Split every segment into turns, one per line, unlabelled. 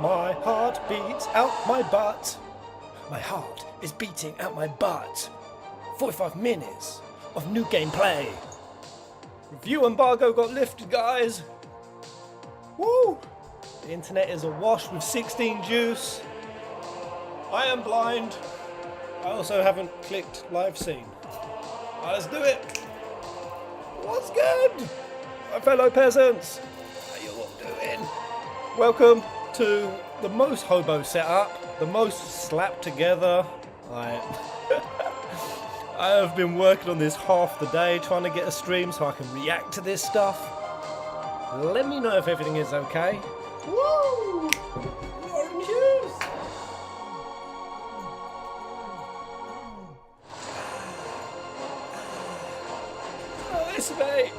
My heart beats out my butt. My heart is beating out my butt. 45 minutes of new gameplay. Review embargo got lifted, guys. Woo! The internet is awash with 16 juice. I am blind. I also haven't clicked live scene. Let's do it. What's good, my fellow peasants? How you all doing? Welcome to the most hobo setup, the most slapped together. I have been working on this half the day, trying to get a stream so I can react to this stuff. Let me know if everything is okay. Woo! Orange juice! Oh, it's me!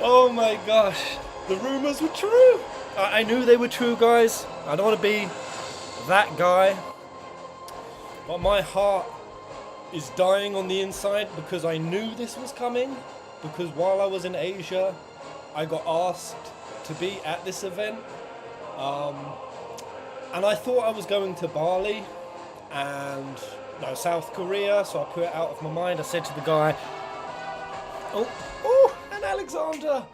Oh my gosh, the rumours were true! I knew they were true, guys. I don't want to be that guy. But my heart is dying on the inside because I knew this was coming. Because while I was in Asia, I got asked to be at this event. And I thought I was going to Bali and South Korea, so I put it out of my mind. I said to the guy, oh, and Alexander,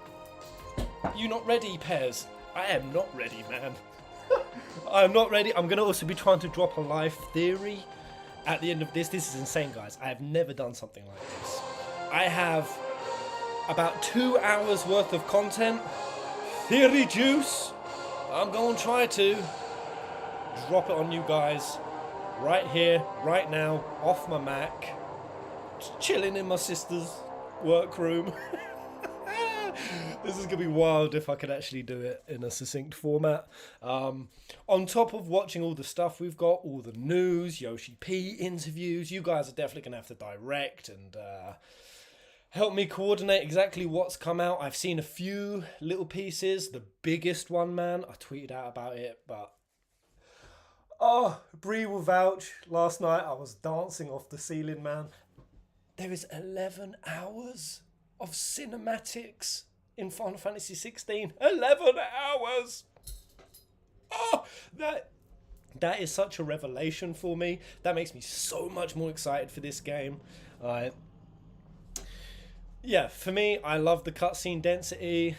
you not ready, Pez? I am not ready, man. I'm not ready. I'm going to also be trying to drop a live theory at the end of this. This is insane, guys. I have never done something like this. I have about 2 hours worth of content. Theory juice. I'm going to try to drop it on you guys right here, right now, off my Mac. Just chilling in my sister's workroom. This is going to be wild if I could actually do it in a succinct format. On top of watching all the stuff we've got, all the news, Yoshi-P interviews, you guys are definitely going to have to direct and help me coordinate exactly what's come out. I've seen a few little pieces. The biggest one, man, I tweeted out about it, but Bree will vouch. Last night I was dancing off the ceiling, man. There is 11 hours of cinematics in Final Fantasy 16. 11 hours! Oh, that is such a revelation for me. That makes me so much more excited for this game. Yeah, for me, I love the cutscene density.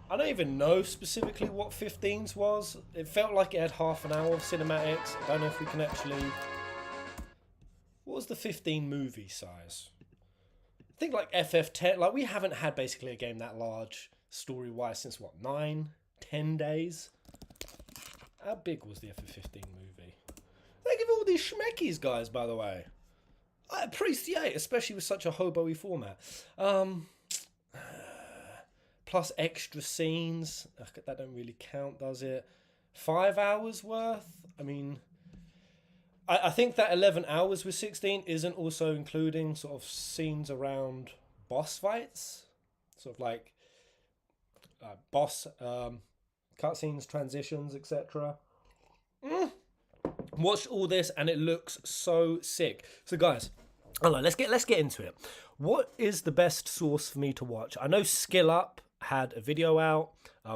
I don't even know specifically what 15's was. It felt like it had half an hour of cinematics. I don't know if we can actually... What was the 15 movie size? I think like FF10, like we haven't had basically a game that large story-wise since what, 9, 10 days? How big was the FF15 movie? They give all these schmeckies, guys, by the way. I appreciate, especially with such a hobo-y format. Plus extra scenes. That don't really count, does it? 5 hours worth? I mean... I think that 11 hours with 16 isn't also including sort of scenes around boss fights. Sort of like boss cutscenes, transitions, etc. Watched all this and it looks so sick. So guys, let's get into it. What is the best source for me to watch? I know Skill Up had a video out.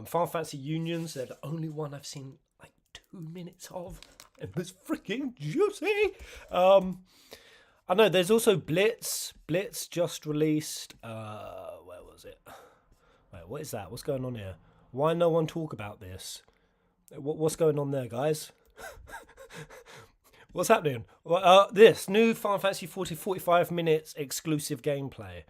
Final Fantasy Unions, they're the only one I've seen like 2 minutes of. It was freaking juicy. I know there's also Blitz. Blitz just released. Where was it? Wait, what is that? What's going on here? Why no one talk about this? What's going on there, guys? What's happening? Well, this new Final Fantasy 45 minutes exclusive gameplay.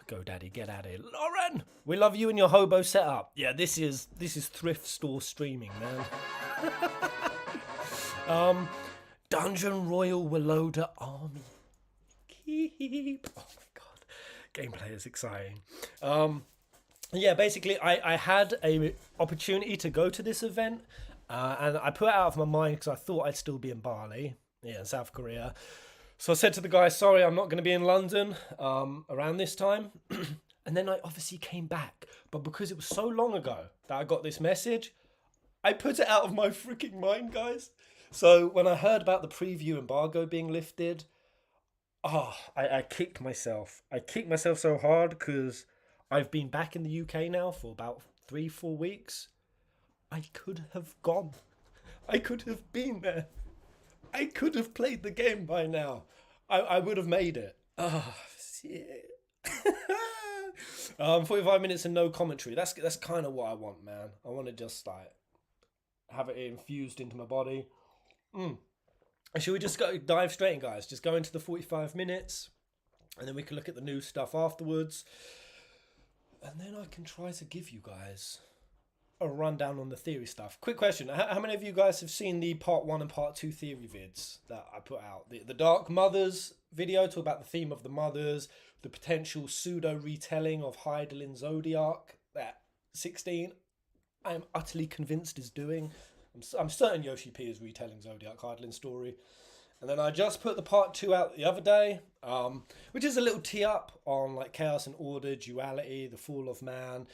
GoDaddy, get at it. Lauren, we love you and your hobo setup. Yeah, this is thrift store streaming, man. Dungeon Royal Walloda Army. Keep. Oh my god. Gameplay is exciting. Yeah, basically I had a opportunity to go to this event and I put it out of my mind because I thought I'd still be in Bali, in South Korea. So I said to the guy, sorry, I'm not going to be in London around this time. And then I obviously came back. But because it was so long ago that I got this message, I put it out of my freaking mind, guys. So when I heard about the preview embargo being lifted, I kicked myself. I kicked myself so hard because I've been back in the UK now for about 3-4 weeks, I could have gone. I could have been there. I could have played the game by now. I would have made it. Oh, shit. 45 minutes and no commentary. That's kind of what I want, man. I want to just like have it infused into my body. Should we just dive straight in, guys? Just go into the 45 minutes, and then we can look at the new stuff afterwards. And then I can try to give you guys a rundown on the theory stuff. Quick question. How many of you guys have seen the part 1 and part 2 theory vids that I put out? The Dark Mothers video, talk about the theme of the mothers, the potential pseudo retelling of Heidelin Zodiac that 16, I am utterly convinced is doing. I'm certain Yoshi-P is retelling Zodiac Heidelin story. And then I just put the part 2 out the other day, which is a little tee up on like chaos and order, duality, the fall of man.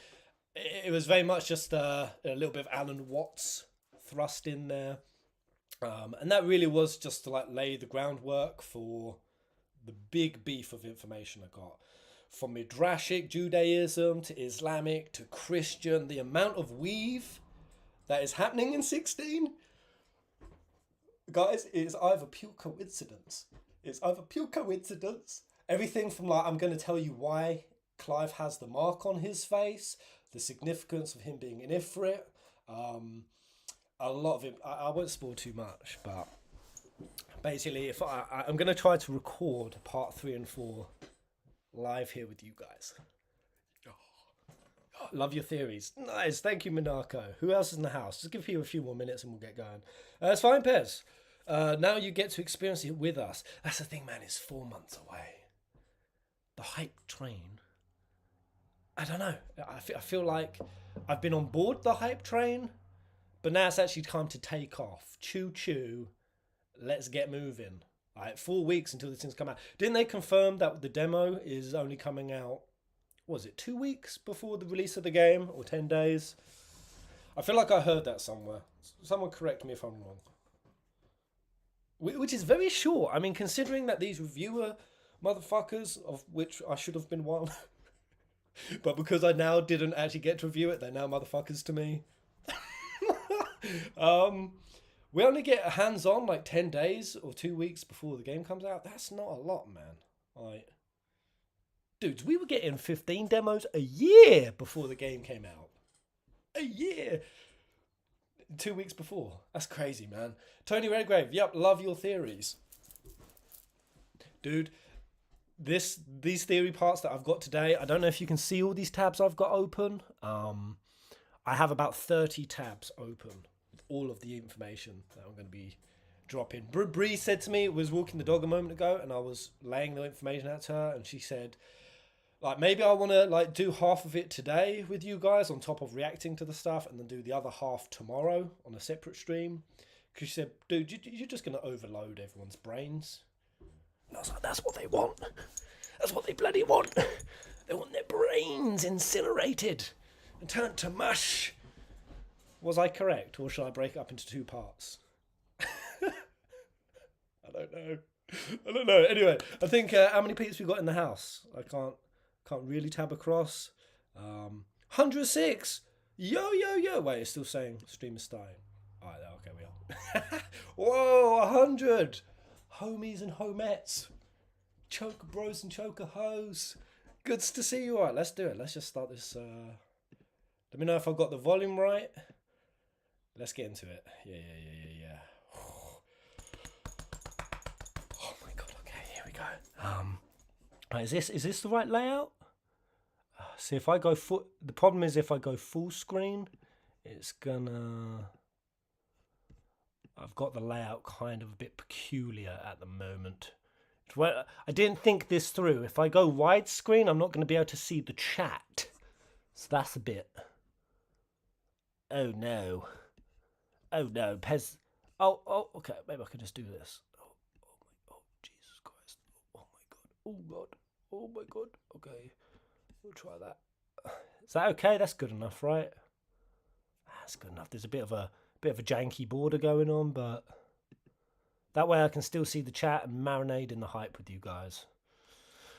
It was very much just a little bit of Alan Watts thrust in there. And that really was just to like lay the groundwork for the big beef of information I got. From Midrashic Judaism to Islamic to Christian, the amount of weave that is happening in 16, guys, it is either pure coincidence. It's either pure coincidence. Everything from like, I'm going to tell you why Clive has the mark on his face, the significance of him being an Ifrit, a lot of it. I won't spoil too much, but basically, if I'm going to try to record part 3 and 4 live here with you guys. Love your theories. Nice. Thank you, Minako. Who else is in the house? Just give you a few more minutes and we'll get going. It's fine, Pez. Now you get to experience it with us. That's the thing, man. It's 4 months away. The hype train. I don't know. I feel like I've been on board the hype train, but now it's actually time to take off. Choo choo. Let's get moving. All right, 4 weeks until this thing's come out. Didn't they confirm that the demo is only coming out, was it 2 weeks before the release of the game, or 10 days? I feel like I heard that somewhere. Someone correct me if I'm wrong. Which is very short. I mean, considering that these reviewer motherfuckers, of which I should have been one, but because I now didn't actually get to review it, they're now motherfuckers to me. We only get hands-on like 10 days or 2 weeks before the game comes out. That's not a lot, man. Like, dudes, we were getting 15 demos a year before the game came out. A year. 2 weeks before. That's crazy, man. Tony Redgrave, yep, love your theories. Dude, these theory parts that I've got today, I don't know if you can see all these tabs I've got open. I have about 30 tabs open with all of the information that I'm going to be dropping. Bree said to me, was walking the dog a moment ago, and I was laying the information out to her, and she said, like, maybe I want to like do half of it today with you guys on top of reacting to the stuff, and then do the other half tomorrow on a separate stream. Because she said, dude, you're just going to overload everyone's brains. And I was like, that's what they want. That's what they bloody want. They want their brains incinerated and turned to mush. Was I correct, or should I break it up into 2 parts? I don't know. Anyway, I think how many people we got in the house? I can't really tab across. 106. Yo. Wait, it's still saying stream is starting. All right, okay, we are. Whoa, 100. Homies and homettes. Choker bros and choker hoes. Good to see you. All right, let's do it. Let's just start this. Let me know if I've got the volume right. Let's get into it. Yeah. Oh my god. Okay, here we go. Is this the right layout? See, if I go full, the problem is if I go full screen, it's gonna. I've got the layout kind of a bit peculiar at the moment. Well, I didn't think this through. If I go widescreen, I'm not going to be able to see the chat. So that's a bit. Oh no, Pez. Oh, okay. Maybe I can just do this. Oh, Jesus Christ. Oh my God. Okay, we'll try that. Is that okay? That's good enough, right? That's good enough. There's a bit of a janky border going on, but that way I can still see the chat and marinate in the hype with you guys.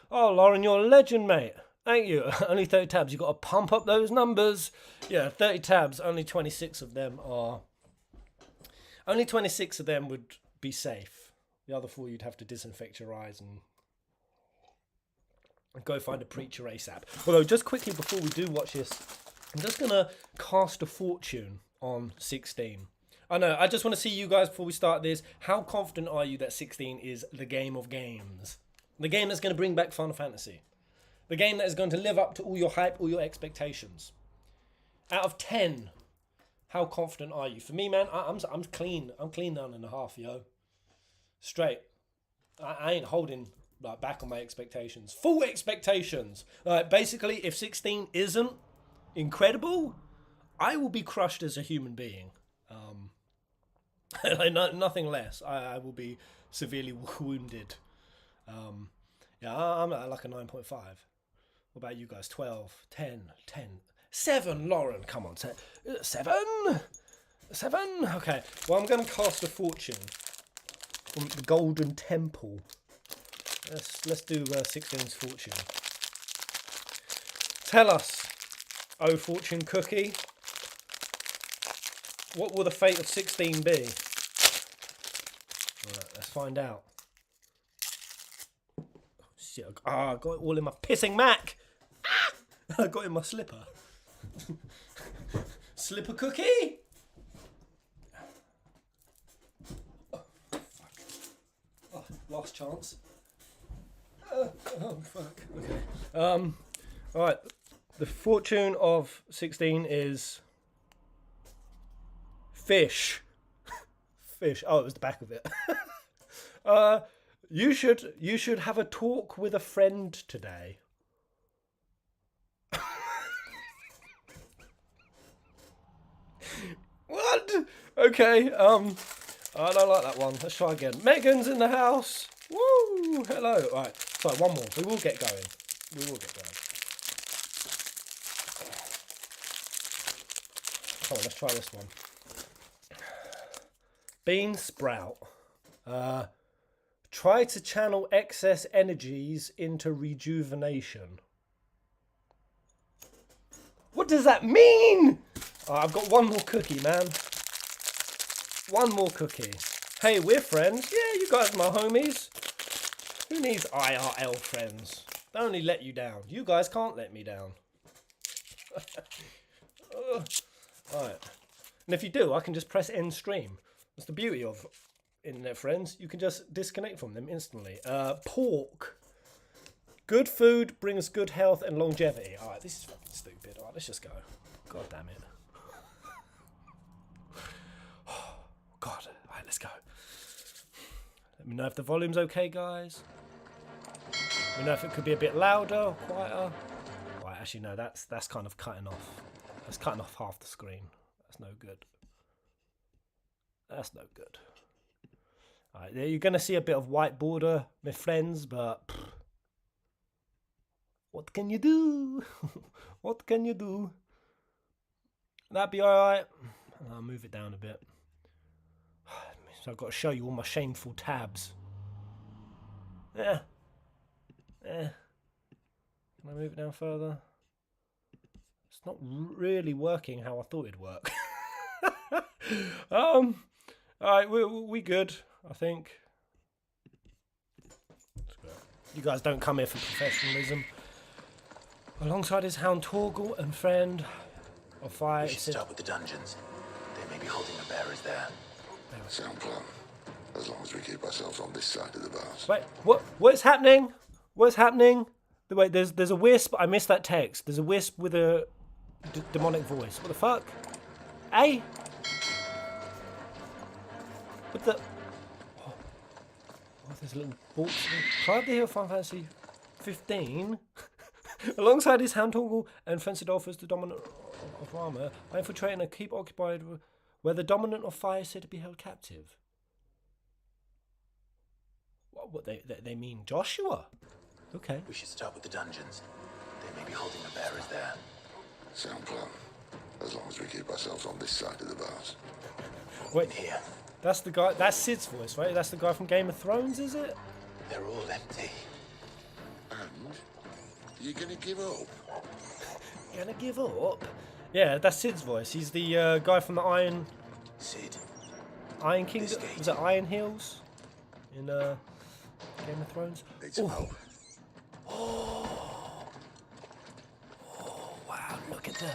Oh, Lauren, you're a legend, mate. Thank you. Only 30 tabs. You've got to pump up those numbers. Yeah, 30 tabs. Only 26 of them are... Only 26 of them would be safe. The other 4 you'd have to disinfect your eyes and go find a preacher ASAP. Although, just quickly before we do watch this, I'm just going to cast a fortune on 16. I know, I just want to see you guys before we start this. How confident are you that 16 is the game of games? The game that's going to bring back Final Fantasy. The game that is going to live up to all your hype, all your expectations. Out of 10, how confident are you? For me, man, I'm clean. I'm clean 9.5, yo. Straight. I ain't holding like back on my expectations. Full expectations. Basically, if 16 isn't incredible, I will be crushed as a human being. Nothing less. I will be severely wounded. Yeah, I'm at like a 9.5. What about you guys? 12, 10, 10, 7, Lauren. Come on, 7? 7? Okay. Well, I'm going to cast a fortune from the Golden Temple. Let's do 16's fortune. Tell us, oh fortune cookie, what will the fate of 16 be? Alright, let's find out. Oh, shit, I got it all in my pissing Mac. I got it in my slipper. Slipper cookie? Oh, fuck. Oh, last chance. Oh, fuck. Okay. Alright. The fortune of 16 is... fish. Fish. Oh, it was the back of it. You should have a talk with a friend today. What? Okay. I don't like that one. Let's try again. Megan's in the house. Woo! Hello. Right. Sorry, one more. We will get going. We will get going. Come on, let's try this one. Bean sprout. Try to channel excess energies into rejuvenation. What does that mean? I've got one more cookie, man. One more cookie. Hey, we're friends. Yeah, you guys are my homies. Who needs IRL friends? They only let you down. You guys can't let me down. Alright. And if you do, I can just press end stream. That's the beauty of internet friends. You can just disconnect from them instantly. Pork. Good food brings good health and longevity. Alright, this is fucking stupid. Alright, let's just go. God damn it. Oh, God. Alright, let's go. Let me know if the volume's okay, guys. Let me know if it could be a bit louder or quieter. Right, actually, no, that's kind of cutting off. That's cutting off half the screen. That's no good. That's no good. Alright, you're going to see a bit of white border, my friends, but... what can you do? What can you do? That'd be alright. I'll move it down a bit. So I've got to show you all my shameful tabs. Yeah. Yeah. Can I move it down further? It's not really working how I thought it'd work. Alright, we good, I think. You guys don't come here for professionalism. Alongside his hound Torgal and friend of fire.
We should start with the dungeons. They may be holding the bearers there.
Sound plan. As long as we keep ourselves on this side of the bars.
Wait, what's happening? What's happening? Wait, there's a wisp. I missed that text. There's a wisp with a demonic voice. What the fuck? Hey? What the? Oh, there's a little box. Climb the hill, Final Fantasy 15. Alongside his hound Torgal and Fencidolphus, the dominant of armor, I infiltrate and keep occupied where the dominant of fire is said to be held captive. What they mean Joshua? Okay.
We should start with the dungeons. They may be holding the bearers there.
Sound plan. As long as we keep ourselves on this side of the bars.
Wait,
here.
That's the guy. That's Sid's voice, right? That's the guy from Game of Thrones, is it?
They're all empty.
And You gonna give up?
Gonna give up? Yeah, that's Sid's voice. He's the guy from the Iron Kingdom. Was it Iron Hills in Game of Thrones?
Need some help.
Oh, wow! Look at the.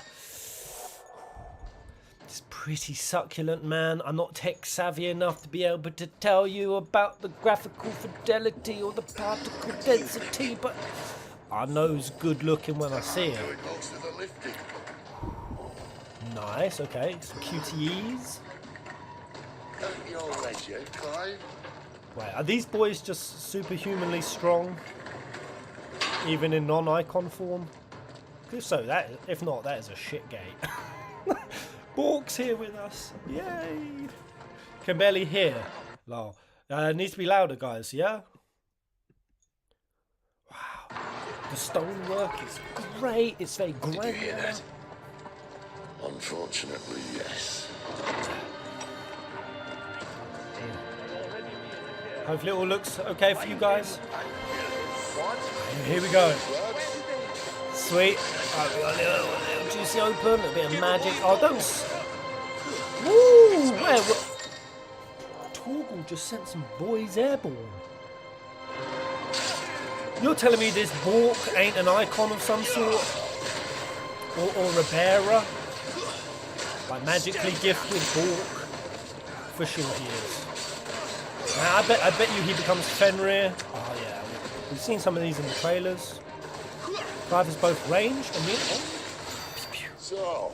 It's pretty succulent, man. I'm not tech savvy enough to be able to tell you about the graphical fidelity or the particle density, but I know it's good looking when I see it.
Doing most of the lifting.
Nice, okay. Some QTEs.
At your leisure, Clive.
Wait, are these boys just superhumanly strong? Even in non-icon form? If so, if not, that is a shit gate. Bork's here with us. Yay! Can barely hear. Lol. Needs to be louder, guys, yeah? Wow. The stonework is great. It's very
Did you hear
granular.
that?
Unfortunately, yes.
Hopefully it all looks okay for you guys. Here we go. Sweet. Alright, we got a little juicy open, a bit of magic. Oh, don't. Woo! Where? Torgal just sent some boys airborne. You're telling me this Bork ain't an icon of some sort? Or a bearer? Like magically gifted Bork? For sure he is. Now, I bet you he becomes Fenrir. Oh yeah, we've seen some of these in the trailers. Clive is both ranged and
So,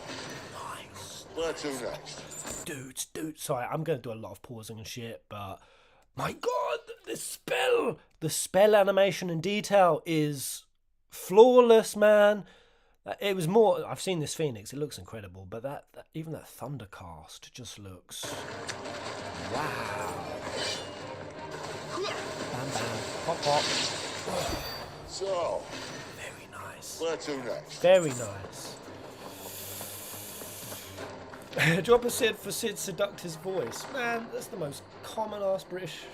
nice.
where to next?
Dudes. Sorry, I'm gonna do a lot of pausing and shit, but my god, the spell animation and detail is flawless, man. It was more. I've seen this Phoenix. It looks incredible, but that even that Thundercast just looks. Wow. Bam bam. Pop pop.
So,
Very nice.
where to next?
Very nice. Drop a Sid for Sid Seductor's voice. Man, that's the most common ass British.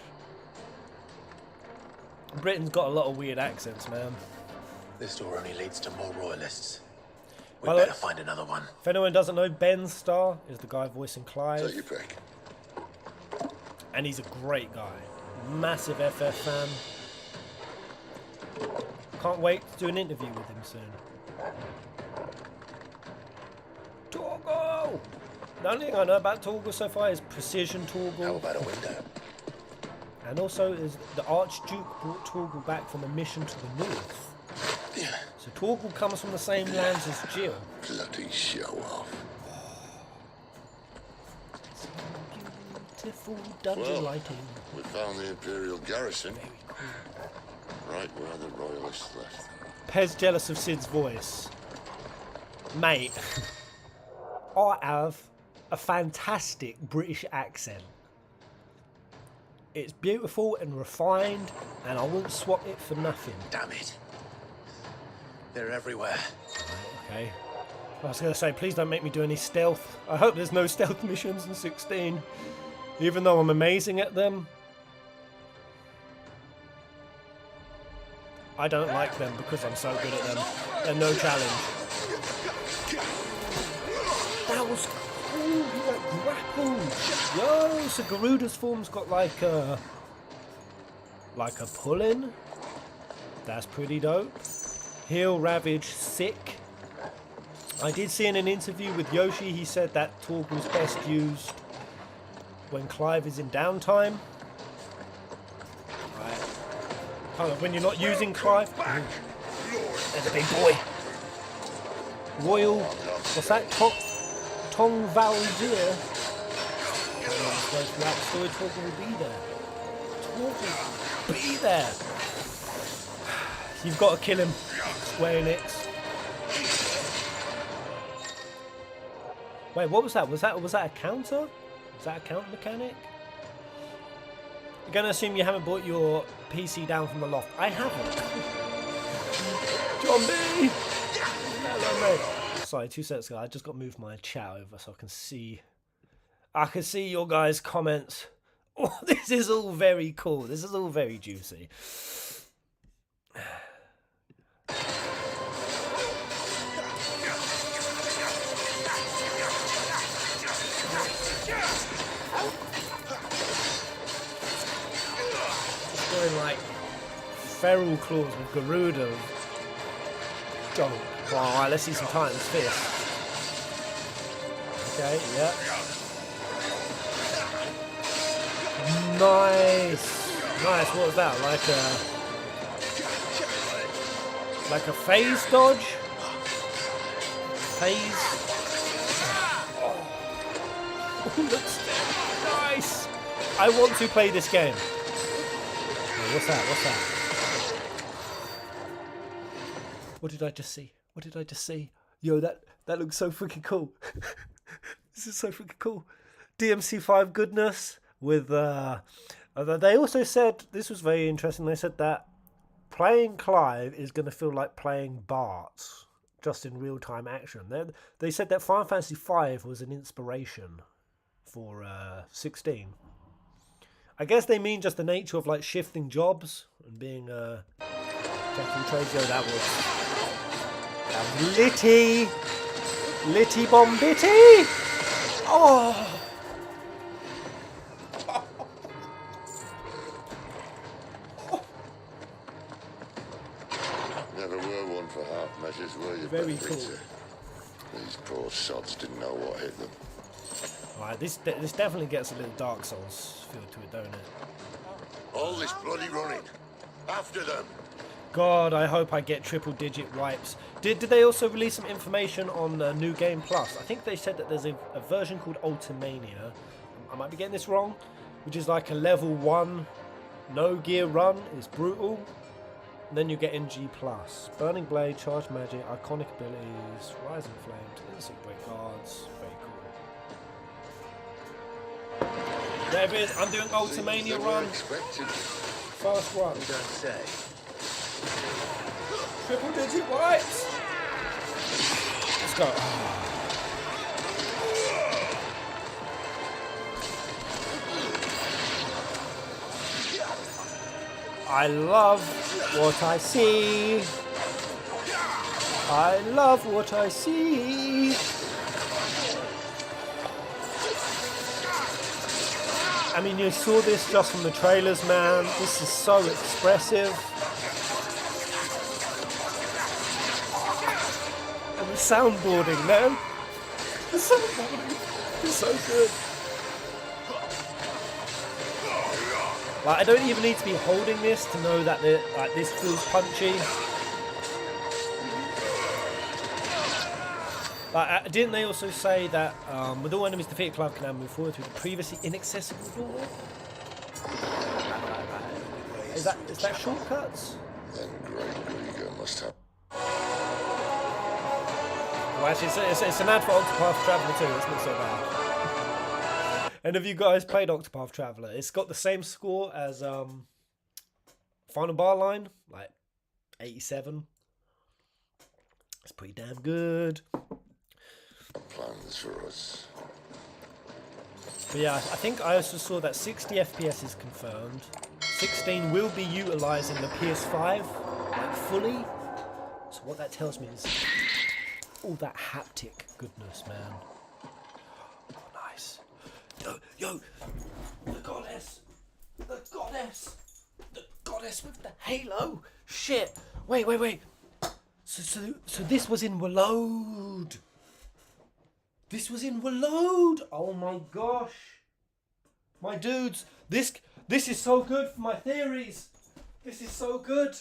Britain's got a lot of weird accents, man.
This door only leads to more royalists. We
By the way-
better find another one.
If anyone doesn't know, Ben Starr is the guy voicing
Take
Clive,
your pick.
and he's a great guy. Massive FF fan. Can't wait to do an interview with him soon. Torgal! The only thing I know about Torgal so far is Precision
How
Torgal,
about a window?
and also is the Archduke brought Torgal back from a mission to the north. So Torgal comes from the same lands as Jill.
Bloody show off.
Beautiful dungeon
Well.
lighting.
We found the Imperial garrison.
Very cool.
Right where the royalists left.
Pez jealous of Sid's voice. Mate, I have a fantastic British accent. It's beautiful and refined, and I won't swap it for nothing.
Damn it. They're everywhere.
Okay. I was going to say, please don't make me do any stealth. I hope there's no stealth missions in 16. Even though I'm amazing at them. I don't like them because I'm so good at them. They're no challenge. That was cool. He like grappled. Yo, so Garuda's form's got like a pull-in. That's pretty dope. Heal, Ravage, Sick. I did see in an interview with Yoshi, he said that Torgal's best used when Clive is in downtime. Right. Oh, when you're not using Clive. There's a big boy. Royal, what's that? Tong Valdir. That story Torgal will be there. Torgal will be there. You've got to kill him, Square Enix. Wait, what was that? Was that a counter? Was that a counter mechanic? You're gonna assume you haven't brought your PC down from the loft. I haven't. John B. Hello, mate. Sorry, 2 seconds ago. I just got to move my chat over so I can see. I can see your guys' comments. Oh, this is all very cool. This is all very juicy. feral claws with Garuda. Go. Oh, alright, let's see some Titan's Fist. Okay, yeah. Nice. Nice, what was that? Like a phase dodge? Phase? Oh, looks nice. I want to play this game. Oh, what's that? What's that? What did I just see? What did I just see? Yo, that looks so freaking cool. This is so freaking cool. DMC5 goodness with they also said, this was very interesting, they said that playing Clive is going to feel like playing Bart, just in real-time action. They said that Final Fantasy V was an inspiration for 16. I guess they mean just the nature of like shifting jobs and being jack and trade. Yo, that was Litty Bombitty. Oh.
Never were one for half measures, were you?
Very cool.
These poor sods didn't know what hit them.
Right, this definitely gets a little Dark Souls feel to it, don't it?
All this bloody running. After them.
God, I hope I get triple-digit wipes. Did they also release some information on New Game Plus? I think they said that there's a version called Ultimania. I might be getting this wrong, which is like a level 1 no gear run. It's brutal. And then you get NG Plus. Burning Blade, Charge Magic, Iconic Abilities, Rising Flame, Tendency Break Guards. Very cool. There it is. I'm doing Ultimania run. First one.
You don't say.
Triple digit wipes. Let's go. I love what I see. I love what I see. I mean, you saw this just from the trailers, man. This is so expressive. And the soundboarding, man. The soundboarding is so good. Like, I don't even need to be holding this to know that this feels punchy. Like, didn't they also say that with all enemies defeated, Clive can now move forward through the previously inaccessible door? Is that shortcuts?
Then Great Grieger must have.
Well, actually, it's an ad for Octopath Traveler too. It's not so bad. And have you guys played Octopath Traveler? It's got the same score as Final Bar Line, like 87. It's pretty damn good.
Plans for us.
But yeah, I think I also saw that 60 FPS is confirmed. 16 will be utilising the PS5 like fully. So what that tells me is all that haptic goodness, man. Oh, nice. Yo, the goddess with the halo. Shit. Wait. So this was in Reload. This was in Reload. Oh my gosh. My dudes, this is so good for my theories. This is so good.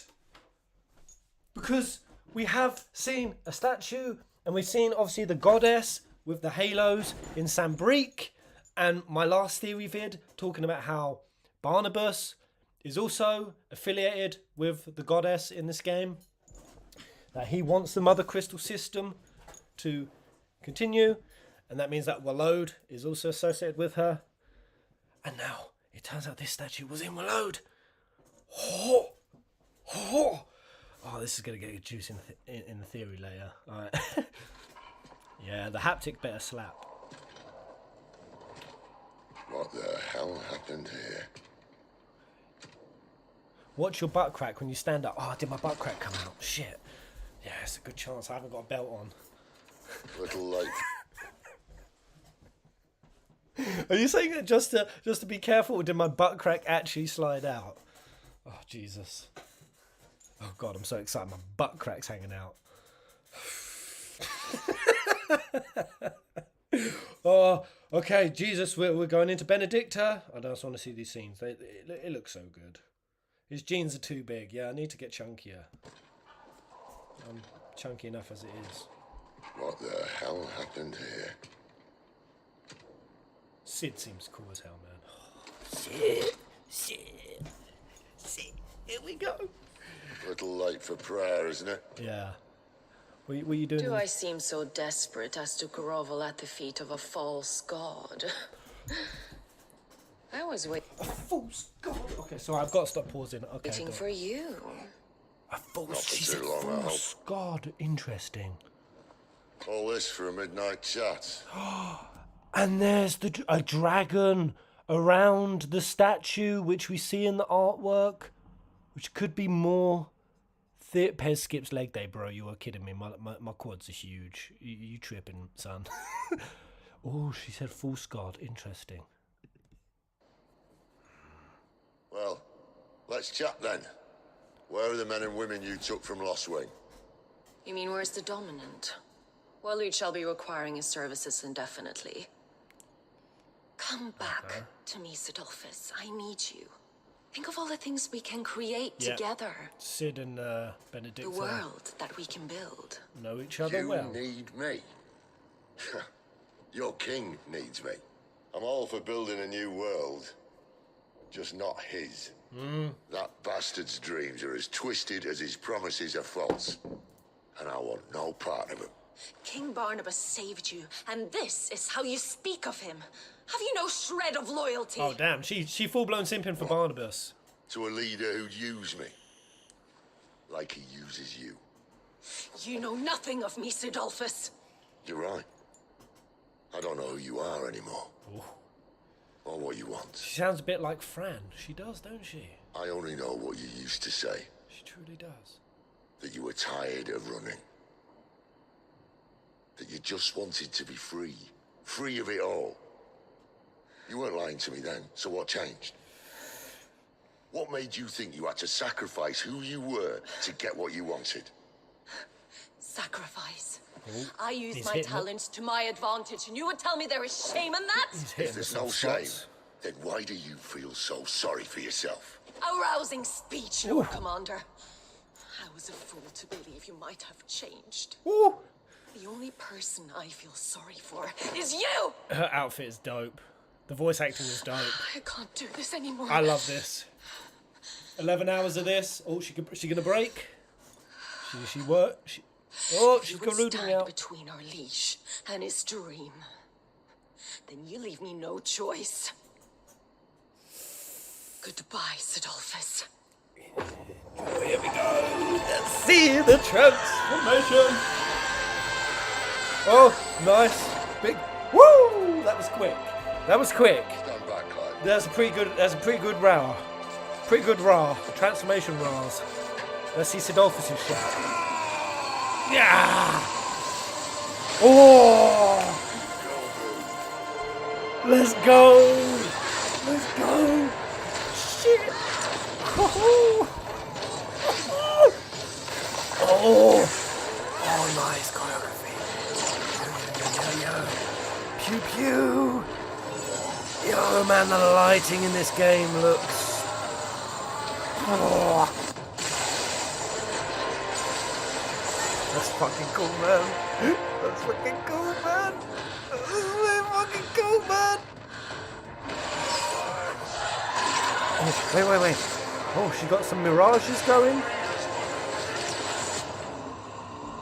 Because we have seen a statue and we've seen obviously the goddess with the halos in Sambrique, and my last theory vid talking about how Barnabas is also affiliated with the goddess in this game. That he wants the Mother Crystal system to continue, and that means that Reload is also associated with her. And now it turns out this statue was in Reload. Oh, this is going to get juice in the theory later. All right. Yeah, the haptic better slap.
What the hell happened here?
Watch your butt crack when you stand up. Oh, did my butt crack come out? Shit. Yeah, it's a good chance I haven't got a belt on.
Little late.
Are you saying it just to be careful, or did my butt crack actually slide out? Oh, Jesus. Oh god, I'm so excited. My butt crack's hanging out. Oh, okay, Jesus, we're going into Benedicta. I just want to see these scenes. It looks so good. His jeans are too big. Yeah, I need to get chunkier. I'm chunky enough as it is.
What the hell happened here?
Sid seems cool as hell, man. Sid. Here we go.
A little late for prayer, isn't it?
Yeah. What are you doing?
Do I seem so desperate as to grovel at the feet of a false god? I was
A false god. Okay, so I've got to stop pausing. Okay.
waiting for you.
A false.
Not for
She's a
too long, I
false god. Interesting.
All this for a midnight chat.
And there's a dragon around the statue, which we see in the artwork, which could be more. Pez skips leg day, bro. You were kidding me. My quads are huge. You tripping, son? Oh, she said false god. Interesting.
Well, let's chat then. Where are the men and women you took from Lost Wing?
You mean where's the dominant? Waleed shall be requiring his services indefinitely. Come back to me, Sidolphus. I need you. Think of all the things we can create together.
Sid and Benedicta.
The world that we can build.
Know each other
You
well.
need me. Your king needs me. I'm all for building a new world, just not his. That bastard's dreams are as twisted as his promises are false. And I want no part of him.
King Barnabas saved you, and this is how you speak of him. Have you no shred of loyalty?
Oh damn, she full-blown simping for Barnabas.
To a leader who'd use me. Like he uses you.
You know nothing of me, Sidolphus.
You're right. I don't know who you are anymore.
Ooh.
Or what you want.
She sounds a bit like Fran. She does, don't she?
I only know what you used to say.
She truly does.
That you were tired of running. That you just wanted to be free. Free of it all. You weren't lying to me then, so what changed? What made you think you had to sacrifice who you were to get what you wanted?
Sacrifice.
Oh,
I use
he's
my
hitting it.
talents to my advantage, and you would tell me there is shame in that?
He's hitting
If there's
the
no
soft
shame,
spots.
then why do you feel so sorry for yourself?
A rousing speech, Lord Commander. I was a fool to believe you might have changed.
Ooh.
The only person I feel sorry for is you!
Her outfit is dope. The voice acting is dope.
I can't do this anymore.
I love this. 11 hours of this. Oh, she gonna break? She work? Oh, she's
You would
garroting
stand
out.
between our leash and his dream. Then you leave me no choice. Goodbye, Sidolphus.
Oh, here we go. Let's see the transformation. Oh, nice. Big. Woo! That was quick. That was quick.
Stand back, Clyde.
That's a pretty good row. Pretty good raw. Transformation raws. Let's see Sidolphus' shot. Yeah! Oh! Let's go! Let's go! Shit! Oh! Oh! Oh, nice choreography. Yo. Pew pew! Yo, man, the lighting in this game looks... Oh. That's fucking cool, man. That's fucking cool, man. That's really fucking cool, man. Oh, wait. Oh, she got some mirages going.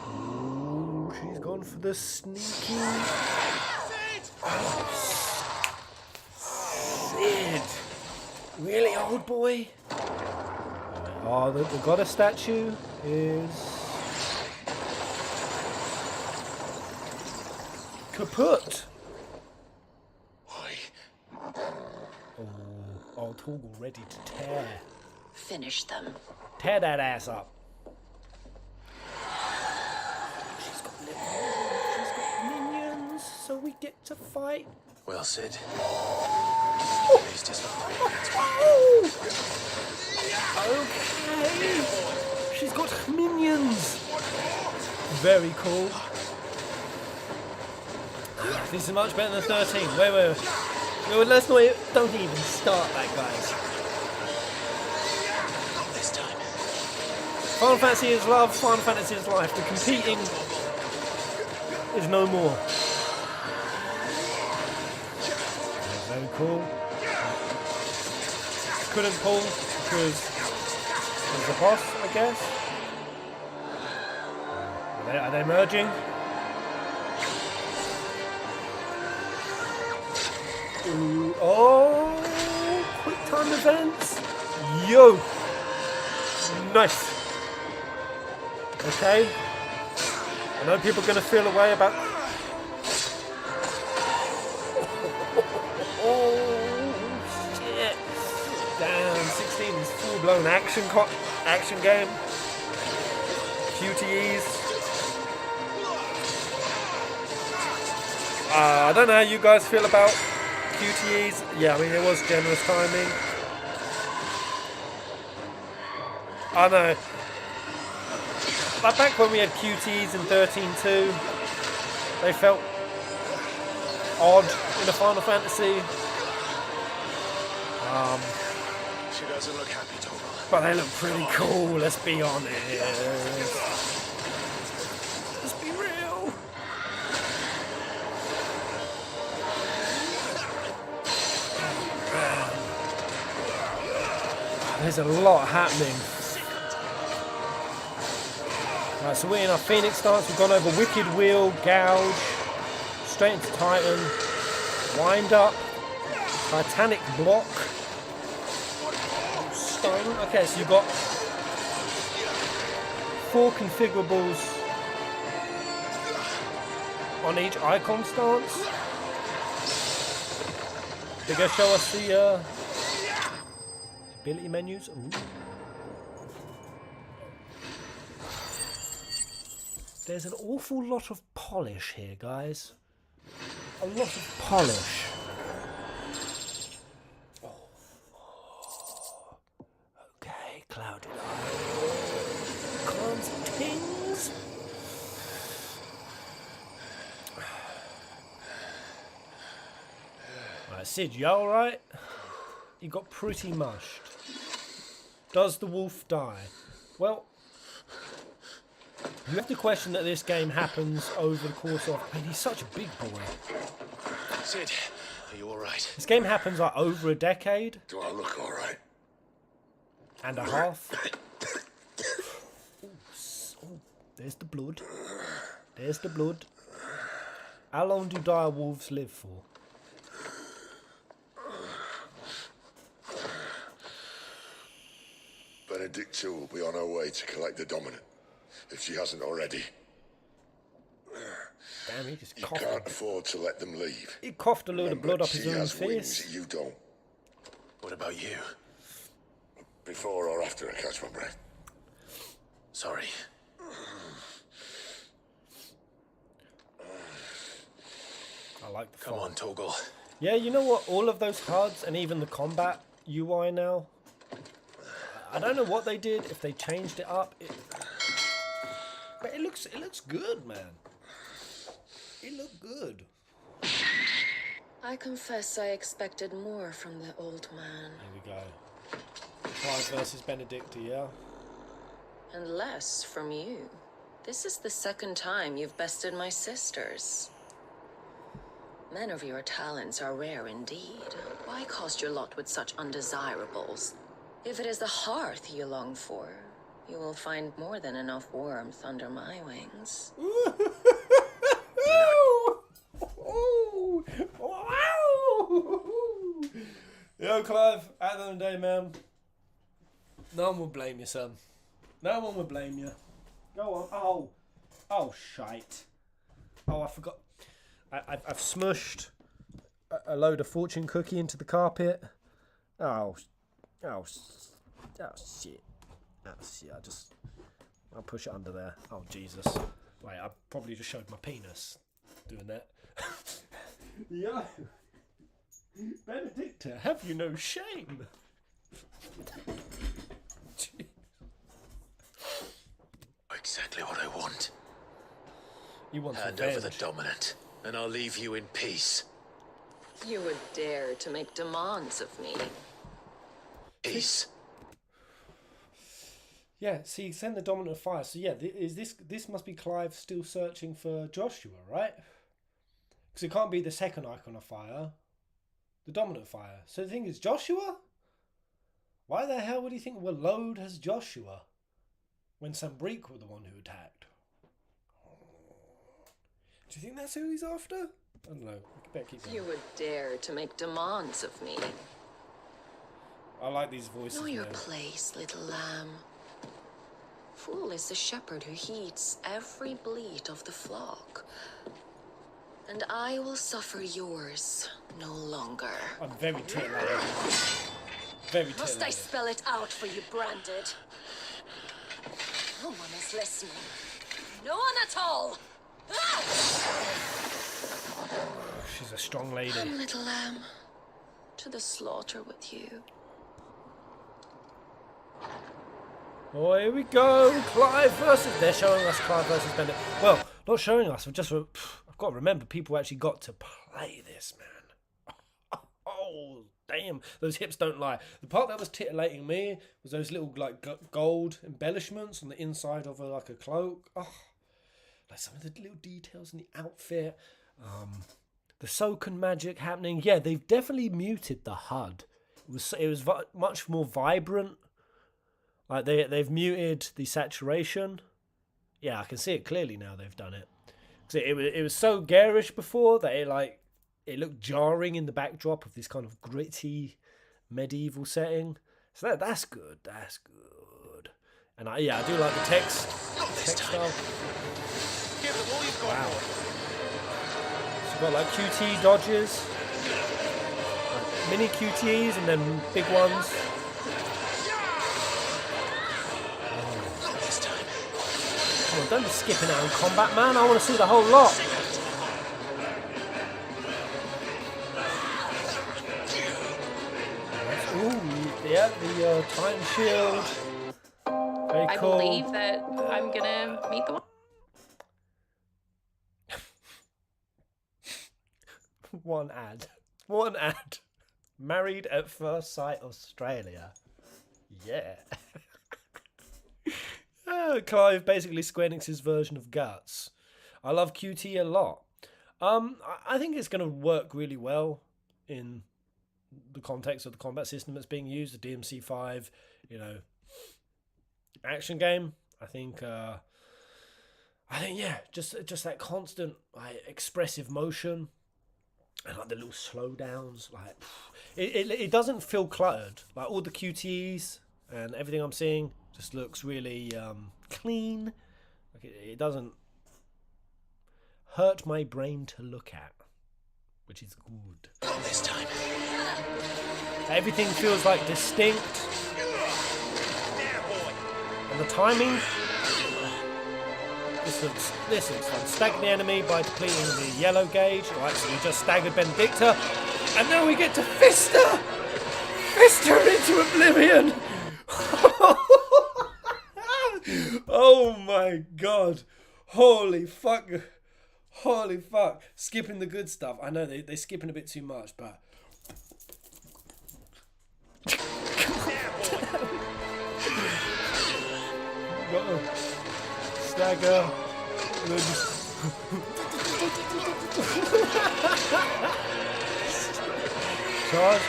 Ooh, she's gone for the sneaky. Oh, Sid. Really, old boy? Oh, the goddess statue is... kaput.
Why?
Oh, Torgal ready to tear.
Finish them.
Tear that ass up. She's got minions, so we get to fight.
Well, Sid. He's just
Okay. She's got minions. Very cool. This is much better than 13. Wait. Let's not. Don't even start that, guys.
Not this time.
Final Fantasy is love. Final Fantasy is life. The competing is no more. Very cool. Couldn't pull because there's a boss, I guess. Are they merging? Ooh, oh, quick time events. Yo, nice. Okay. I know people are gonna feel a way about. Oh shit! Damn, 16 is full-blown action game. QTEs. I don't know how you guys feel about QTEs. Yeah, I mean it was generous timing. I know. Like back when we had QTEs in 13.2, they felt odd in a Final Fantasy.
She doesn't look happy, Toggle.
But they look pretty cool, let's be honest. Let's be real. There's a lot happening. Right, so we're in our Phoenix stance. We've gone over Wicked Wheel, Gouge, straight into Titan, Wind Up, Titanic Block, Stone. Okay, so you've got 4 configurables on each icon stance. They're going to show us the ability menus. Ooh. There's an awful lot of polish here, guys. A lot of polish. Okay, clouded eye. Cons tings. Right, Sid, you alright? You got pretty mushed. Does the wolf die? Well, you have to question that this game happens over the course of... I mean, he's such a big boy.
Sid, are you alright?
This game happens like over a decade.
Do I look all right?
And a half. Ooh, there's the blood. There's the blood. How long do dire wolves live for?
Benedicta will be on her way to collect the dominant, if she hasn't already.
Damn, he just
You
coughed.
can't afford to let them leave.
He coughed a load of blood up his
She
own
has
face.
wings, you don't.
What about you?
Before or after I catch my breath.
Sorry.
I like the
Come
font.
on, Toggle.
Yeah, you know what? All of those HUDs and even the combat UI now. I don't know what they did, if they changed it up. But it looks good, man. It looked good.
I confess I expected more from the old man.
Here we go. Clive versus Benedicta, yeah?
And less from you. This is the second time you've bested my sisters. Men of your talents are rare indeed. Why cast your lot with such undesirables? If it is the hearth you long for, you will find more than enough warmth under my wings.
Yo, Clive, at the end of the day, man, no one will blame you, son. No one will blame you. Go on. Oh, shite. Oh, I forgot. I've smushed a load of fortune cookie into the carpet. Oh, shit. I'll push it under there. Oh, Jesus. Wait, I probably just showed my penis doing that. Yo, Benedicta, have you no shame?
exactly what I want.
You want
Hand
revenge.
over the dominant, and I'll leave you in peace.
You would dare to make demands of me.
Peace.
Yeah, see, send the dominant fire. So yeah, this must be Clive still searching for Joshua, right? Because it can't be the second icon of fire, the dominant fire. So the thing is, Joshua? Why the hell would he think we'll load as Joshua when Sambrique were the one who attacked? Do you think that's who he's after? I don't know. We better keep going.
You would dare to make demands of me.
I like these voices.
Know your
man.
place, little lamb. Fool is the shepherd who heeds every bleat of the flock. And I will suffer yours no longer.
I'm very titillated. Very titillated.
Must I spell it out for you, Branded? No one is listening. No one at all! Ah!
She's a strong lady.
Come, little lamb, to the slaughter with you.
Oh, here we go. Clive versus... They're showing us Clive versus Bennett. Well, not showing us. I've got to remember, people actually got to play this, man. Oh, damn. Those hips don't lie. The part that was titillating me was those little, like, gold embellishments on the inside of, like, a cloak. Oh, like some of the little details in the outfit. The Soken magic happening. Yeah, they've definitely muted the HUD. It was much more vibrant. Like they've muted the saturation. Yeah, I can see it clearly now. They've done it. Cause it was so garish before that it looked jarring in the backdrop of this kind of gritty medieval setting. So that's good. That's good. And I do like the text style. Wow. So you've got like QT dodges, like mini QTs, and then big ones. Don't be skipping out in combat, man. I want to see the whole lot. Ooh, yeah, the Titan Shield. Very cool.
I believe that I'm gonna meet the one. One ad.
Married at First Sight Australia. Yeah. Clive, basically Square Enix's version of Guts. I love QT a lot. I think it's going to work really well in the context of the combat system that's being used, the DMC5, action game. I think yeah, just that constant like expressive motion and like the little slowdowns. Like it doesn't feel cluttered. Like all the QTEs and everything I'm seeing just looks really clean. Like it doesn't hurt my brain to look at, which is good.
Not this time.
Everything feels like distinct. And the timing. This looks fun. Stagger the enemy by depleting the yellow gauge. Alright, so we just staggered Benedicta. And now we get to fist her! Fist her into oblivion! Oh my god. Holy fuck. Holy fuck. Skipping the good stuff. I know they're skipping a bit too much, but... Stagger. And then just... Charge.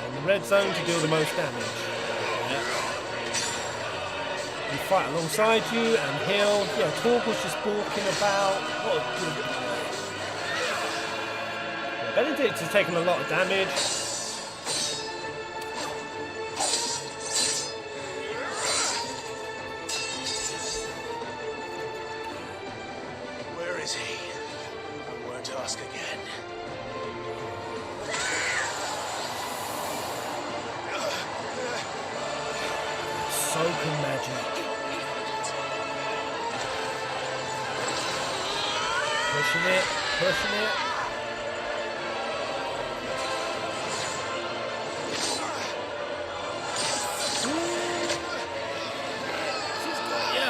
And the red zone to deal the most damage. Yeah. We fight alongside you and heal. Yeah, Torg was just walking about. What a good guy. Yeah, Benedict has taken a lot of damage.
Where is he? I won't ask again.
Soaking magic. Pushing it, pushing it. She's got ya.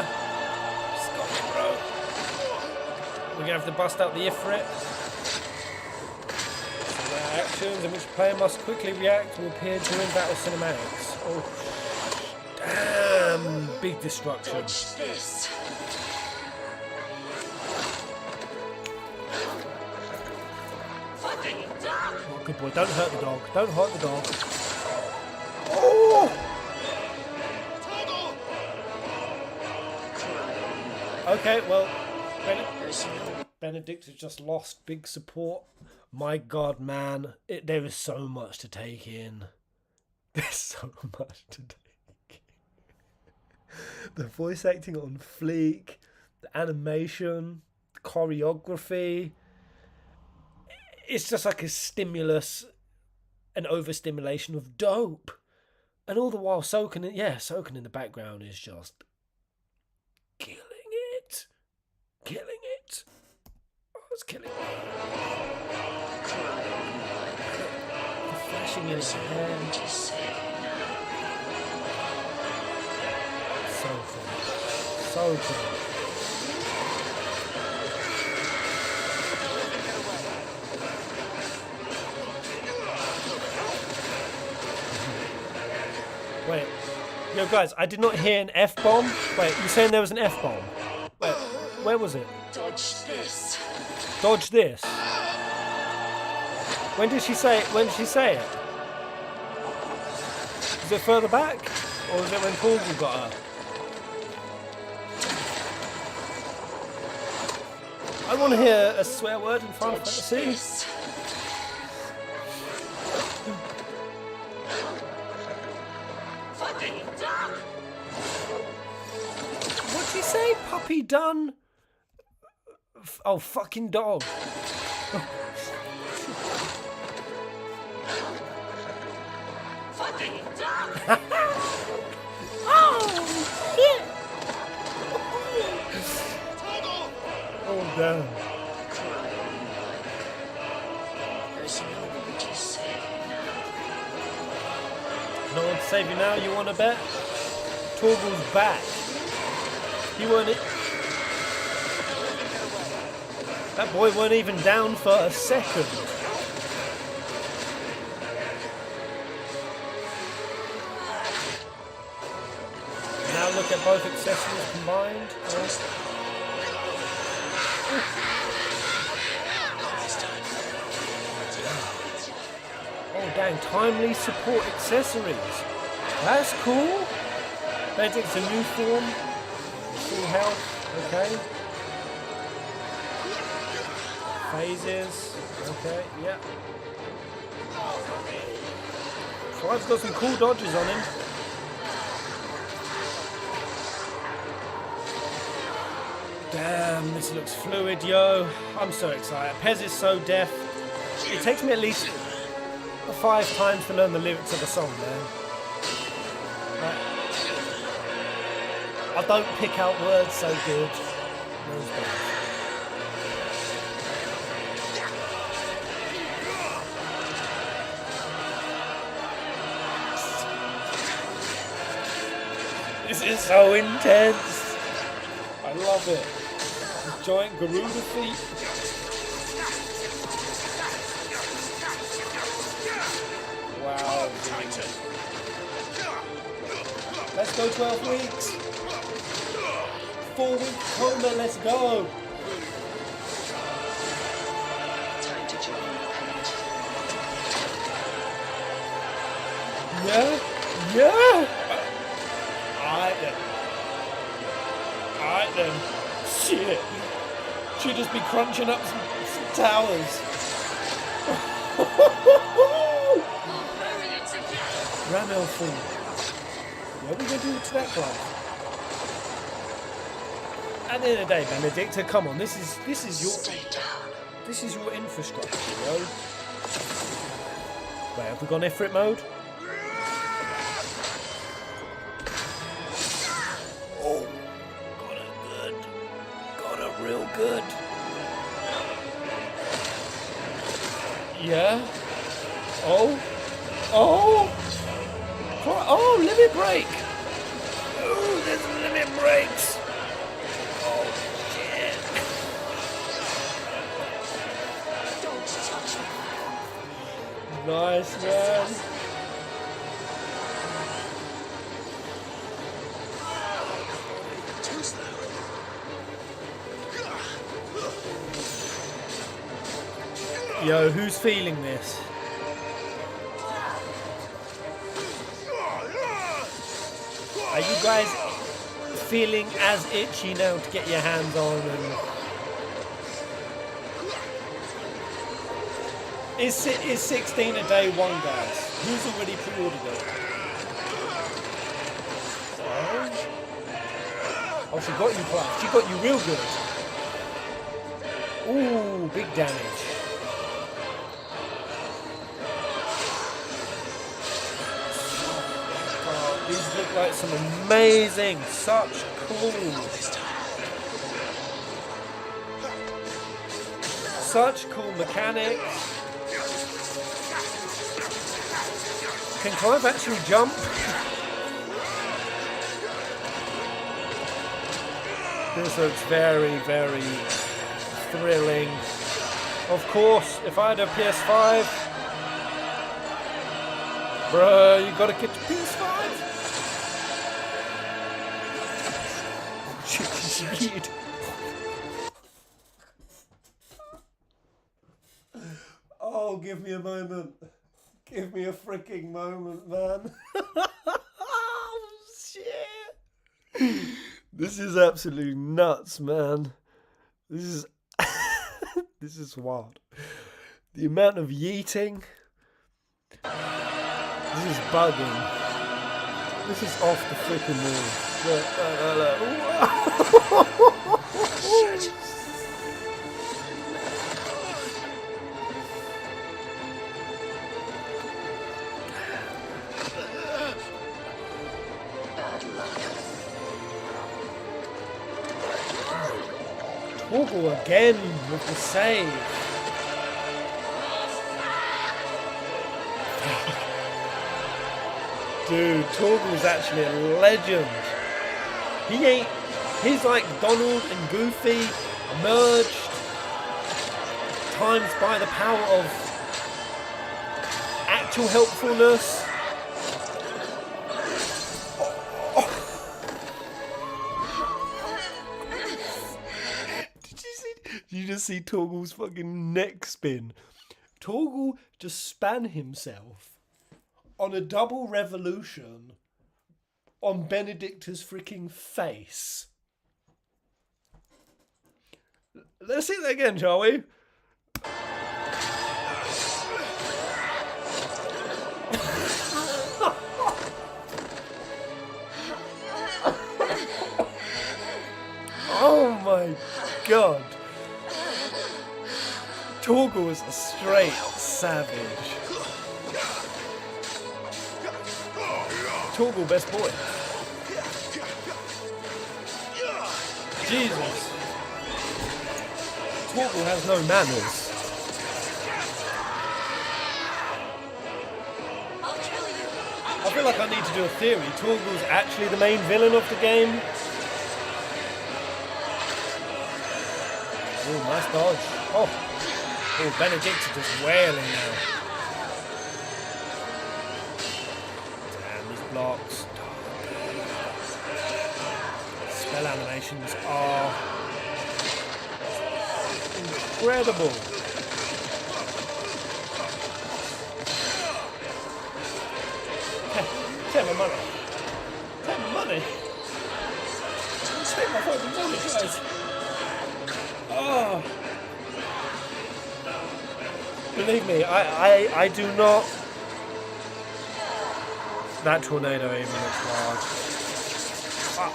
We're gonna have to bust out the Ifrit. So actions in which the player must quickly react will appear during battle cinematics. Oh, damn! Big destruction.
Dodge this.
Oh, good boy. Don't hurt the dog. Don't hurt the dog. Oh! Okay, well, Benedict has just lost big support. My God, man, there is so much to take in. There's so much to take in. The voice acting on fleek, the animation, the choreography. It's just like a stimulus, an overstimulation of dope. And all the while soaking in the background is just killing it. Killing it. Oh, it's killing it. The flashing in his hair. So cool. So cool. Wait, yo guys, I did not hear an F-bomb. Wait, you're saying there was an F-bomb? Wait, where was it?
Dodge this.
Dodge this. When did she say it? When did she say it? Is it further back? Or was it when Torgal got her? I want to hear a swear word in Final Fantasy. What'd she say? Puppy done? Oh, fucking dog.
Fucking dog.
Oh, shit. Oh, damn.
There's no one to save you now.
No one to save you now, you want to bet? Torgal's back. He weren't... That boy weren't even down for a second. Now look at both accessories combined. Oh dang, timely support accessories. That's cool. Benedict's a new form. Full health, okay. Phases, okay, yeah. Clive's got some cool dodges on him. Damn, this looks fluid, yo. I'm so excited. Pez is so deaf. It takes me at least 5 times to learn the lyrics of a song, man. I don't pick out words so good. This is so intense. I love it. This giant Garuda feet. Wow. Let's go 12 weeks. 4-week coma, let's go.
Time to join the paint.
Yeah? Yeah! Alright then. Alright then. Shit. Should just be crunching up some towers. Ramel food. What are we going to do to that guy? At the end of the day, Benedicta, come on, this is your infrastructure, yo. Wait, have we gone Ifrit mode? Oh, got it good. Got it real good. Yeah. Oh. Oh. Oh, limit break. Oh, there's limit breaks. Oh, shit. Nice, man. Yo, who's feeling this? Are you guys feeling as itchy now to get your hands on? And is 16 a day one, guys? Who's already pre-ordered it? Oh, she got you, Clive. She got you real good. Ooh, big damage. These look like some amazing, such cool mechanics. Can Clive actually jump? This looks very, very thrilling. Of course, if I had a PS5, bruh, you gotta get your PS5. Oh, give me a moment. Give me a freaking moment, man. Oh, shit. This is absolutely nuts, man. This is this is wild. The amount of yeeting. This is bugging. This is off the freaking wall. Look. Shit. Torgal again with the save. Dude, Torgal's actually a legend. He's like Donald and Goofy merged times by the power of actual helpfulness. Did you just see Torgal's fucking neck spin? Torgal just span himself on a double revolution on Benedicta's freaking face. Let's see that again, shall we? Oh my god. Torgal was a straight savage. Torgal, best boy. Jesus. Torgal has no manners. I feel like I need to do a theory. Torgal's actually the main villain of the game. Oh, nice dodge. Oh, Benedicta just wailing now. Damn, these blocks. Spell animations are incredible. Take my money. Take my money. Take my fucking money, guys. Oh. Believe me, I do not. That tornado even looks wild.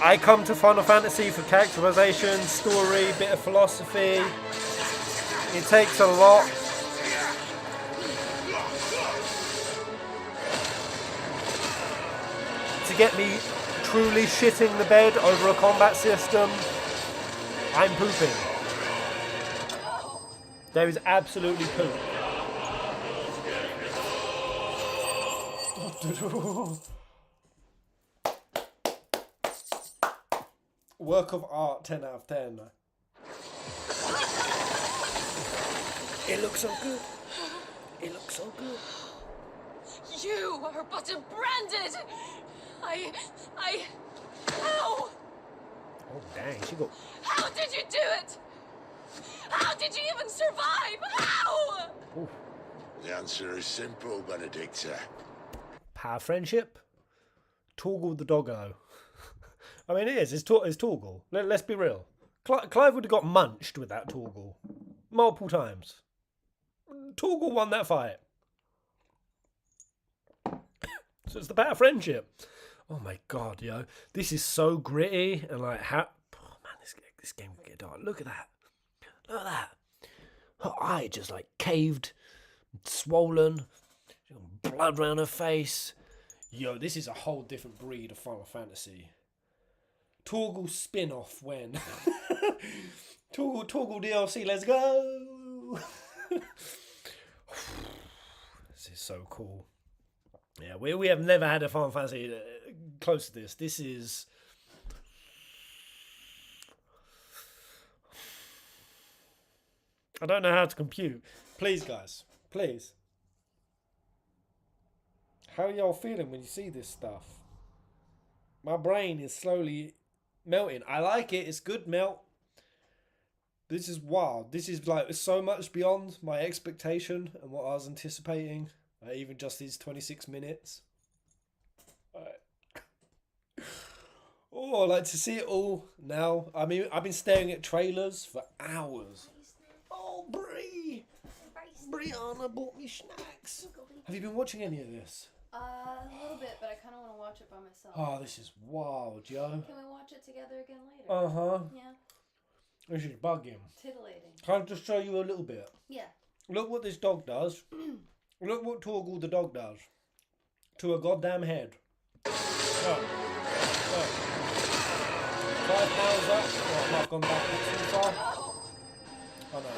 I come to Final Fantasy for characterization, story, bit of philosophy. It takes a lot. To get me truly shitting the bed over a combat system. I'm pooping. There is absolutely poop. Work of art, 10 out of 10. It looks so good. It looks so good.
You are but a branded. How?
Oh dang, she got.
How did you do it? How did you even survive? How?
Ooh.
The answer is simple, Benedicta.
Power friendship. Torgal the doggo. I mean, it is. It's Torgal. Let's be real. Clive would have got munched with that Torgal multiple times. Torgal won that fight. So it's the power friendship. Oh my god, yo, this is so gritty and like how. Oh man, this game can get dark. Look at that. Look at that. Her eye just like caved, swollen, blood around her face. Yo, this is a whole different breed of Final Fantasy. Torgal spin-off when Torgal DLC, let's go. This is so cool. Yeah, we have never had a Final Fantasy close to this. This is I don't know how to compute. Please guys, please. How are y'all feeling when you see this stuff? My brain is slowly melting. I like it. It's good melt. This is wild. This is like so much beyond my expectation and what I was anticipating. Even just these 26 minutes. Oh, I like to see it all now. I mean, I've been staring at trailers for hours. Oh, Bree! Brianna bought me snacks. Have you been watching any of this?
A little bit, but I kind of want to watch it by myself.
Oh, this is wild, yo.
Can we watch it together again later?
Uh-huh.
Yeah.
This is bugging.
Titillating.
Can I just show you a little bit?
Yeah.
Look what this dog does. Look what Torgal the dog does. To a goddamn head. Look. Look. 5 pounds up. Oh, I might have gone back too far. Oh no.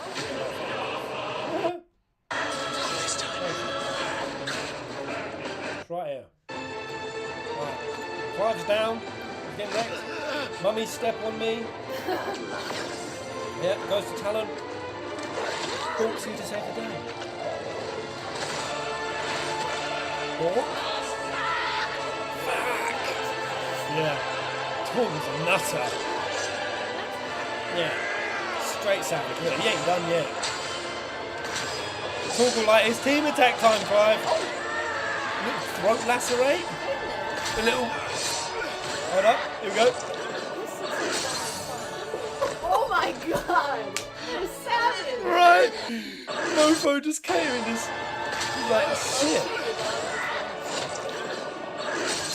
It's right here. Right. Clive's down. He's getting wrecked. Mummy step on me. Yep, goes to Talon. Hawks you to save the day. Hawk? Fuck! Yeah. Torgal's a nutter. Yeah. Straight savage. Look, he ain't done yet. Torgal like his team attack time, Clive. Little throat lacerate. A little. Hold up. Here we go.
Oh my god! You're savage!
Right. Mofo just came in this. Like shit.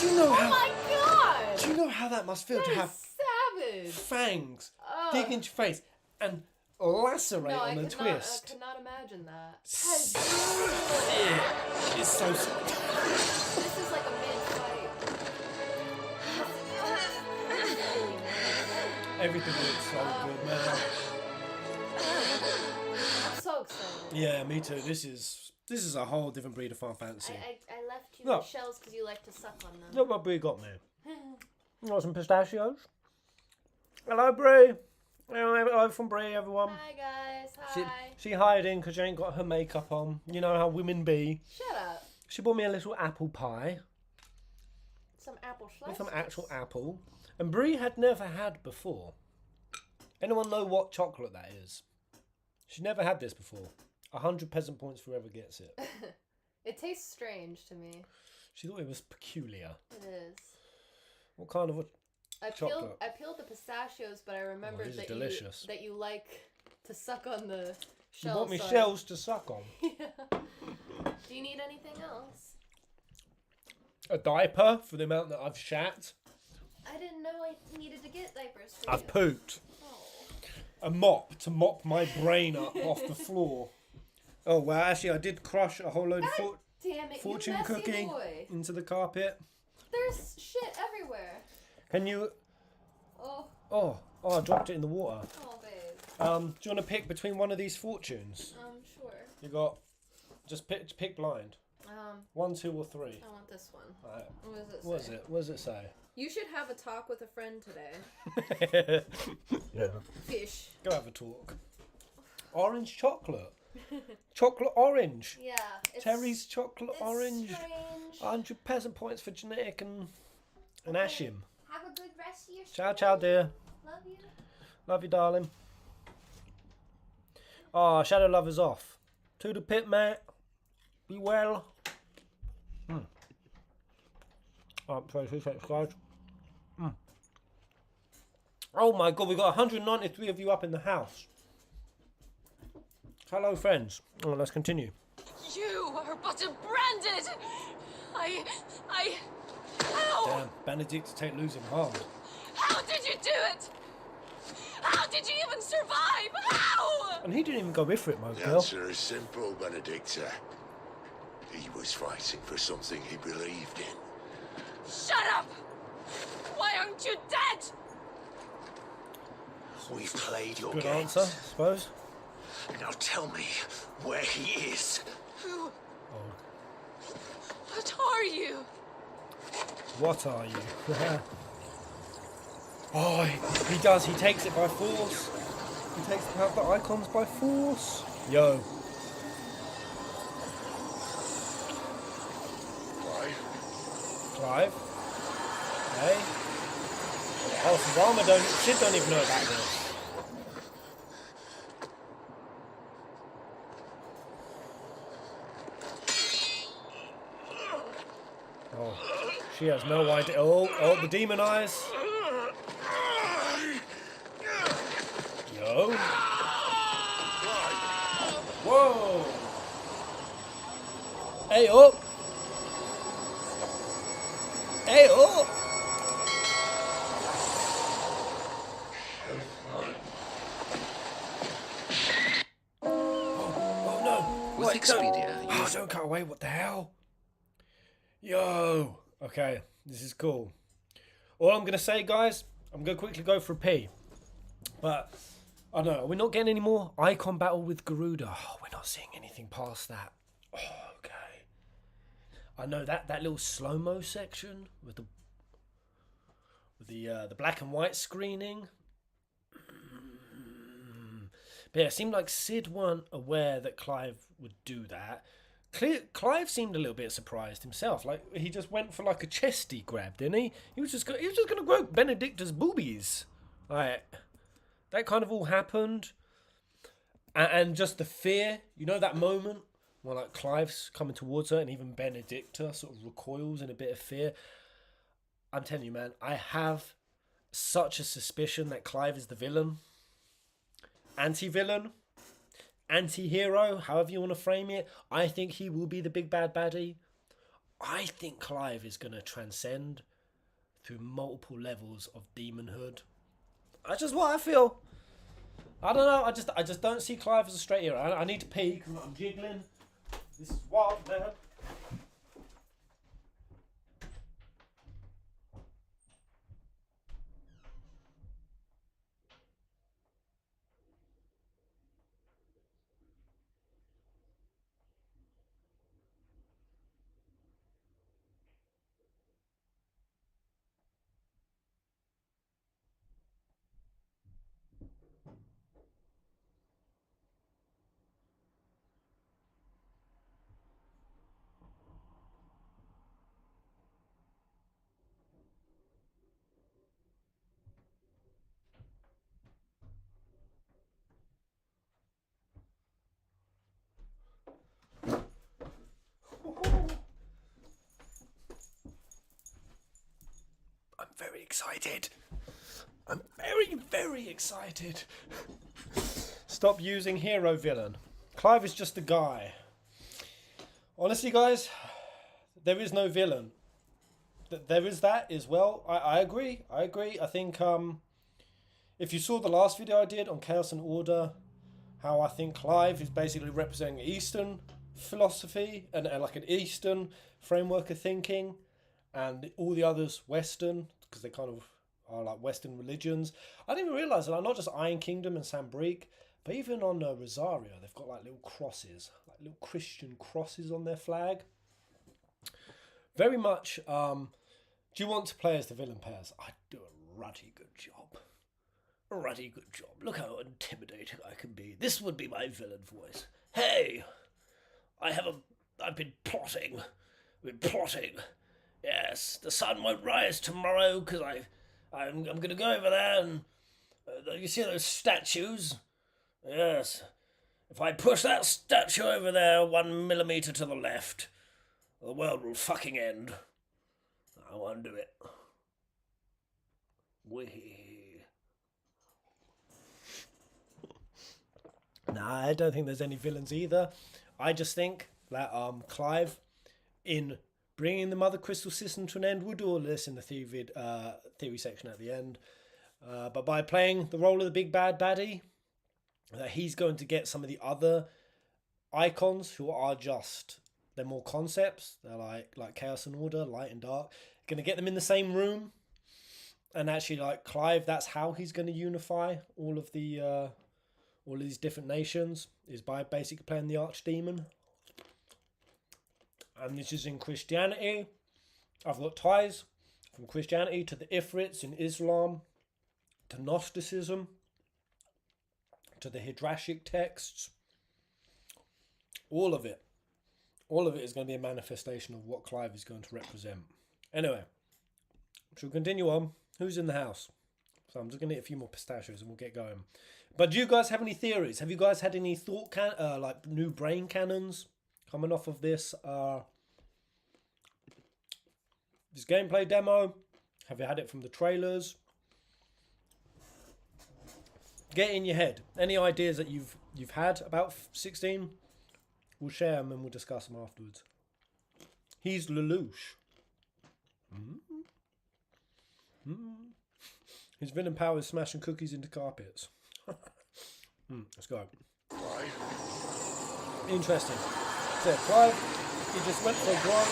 Do you know
Oh
how?
my god!
Do you know how that must feel
That
to
is
have
savage!
fangs
Ugh.
dig into your face and lacerate
No,
on
I
the
could
twist?
I could not imagine that.
Yeah, it's so.
This is like a mid-fight.
Everything looks so good, man.
I'm so excited.
Yeah, me too. This is a whole different breed of Final Fantasy.
I left you
Look.
the shells because you like to suck on them.
Look what Brie got me. Got some pistachios. Hello, Brie. Hello from Brie, everyone.
Hi guys,
She,
hi.
she hiding because she ain't got her makeup on. You know how women be.
Shut up.
She bought me a little apple pie
Some apple
with
slices.
some actual apple. And Brie had never had before. Anyone know what chocolate that is? She never had this before. 100 peasant points for whoever gets it.
It tastes strange to me.
She thought it was peculiar.
It is.
What kind of a chocolate?
I peeled the pistachios, but I remembered
this is
that
delicious.
you like to suck on the
You
shells.
bought me
so I-
shells to suck on.
Do you need anything else?
A diaper for the amount that I've shat.
I didn't know I needed to get diapers for
I've
you.
pooped. A mop to mop my brain up off the floor. Oh wow! Actually, I did crush a whole load of
Damn it,
fortune
you messy
cookie
boy.
into the carpet.
There's shit everywhere.
Can you?
Oh,
Oh, I dropped it in the water.
oh, babe.
Do you want to pick between one of these fortunes?
Sure.
You got. Just pick blind. 1, 2, or 3.
I want this one.
Right.
What does it say?
What is it? What does it say?
You should have a talk with a friend today.
Yeah.
Fish.
Go have a talk. Orange chocolate. Chocolate orange.
Yeah. It's,
Terry's chocolate
it's
orange.
strange. lunch.
100 peasant points for genetic and Ashim.
Have a good rest of your
Ciao,
stay.
ciao, dear.
Love you.
Love you, darling. Oh, Shadow Lover's off. To the pit, mate. Be well. Alright, 26 guys. Oh my god, we got 193 of you up in the house. Hello, friends. Oh, let's continue.
You are but a branded. How?
Damn, Benedict take losing hard.
How did you do it? How did you even survive? How?
And he didn't even go with for it, my
The
girl.
answer is simple, Benedicta. He was fighting for something he believed in.
Shut up! Why aren't you dead?
We've played your
Good
games.
answer, I suppose.
Now tell me where he is.
Who?
Oh,
What are you?
what are you? Oh, he does. He takes it by force. He takes the icons by force. Yo. Clive. Hey. Oh, so Sid don't even know about this. Oh, she has no idea. Oh, the demon eyes. Yo. Whoa. Hey up. Hey up. Oh no.
With Expedia,
Oh, don't cut away. What the hell? Yo. Okay, this is cool. All I'm going to say, guys, I'm going to quickly go for a pee. But, I don't know, we're not getting any more icon battle with Garuda. Oh, we're not seeing anything past that. Oh, okay. I know that little slow-mo section with the black and white screening. But yeah, it seemed like Sid weren't aware that Clive would do that. Clive seemed a little bit surprised himself. Like he just went for like a chesty grab, didn't he? He was just going to grow Benedicta's boobies. Like that kind of all happened, and just the fear. You know that moment when like Clive's coming towards her, and even Benedicta sort of recoils in a bit of fear. I'm telling you, man, I have such a suspicion that Clive is the villain, anti-villain. Anti-hero, however you want to frame it. I think he will be the big bad baddie. I think Clive is going to transcend through multiple levels of demonhood. That's just what I feel. I don't know. I just don't see Clive as a straight hero. I need to pee because I'm jiggling. This is wild, man. I'm very excited. I'm very, very excited. Stop using hero villain. Clive is just a guy. Honestly, guys, there is no villain. There is that as well. I agree. I think if you saw the last video I did on Chaos and Order, how I think Clive is basically representing Eastern philosophy and like an Eastern framework of thinking, and all the others Western, because they kind of are like Western religions. I didn't even realise that, like, not just Iron Kingdom and Sambrique, but even on Rosario, they've got like little crosses, like little Christian crosses on their flag. Very much, do you want to play as the villain, Pairs? I do a ruddy good job. A ruddy good job. Look how intimidating I can be. This would be my villain voice. Hey, I've been plotting We're plotting. Yes, the sun won't rise tomorrow because I'm going to go over there and you see those statues? Yes. If I push that statue over there 1 millimeter to the left, the world will fucking end. I won't do it. Nah, I don't think there's any villains either. I just think that Clive, in bringing the Mother Crystal system to an end, we'll do all this in the theory section at the end. But by playing the role of the big bad baddie, he's going to get some of the other icons who are just, they're more concepts. They're like Chaos and Order, Light and Dark. Going to get them in the same room. And actually, like Clive, that's how he's going to unify all of these different nations, is by basically playing the Archdemon. And this is in Christianity. I've got ties from Christianity to the Ifrits in Islam, to Gnosticism, to the Hidrashic texts. All of it is going to be a manifestation of what Clive is going to represent. Anyway, shall we continue on? Who's in the house? So I'm just going to hit a few more pistachios and we'll get going. But do you guys have any theories? Have you guys had any like new brain cannons coming off of this this gameplay demo? Have you had it from the trailers? Get in your head. Any ideas that you've had about 16? We'll share them and we'll discuss them afterwards. He's Lelouch. His villain power is smashing cookies into carpets. Let's go. Interesting. So Clive, he just went for a grunt.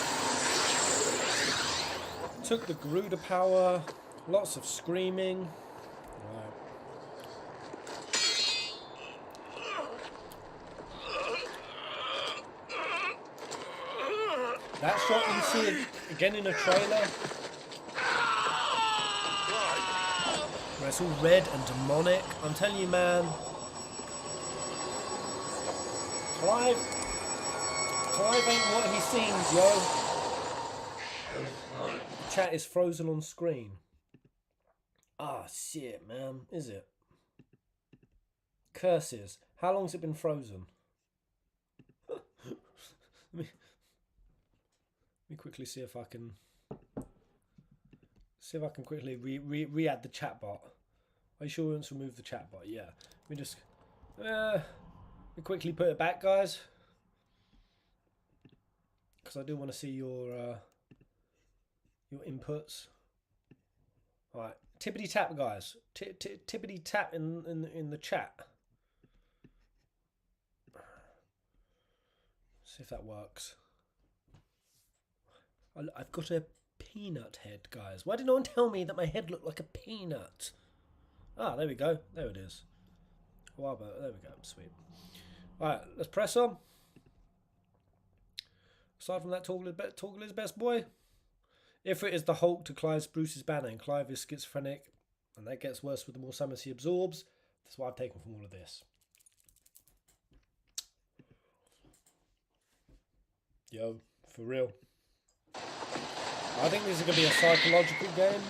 Took the Garuda power. Lots of screaming. Right. That shot you see again in a trailer, where it's all red and demonic. I'm telling you, man, Clive ain't what he seems, yo. Chat is frozen on screen. Ah, shit, man. Is it? Curses. How long's it been frozen? Let me quickly see if I can quickly re-add the chat bot. Are you sure we want to remove the chat bot? Yeah. Let me just quickly put it back, guys, because I do want to see your inputs. All right, tippity tap, guys. Tippity tap in the chat. See if that works. I've got a peanut head, guys. Why did no one tell me that my head looked like a peanut? Ah, there we go. There it is. Wow, but there we go. Sweet. Alright, let's press on. Aside from that, Torgal is best boy. Ifrit is the Hulk to Clive's Bruce's banner, and Clive is schizophrenic, and that gets worse with the more summons he absorbs. That's what I've taken from all of this. Yo, for real. I think this is going to be a psychological game.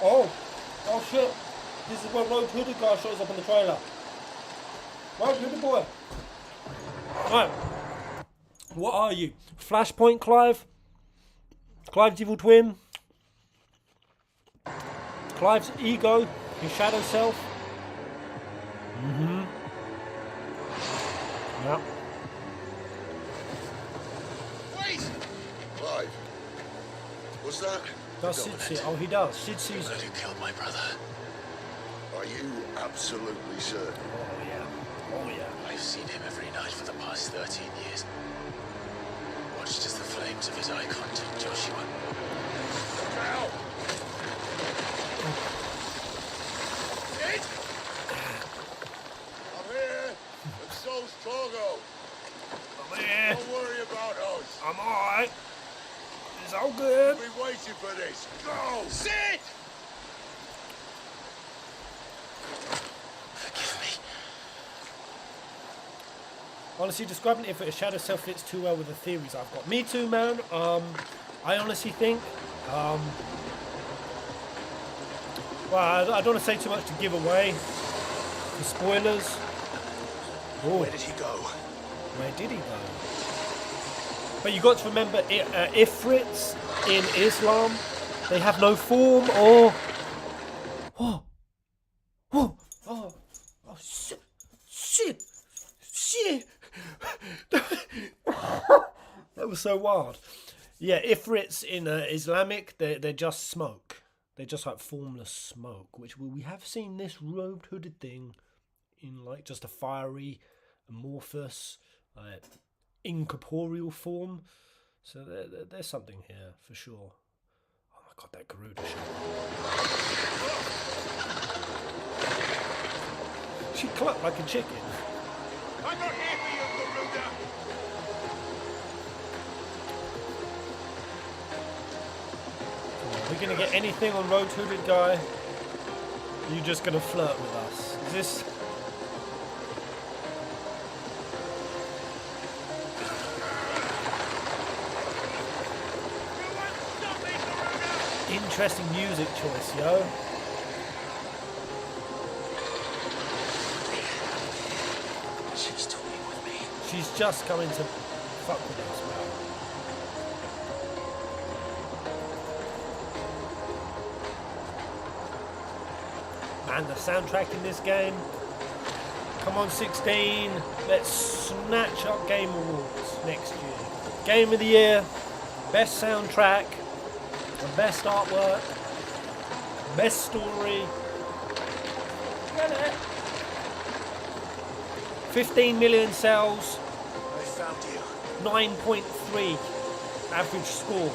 Oh shit. This is where Road Hooded guy shows up in the trailer. Road Hooded boy. Right. What are you? Flashpoint Clive? Clive's evil twin? Clive's ego? His shadow self? Yep.
Clive, what's that?
Does Sid see it? Oh, he does. Sid sees it.
You killed my brother.
Are you absolutely certain?
Oh, yeah. Oh, yeah.
I've seen him every night for the past 13 years. Watched as the flames of his icon took Joshua.
Ow! Sid! I'm here, and so's Torgo.
I'm here.
Don't worry about us.
I'm alright. It's all good.
We've been waiting for this. Go! Sid!
Forgive me.
Honestly, describing if a shadow self fits too well with the theories I've got. Me too, man. I honestly think. Well, I don't want to say too much to give away the spoilers. Oh,
Where did he go?
where did he go? But you got to remember, Ifrits in Islam, they have no form or. Whoa, whoa, oh, shit, shit. That was so wild. Yeah, Ifrits in Islamic, they're just smoke. They're just like formless smoke, which we have seen this robed hooded thing in like just a fiery, amorphous, incorporeal form. So there's something here for sure. Oh my god, that Garuda shot. She clucked like a chicken.
I'm not here for you, Garuda!
Are we gonna get anything on Road Hooded Guy? Are you just gonna flirt with us? Is this... Interesting music choice, yo.
She's toying with me.
She's just coming to fuck with us, man. Man, the soundtrack in this game. Come on, 16. Let's snatch up Game Awards next year. Game of the Year, best soundtrack, the best artwork, best story. Get it? 15 million sales,
I found you.
9.3 average score.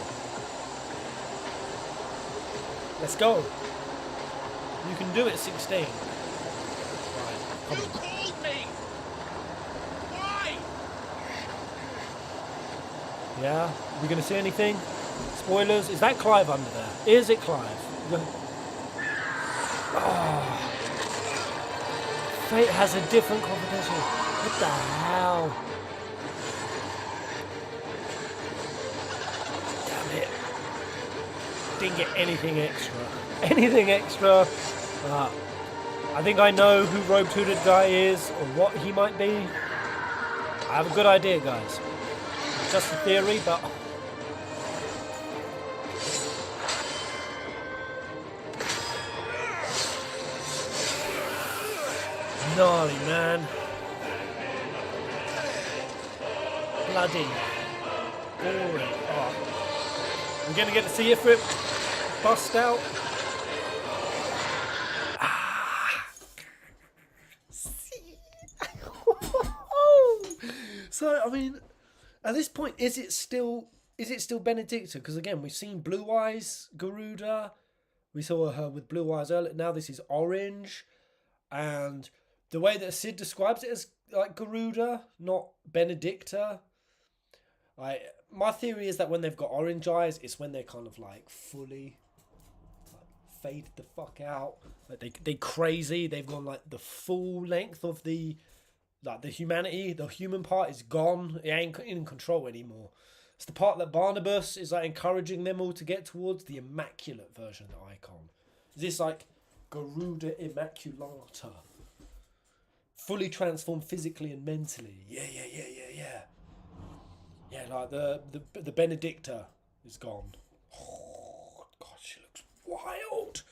Let's go. You can do it, 16. Right, come
You
on.
called me! Why?
Yeah, we gonna see anything? Spoilers? Is that Clive under there? Is it Clive? Oh. Fate has a different competition. What the hell? Damn it. Didn't get anything extra. Anything extra. I think I know who Robed Hooded Guy is or what he might be. I have a good idea, guys. Just a theory, but... Gnarly, man. Bloody. Gory. Oh. We're going to get to see it for it. Bust out. So, I mean, at this point, is it still Benedicta? Because again, we've seen Blue Eyes Garuda. We saw her with Blue Eyes earlier. Now this is Orange. And the way that Sid describes it as like Garuda, not Benedicta. My theory is that when they've got orange eyes, it's when they're kind of like fully faded the fuck out. Like they crazy. They've gone like the full length of the humanity. The human part is gone. It ain't in control anymore. It's the part that Barnabas is like encouraging them all to get towards, the immaculate version of the icon. Is this like Garuda Immaculata? Fully transformed physically and mentally. Yeah. Yeah, like the Benedicta is gone. Oh, God, she looks wild.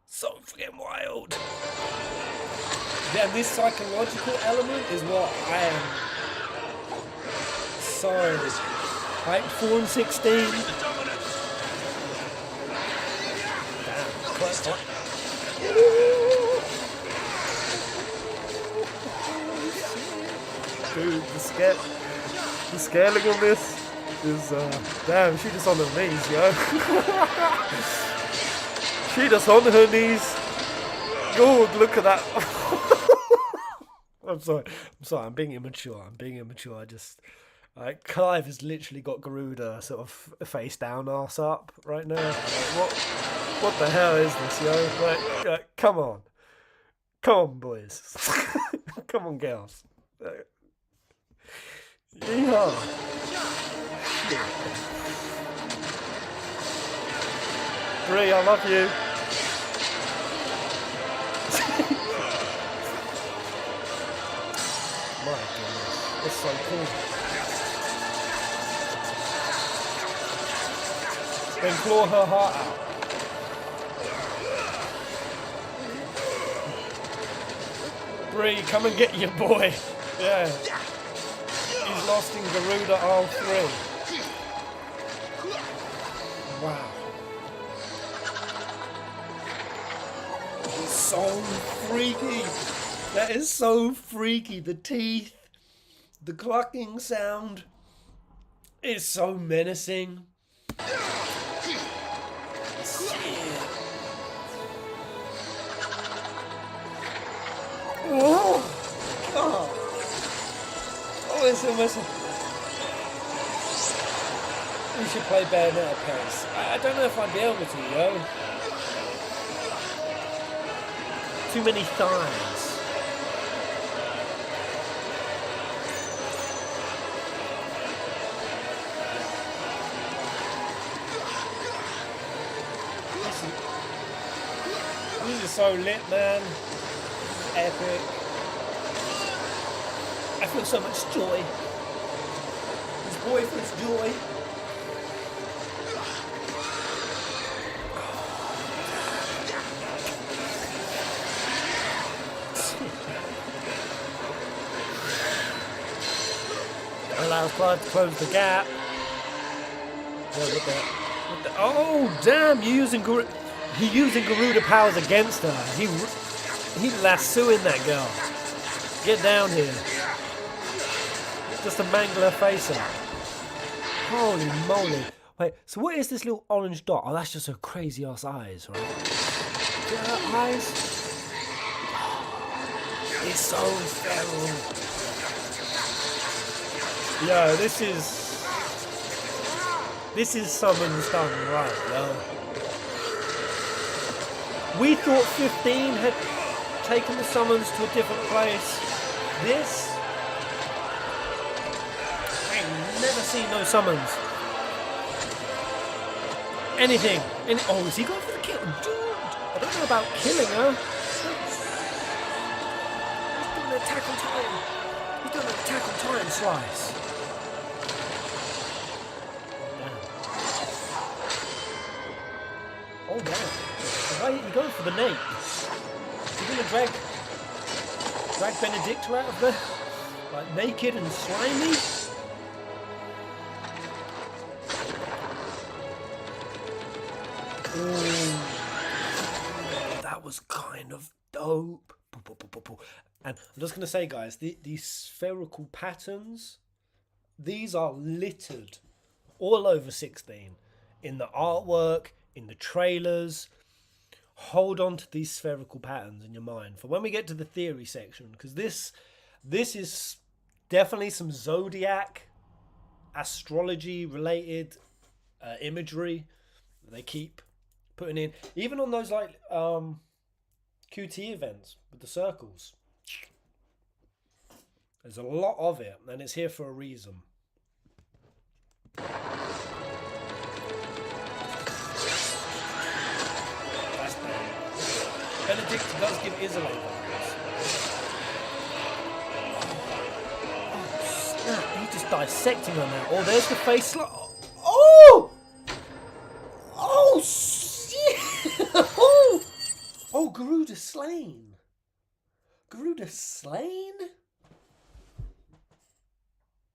So freaking wild. Yeah, and this psychological element is what I am so hyped for in 16. Damn, close. Dude, the scaling on this is, damn, she just on her knees, yo. She just on her knees. Oh, look at that. I'm sorry, I'm being immature. I just, Clive has literally got Garuda sort of face down, arse up right now. Like, what the hell is this, yo? Like, come on, boys. Come on, girls. Yeah. Bree, I love you. My goodness, it's so cool. Then claw her heart out. Bree, come and get your boy. Yeah. He's lost in Garuda R3. Wow. It's so freaky. That is so freaky. The teeth, the clucking sound. It's so menacing. Oh, God. Oh, it's almost. We should play Bayonetta, Paris. I don't know if I'd be able to, yo. Too many thighs. This is so lit, man. Epic. I feel so much joy. His boyfriend's joy. Allows Clyde to close the gap. Oh damn! You're using Garuda powers against her. He lassoing that girl. Get down here. Just to mangle her face up. Holy moly. Wait, so what is this little orange dot? Oh, that's just her crazy ass eyes, right? See her eyes? It's so feral. Yo, this is summons done right, yo. We thought 15 had taken the summons to a different place. This, I ain't never seen no summons. Anything. Oh, is he going for the kill? Dude, I don't know about killing her. He's doing an attack on time. He's doing an attack on time slice. Oh damn. Why are you going for the nate? You're gonna drag Benedicta out of there? Like naked and slimy? Ooh. That was kind of dope. And I'm just gonna say, guys, these spherical patterns, these are littered all over 16. In the artwork, in the trailers. Hold on to these spherical patterns in your mind for when we get to the theory section, because this is definitely some zodiac astrology related imagery they keep putting in, even on those like QT events with the circles. There's a lot of it, and it's here for a reason. Benedict does give Isolde vibes. Oh snap, he's just dissecting her now. Oh, there's the face. Oh! Oh, shit! Oh, Garuda slain. Garuda slain?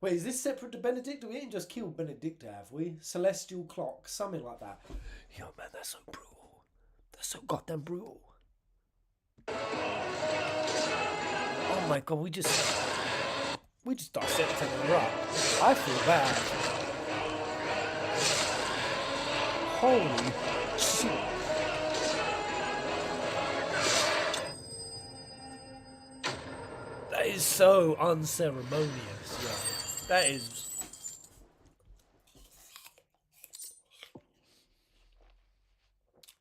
Wait, is this separate to Benedict? We ain't just killed Benedict, have we? Celestial clock, something like that. Yo, man, that's so brutal. That's so goddamn brutal. Oh my god, we just dissected her up. I feel bad. Holy shit. That is so unceremonious, yeah. That is.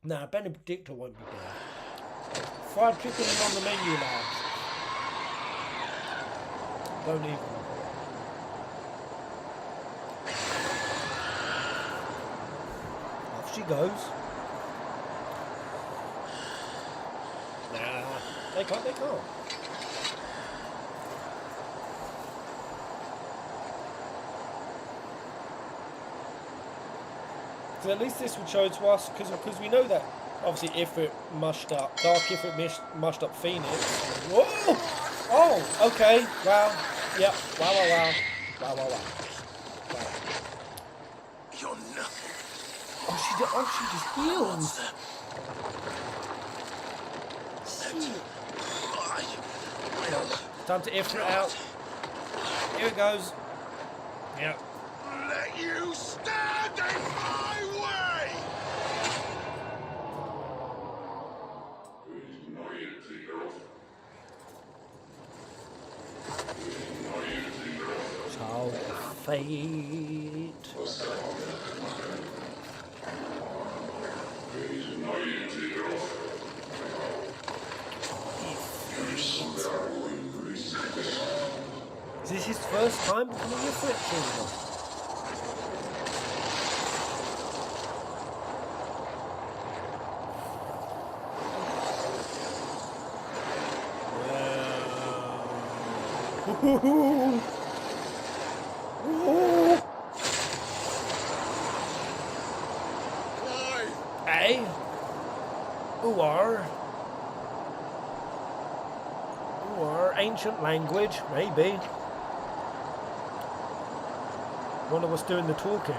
Nah, Benedicta won't be there. Fried chicken is on the menu, lads. Don't even. she goes. Nah, they can't. So at least this would show to us, because we know that obviously Ifrit mushed up, Dark Ifrit mushed up Phoenix. Whoa! Oh, okay. Wow. Yep. Wow.
You're nothing.
She just heals. Time to Ifrit out. Here it goes. Yep.
Let you stand in my way!
Child of fate. Is this his first time becoming a Ifrit? Ooh. Hey, Uar, ancient language, maybe. Wonder what's doing the talking.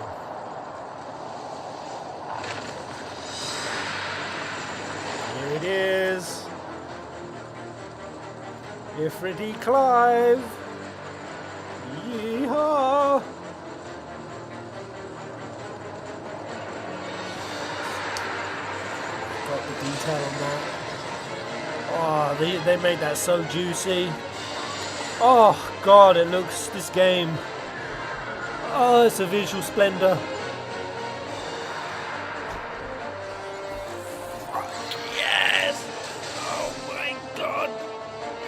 Here it is. Ifrit Clive. Yeehaw. Got the detail on that. Oh, they made that so juicy. Oh God, it looks, this game. Oh, it's a visual splendor. Yes! Oh my God.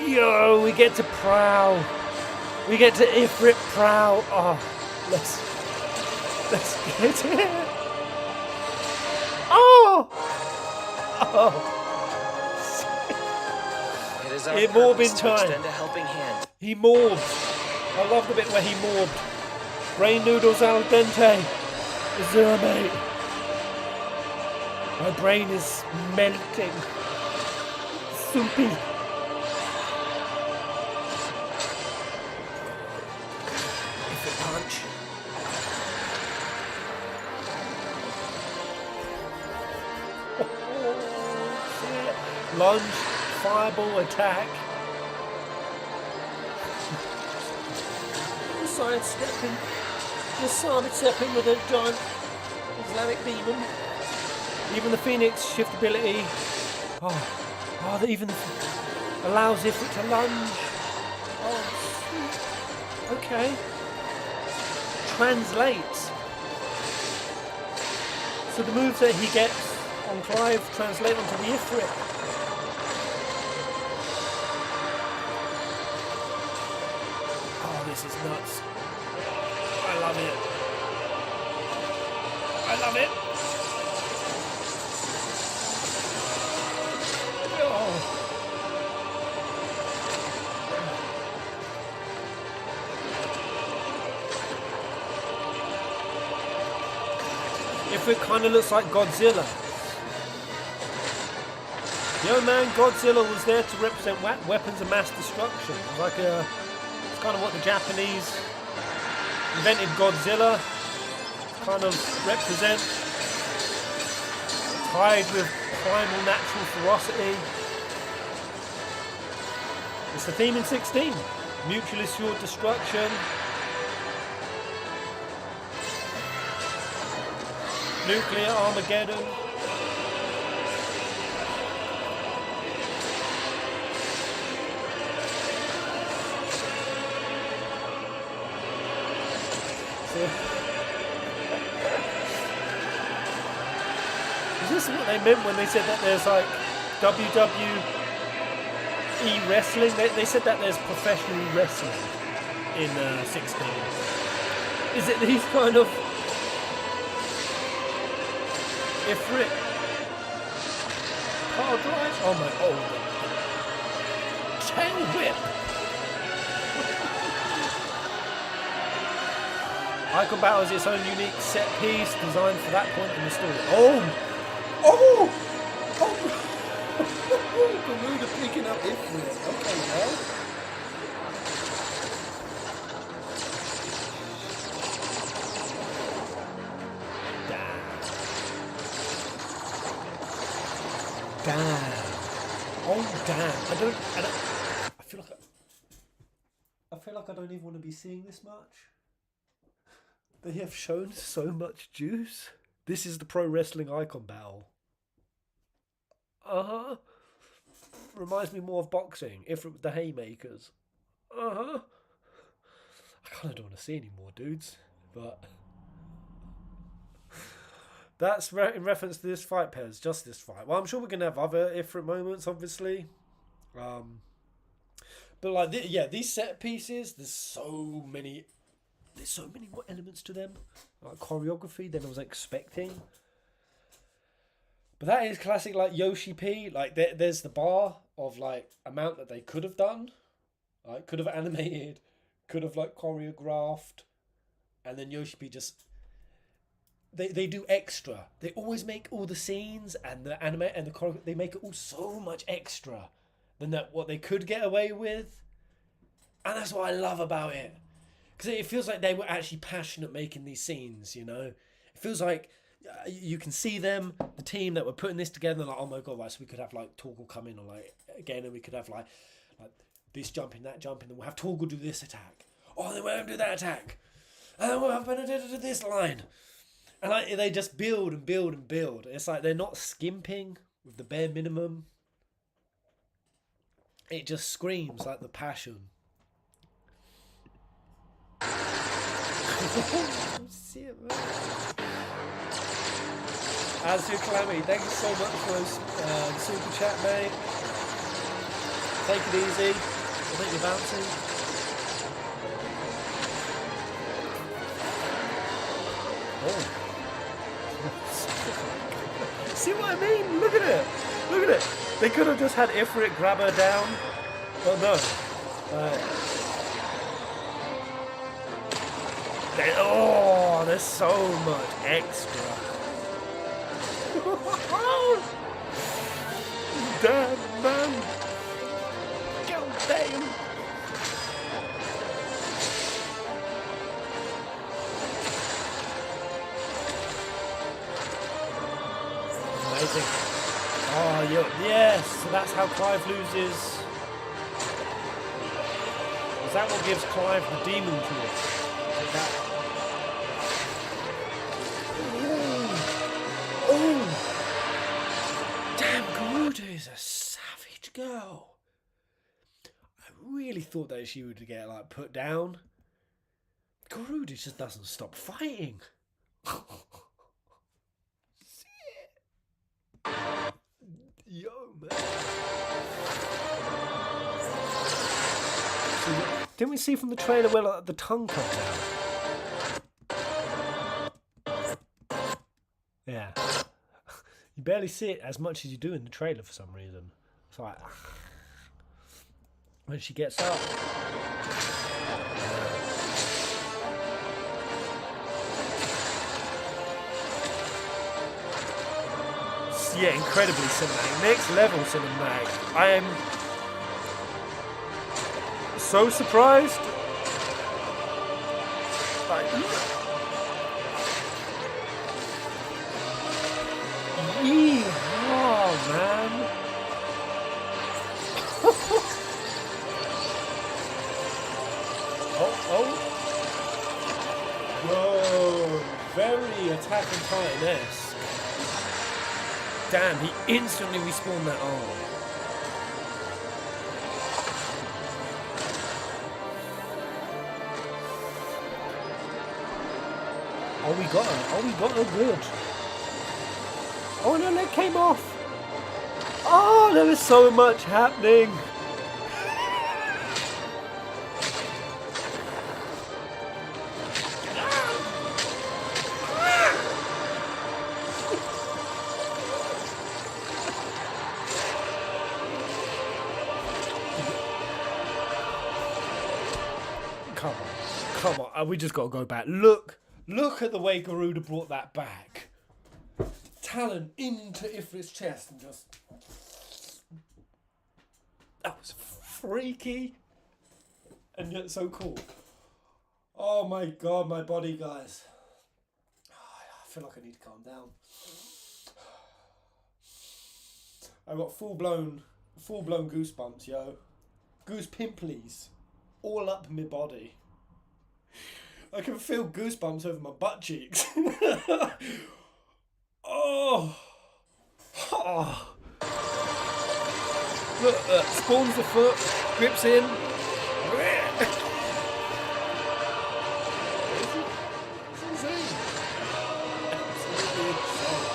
Yo, we get to prowl. We get to Ifrit prowl. Oh, let's get it. Oh!
It is our
It
purpose
morbing
to
time.
extend a helping hand.
He morbed. I love the bit where he morbed. Brain noodles al dente. Azure, mate. My brain is melting. Soupy. Ifrit punch. Lunge, fireball attack. Sidestepping. Just sidestepping with a giant Islamic demon. Even the Phoenix shift ability. Even allows Ifrit to lunge. Oh, sweet. Okay. Translates. So the moves that he gets on Clive translate onto the Ifrit. This is nuts. I love it. I love it. Oh. If it kind of looks like Godzilla. The old man Godzilla was there to represent weapons of mass destruction. It was like a... kind of what the Japanese invented Godzilla, kind of represent, tied with primal natural ferocity. It's the theme in 16, mutually assured destruction, nuclear Armageddon. Is this what they meant when they said that there's like WWE wrestling? They said that there's professional wrestling in 16. Is it these kind of... Ifrit. Power drive. Oh my. Oh. Tail whip. Icon Battle is its own unique set piece designed for that point in the story. Oh! Oh! Oh! Garuda picking up Ifrit. Okay, well. Damn. Oh damn. I feel like I don't even want to be seeing this much. They have shown so much juice. This is the pro wrestling icon battle. Uh-huh. Reminds me more of boxing, if it was the haymakers. Uh-huh. I kinda don't want to see any more dudes, but that's in reference to this fight, Pez. Just this fight. Well, I'm sure we're gonna have other Ifrit moments, obviously. But like, these set pieces. There's so many more elements to them, like choreography than I was expecting. But that is classic, like Yoshi-P. Like there's the bar of like amount that they could have done, like could have animated, could have like choreographed, and then Yoshi-P just. They do extra. They always make all the scenes and the anime and the choreography. They make it all so much extra than what they could get away with, and that's what I love about it. Because it feels like they were actually passionate making these scenes. You know, it feels like you can see them, the team that were putting this together. Like, oh my god, right, so we could have like Torgal come in or like again, and we could have like this jumping, that jumping, and we'll have Torgal do this attack. Oh, then we'll have to do that attack, and then we'll have to do this line. And like, they just build and build and build. It's like they're not skimping with the bare minimum. It just screams like the passion. See it, man. Azu Calamity, thank you so much for the super chat, mate. Take it easy. I think you're bouncing. Oh. See what I mean? Look at it. Look at it. They could have just had Ifrit grab her down. But no. There's so much extra. Damn, man. God damn. Amazing. Oh, yes. So that's how Clive loses. Is that what gives Clive the demon claw? Oh! Damn, Garuda is a savage girl. I really thought that she would get like put down. Garuda just doesn't stop fighting. Yo, man. So, didn't we see from the trailer where like, the tongue comes out? Yeah. You barely see it as much as you do in the trailer for some reason. It's like when she gets up. Yeah, incredibly cinematic. Next level cinematic. I am so surprised. Like, oh man. oh. Whoa. Very Attack on Titan-esque. Damn, he instantly respawned that arm. Oh, we got her. Oh, we got her good. Oh, no, leg came off. Oh, there is so much happening. come on, come on. We just got to go back. Look at the way Garuda brought that back. Talon into Ifrit's chest and just... That was freaky. And yet so cool. Oh my god, my body, guys. I feel like I need to calm down. I got full blown goosebumps, yo. Goose pimples all up my body. I can feel goosebumps over my butt cheeks. Oh. Look, spawns the foot, grips in. It's insane. Absolutely insane.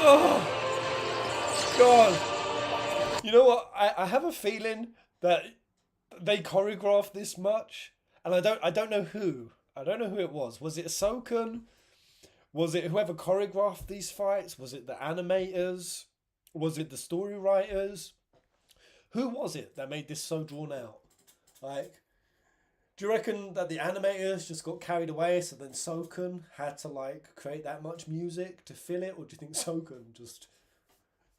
Oh God! You know what? I have a feeling that they choreographed this much, and I don't know who. I don't know who it was. Was it Ahsoka? Was it whoever choreographed these fights? Was it the animators? Was it the story writers? Who was it that made this so drawn out? Like, do you reckon that the animators just got carried away, so then Soken had to like create that much music to fill it, or do you think Soken just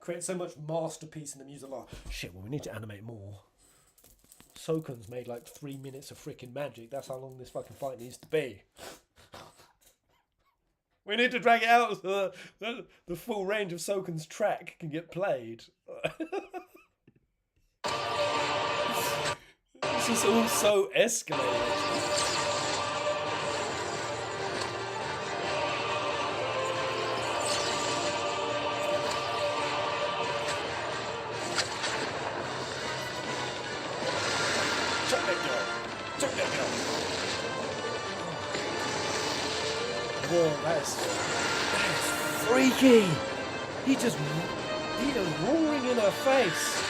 create so much masterpiece in the music? Like, shit, well, we need to animate more. Soken's made like 3 minutes of freaking magic. That's how long this fucking fight needs to be. We need to drag it out so the full range of Soken's track can get played. This is all so escalated. Whoa, that's freaky. He just roaring in her face.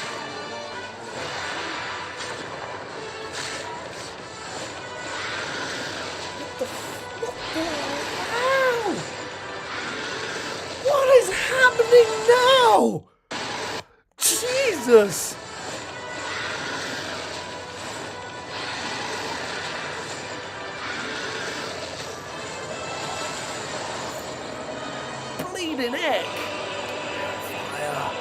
What the hell? What is happening now? Jesus. Bleeding egg. Fire.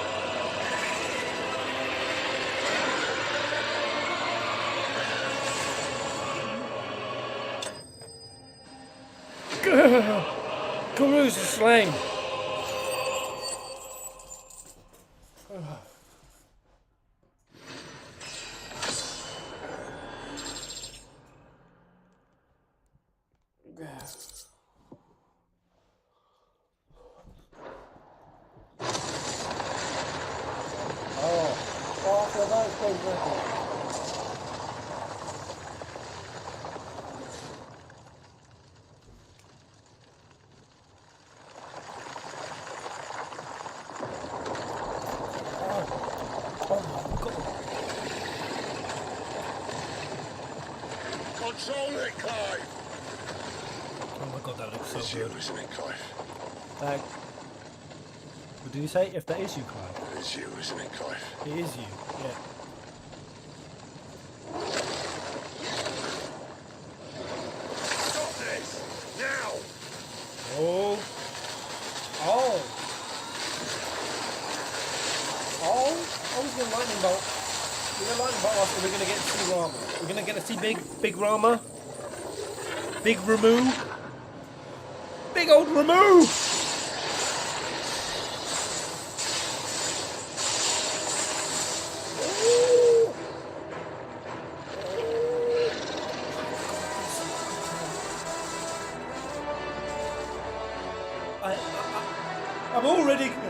Guru's slain.
Control it, Clive!
Oh my god, that looks so
It's
good.
you, isn't it, Clive?
What did you say? If that is you, Clive?
It's you, isn't it, Clive?
It is you, yeah.
Stop this! Now!
Oh. Oh. Oh. Oh, he's going to lightning bolt. We're going to lightning bolt us, or we're going to get to see Rama. We're going to get to see big Rama. Big Ramu. Big old Ramu!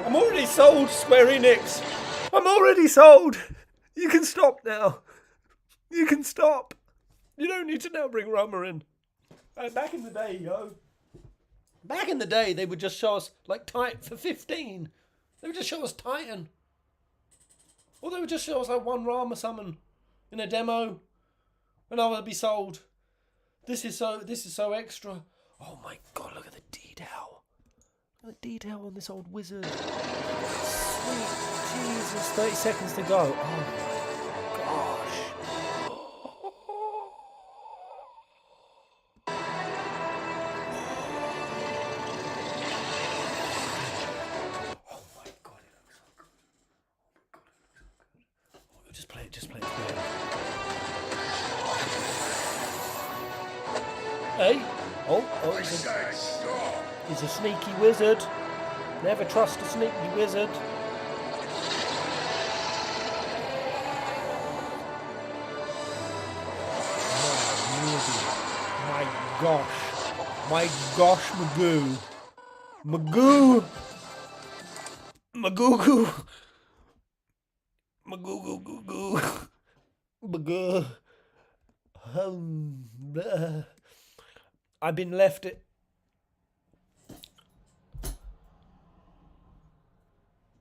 I'm already sold, Square Enix. I'm already sold. You can stop now. You can stop. You don't need to now bring Rama in. Back in the day, yo. Back in the day, they would just show us, like, Titan for 15. They would just show us Titan. Or they would just show us, like, one Rama summon in a demo. And I would be sold. This is so extra. Oh my god, look at the detail. Look at the detail on this old wizard. Sweet Jesus, 30 seconds to go. Oh my gosh. Oh my god, it looks so good. Oh my god, it looks so good. Oh, just play it, just play it. Hey! Oh, he's a sneaky wizard. Never trust a sneaky wizard. My gosh. My gosh, Magoo. Magoo. Magoo. Magoo. Magoo. Magoo. I've been left it.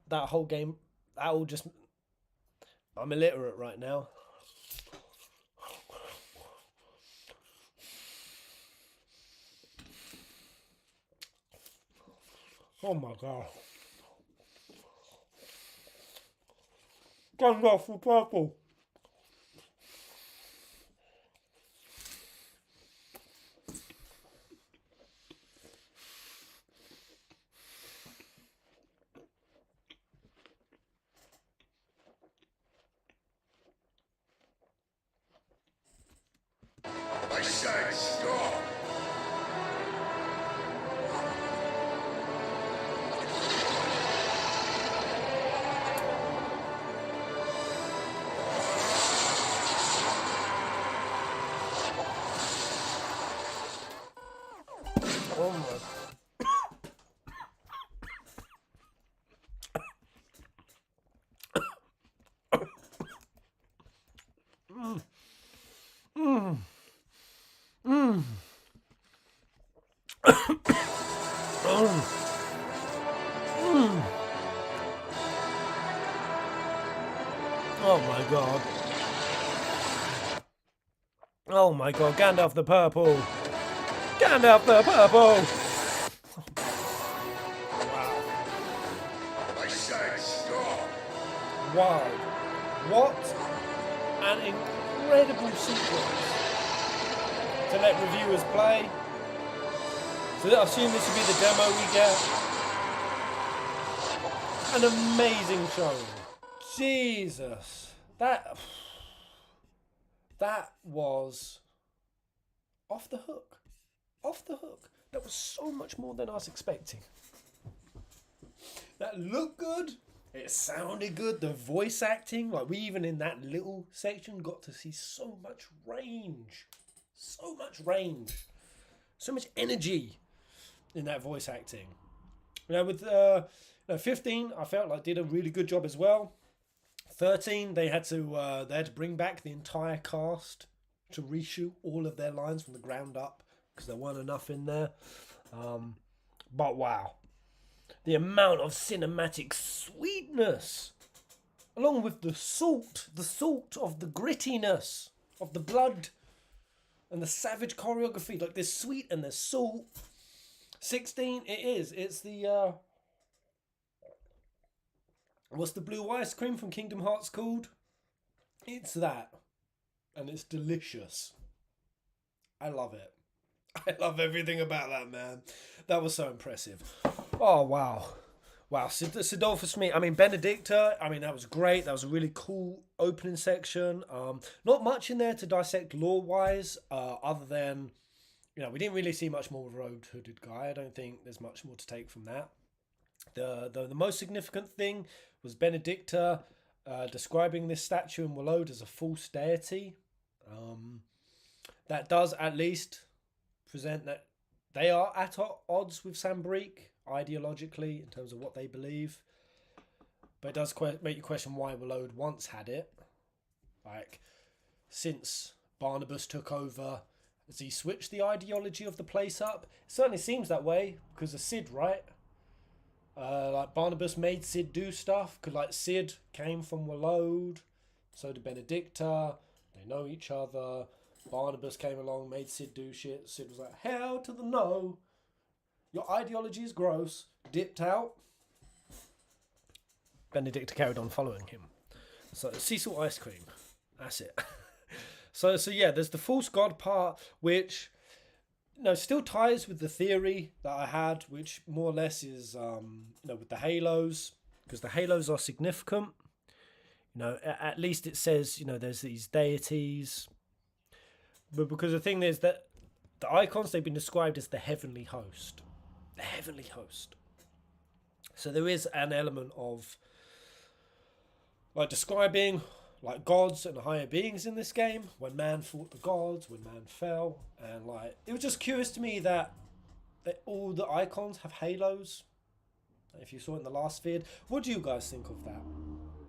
That whole game, that all just. I'm illiterate right now. Oh my god. Gone off for purple.
I said stop!
Oh my. Oh my god. Oh my god, Gandalf the Purple. Gandalf the Purple. Wow.
I said stop!
Wow. What an incredible sequence to let reviewers play. So I assume this will be the demo we get. An amazing show. Jesus. That was off the hook. Off the hook. That was so much more than I was expecting. That looked good. It sounded good. The voice acting, like we even in that little section got to see so much range. So much range. So much energy in that voice acting. You know, with 15, I felt like did a really good job as well. 13, they had to bring back the entire cast to reshoot all of their lines from the ground up because there weren't enough in there. But wow, the amount of cinematic sweetness, along with the salt of the grittiness of the blood and the savage choreography. Like there's sweet and there's salt. 16, it's the what's the blue ice cream from Kingdom Hearts called? It's that. And it's delicious. I love it. I love everything about that, man. That was so impressive. Oh, wow. Wow, Sidolphus me. I mean, Benedicta, I mean, that was great. That was a really cool opening section. Not much in there to dissect lore-wise, other than, you know, we didn't really see much more of Road Hooded Guy. I don't think there's much more to take from that. The most significant thing was Benedicta describing this statue in Wallode as a false deity. That does at least present that they are at odds with Sambrique ideologically in terms of what they believe. But it does make you question why Wallode once had it. Like, since Barnabas took over, has he switched the ideology of the place up? It certainly seems that way because of Sid, right? Like Barnabas made Sid do stuff because like Sid came from Wallode, so did Benedicta. They know each other. Barnabas came along, made Sid do shit. Sid was like, hell to the no. Your ideology is gross. Dipped out. Benedicta carried on following him. So sea salt ice cream, that's it. so yeah, there's the false god part, which still ties with the theory that I had, which more or less is with the halos, because the halos are significant. At least it says there's these deities, but because the thing is that the icons, they've been described as the heavenly host. The heavenly host. So there is an element of like describing like gods and higher beings in this game, when man fought the gods, when man fell, and like it was just curious to me that all the icons have halos. If you saw it in the last vid, what do you guys think of that?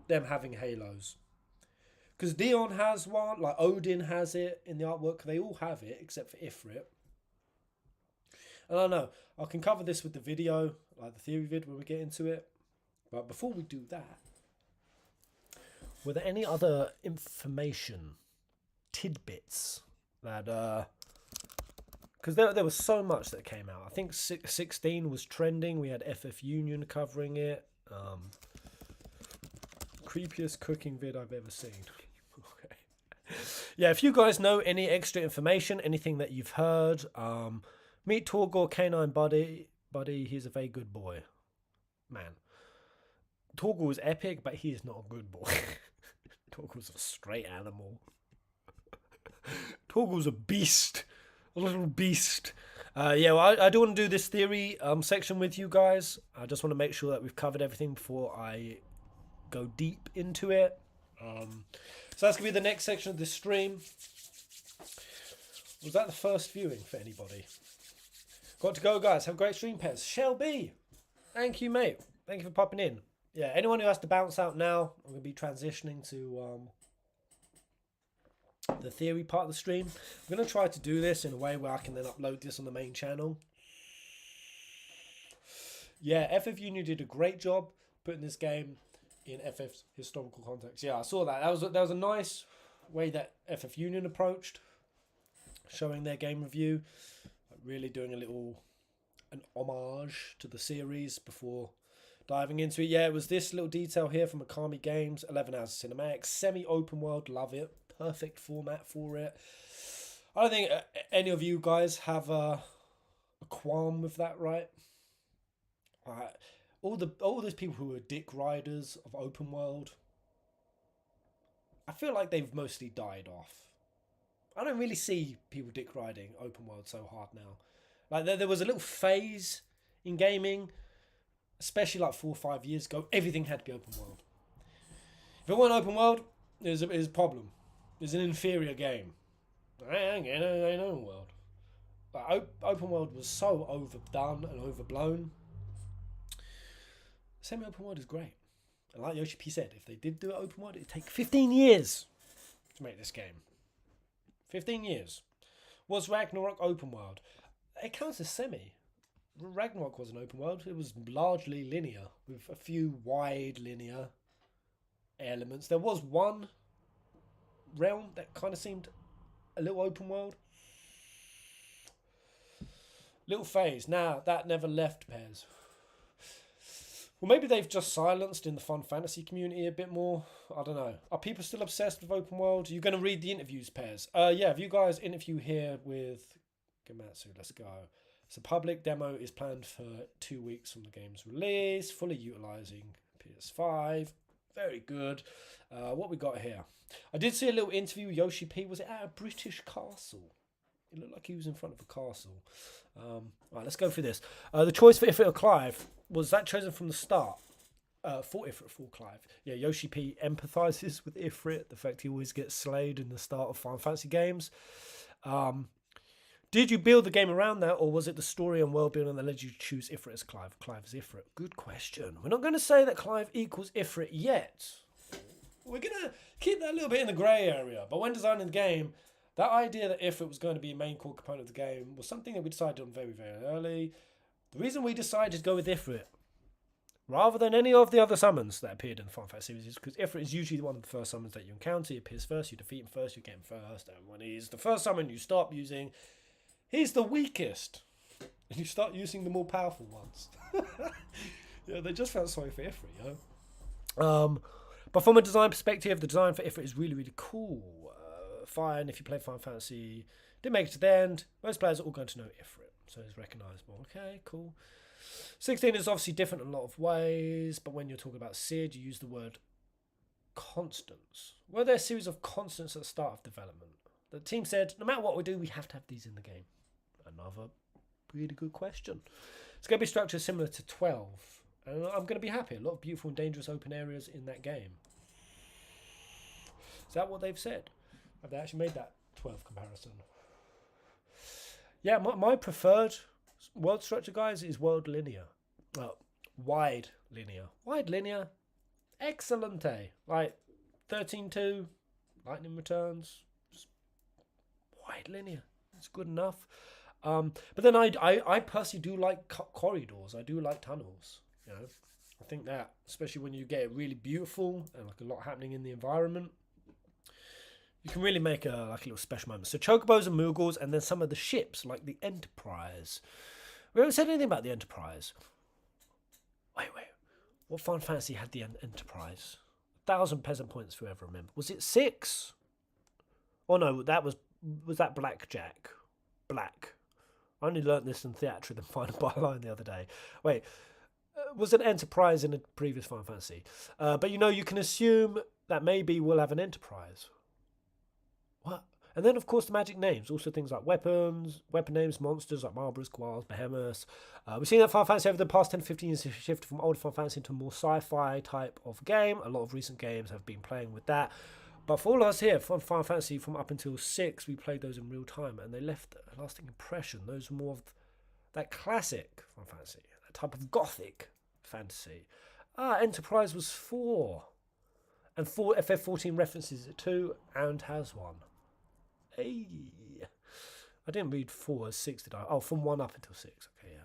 Them having halos? Because Dion has one, like Odin has it in the artwork. They all have it except for Ifrit. And I don't know, I can cover this with the video, like the theory vid when we get into it. But before we do that, were there any other information, tidbits that because there was so much that came out. I think 16 was trending. We had FF Union covering it. Creepiest cooking vid I've ever seen. Okay. Yeah, if you guys know any extra information, anything that you've heard, meet Torgor, Canine Buddy. He's a very good boy. Man. Torgor is epic, but he is not a good boy. Torgor's a straight animal. Torgor's a beast. A little beast. Yeah, well, I do want to do this theory section with you guys. I just want to make sure that we've covered everything before I go deep into it. So that's going to be the next section of this stream. Was that the first viewing for anybody? Got to go, guys. Have a great stream, Pez. Shelby, thank you, mate. Thank you for popping in. Yeah, anyone who has to bounce out now, I'm going to be transitioning to the theory part of the stream. I'm going to try to do this in a way where I can then upload this on the main channel. Yeah, FF Union did a great job putting this game in FF's historical context. Yeah, I saw that. That was a nice way that FF Union approached showing their game review, really doing an homage to the series before diving into it. Yeah, it was this little detail here from Akami Games. 11 hours of cinematics, semi-open world, love it. Perfect format for it. I don't think any of you guys have a qualm with that, right? All those people who are dick riders of open world, I feel like they've mostly died off. I don't really see people dick riding open world so hard now. Like there was a little phase in gaming, especially like 4 or 5 years ago, everything had to be open world. If it wasn't open world, there's a problem. It's an inferior game. I ain't open world. Like, open world was so overdone and overblown. Semi-open world is great. And like Yoshi-P said, if they did do it open world, it'd take 15 years to make this game. 15 years. Was Ragnarok open world? It counts as semi. Ragnarok was an open world. It was largely linear, with a few wide linear elements. There was one realm that kind of seemed a little open world. Little phase. Now, that never left Pez. Well, maybe they've just silenced in the fun fantasy community a bit more. I don't know. Are people still obsessed with open world? Are you going to read the interviews, Pez? Yeah, if you guys interview here with Gamatsu, let's go. So public demo is planned for 2 weeks from the game's release, fully utilising PS5. Very good. What we got here? I did see a little interview with Yoshi-P. Was it at a British castle? It looked like he was in front of a castle. Right, let's go through this. The choice for Ifrit or Clive, was that chosen from the start? For Ifrit, for Clive. Yeah, Yoshi-P empathises with Ifrit, the fact he always gets slayed in the start of Final Fantasy games. Did you build the game around that, or was it the story and world building that led you to choose Ifrit as Clive? Clive as Ifrit. Good question. We're not going to say that Clive equals Ifrit yet. We're going to keep that a little bit in the grey area. But when designing the game, that idea that Ifrit was going to be a main core component of the game was something that we decided on very, very early. The reason we decided to go with Ifrit, rather than any of the other summons that appeared in the Final Fantasy series, is because Ifrit is usually one of the first summons that you encounter. He appears first, you defeat him first, you get him first, and when he's the first summon you stop using, he's the weakest. And you start using the more powerful ones. Yeah, they just felt sorry for Ifrit, But from a design perspective, the design for Ifrit is really, really cool. Fine, if you play Final Fantasy, didn't make it to the end, most players are all going to know Ifrit, so it's recognisable. Okay, cool. 16 is obviously different in a lot of ways, but when you're talking about Sid, you use the word constants. Were there a series of constants at the start of development? The team said, no matter what we do, we have to have these in the game. Another really good question. It's going to be structured similar to 12. And I'm going to be happy. A lot of beautiful and dangerous open areas in that game. Is that what they've said? Have they actually made that 12 comparison? Yeah, my preferred world structure, guys, is world linear. Well, wide linear. Wide linear. Excellente. Like 13.2, Lightning Returns. Wide linear. It's good enough. But then I personally do like corridors. I do like tunnels. You know, I think that, especially when you get it really beautiful and like a lot happening in the environment, you can really make a little special moment. So chocobos and Moogles, and then some of the ships like the Enterprise. We haven't said anything about the Enterprise. Wait. What Final Fantasy had the Enterprise? 1,000 peasant points, if you ever remember. Was it 6? Oh no, was that Blackjack? Black. I only learnt this in theatre than Final Byline the other day. Wait. Was an Enterprise in a previous Final Fantasy. But you can assume that maybe we'll have an Enterprise. What? And then, of course, the magic names. Also things like weapons, weapon names, monsters like Marlboros, Squalls, Behemoths. We've seen that Final Fantasy over the past 10-15 years have shifted from older Final Fantasy into a more sci-fi type of game. A lot of recent games have been playing with that. But for all of us here, from Final Fantasy from up until 6, we played those in real time, and they left a lasting impression. Those were more of that classic Final Fantasy, that type of gothic fantasy. Enterprise was 4. And FF14 references it too, and has one. Hey. I didn't read 4 as 6, did I? Oh, from 1 up until 6. Okay, yeah.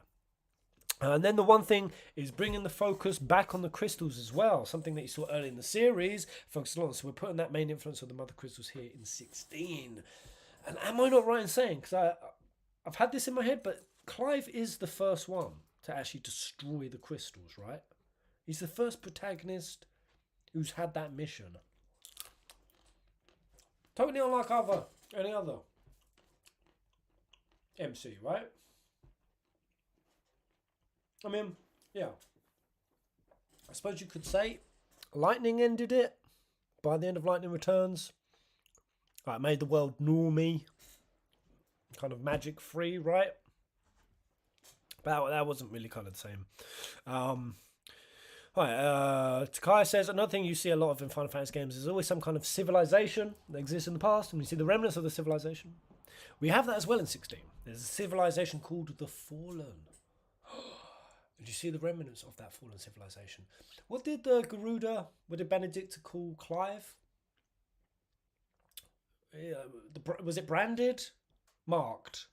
And then the one thing is bringing the focus back on the crystals as well. Something that you saw early in the series, focused on. So we're putting that main influence of the mother crystals here in 16. And am I not right in saying, because I've had this in my head, but Clive is the first one to actually destroy the crystals, right? He's the first protagonist who's had that mission. Totally unlike any other MC, right? I mean, yeah. I suppose you could say Lightning ended it by the end of Lightning Returns. It made the world normie, kind of magic free, right? But that wasn't really kind of the same. Takai says, another thing you see a lot of in Final Fantasy games is always some kind of civilization that exists in the past, and we see the remnants of the civilization. We have that as well in 16. There's a civilization called the Fallen. Did you see the remnants of that fallen civilization? What did what did Benedict call Clive? Was it branded? Marked?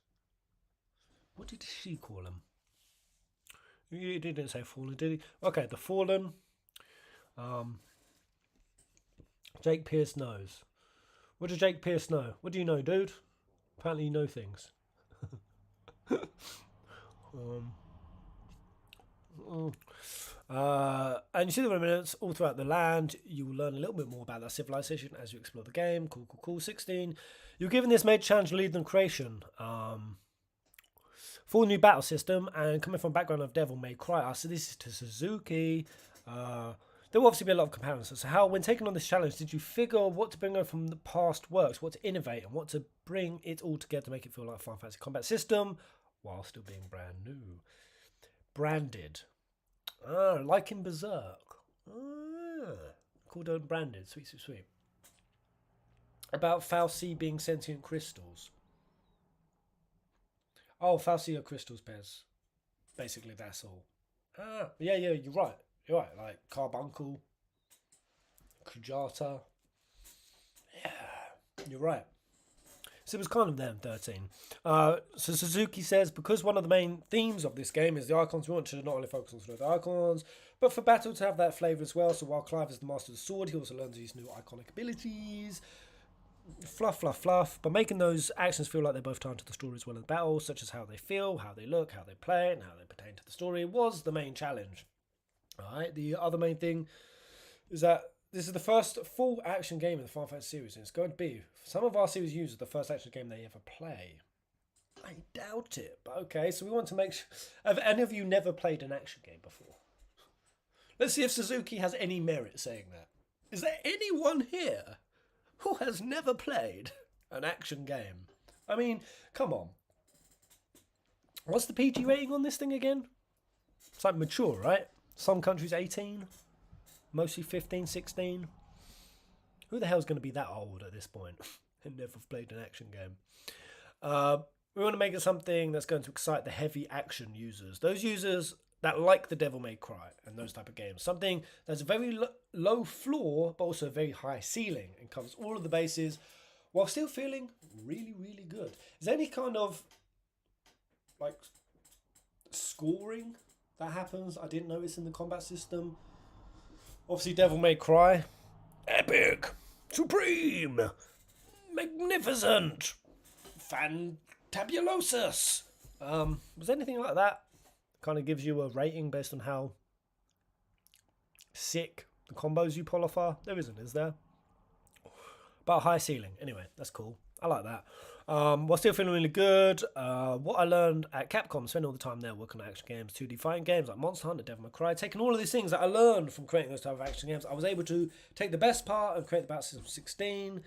What did she call him? He didn't say fallen, did he? Okay, the Fallen. Jake Pierce knows. What does Jake Pierce know? What do you know, dude? Apparently you know things. And you see the remnants all throughout the land. You will learn a little bit more about that civilization as you explore the game. Cool. 16. You're given this major challenge to lead them creation. Full new battle system, and coming from a background of Devil May Cry, so this is to Suzuki. There will obviously be a lot of comparisons. So how, when taking on this challenge, did you figure what to bring over from the past works, what to innovate, and what to bring it all together to make it feel like a Final Fantasy combat system, while still being brand new? Branded. Like in Berserk. Called on branded. Sweet. About Fal'Cie being sentient crystals. Oh, Fal'Cie are crystals, Pez. Basically, that's all. Yeah, you're right. Like Carbuncle, Kujata. Yeah, you're right. So it was kind of there in 13. So Suzuki says, because one of the main themes of this game is the icons, we want to not only focus on the icons, but for battle to have that flavour as well. So while Clive is the master of the sword, he also learns these new iconic abilities. Fluff. But making those actions feel like they're both tied to the story as well as battle, such as how they feel, how they look, how they play, and how they pertain to the story, was the main challenge. Alright, the other main thing is that this is the first full action game in the Final Fantasy series, and it's going to be, for some of our series users, the first action game they ever play. I doubt it, but okay, so we want to make sure... Have any of you never played an action game before? Let's see if Suzuki has any merit saying that. Is there anyone here who has never played an action game? I mean, come on. What's the PG rating on this thing again? It's like mature, right? Some countries 18, mostly 15, 16. Who the hell's going to be that old at this point and never played an action game? We want to make it something that's going to excite the heavy action users. Those users that like the Devil May Cry and those type of games. Something that's a very low floor, but also a very high ceiling and covers all of the bases while still feeling really, really good. Is there any kind of like scoring that happens? I didn't notice in the combat system. Obviously, Devil May Cry, epic, supreme, magnificent, fantabulosus. Was anything like that? Kind of gives you a rating based on how sick the combos you pull off are. There isn't, is there? But a high ceiling. Anyway, that's cool. I like that. While still feeling really good, what I learned at Capcom, spending all the time there working on action games, 2D fighting games like Monster Hunter, Devil May Cry, taking all of these things that I learned from creating those type of action games, I was able to take the best part and create the Battle System 16.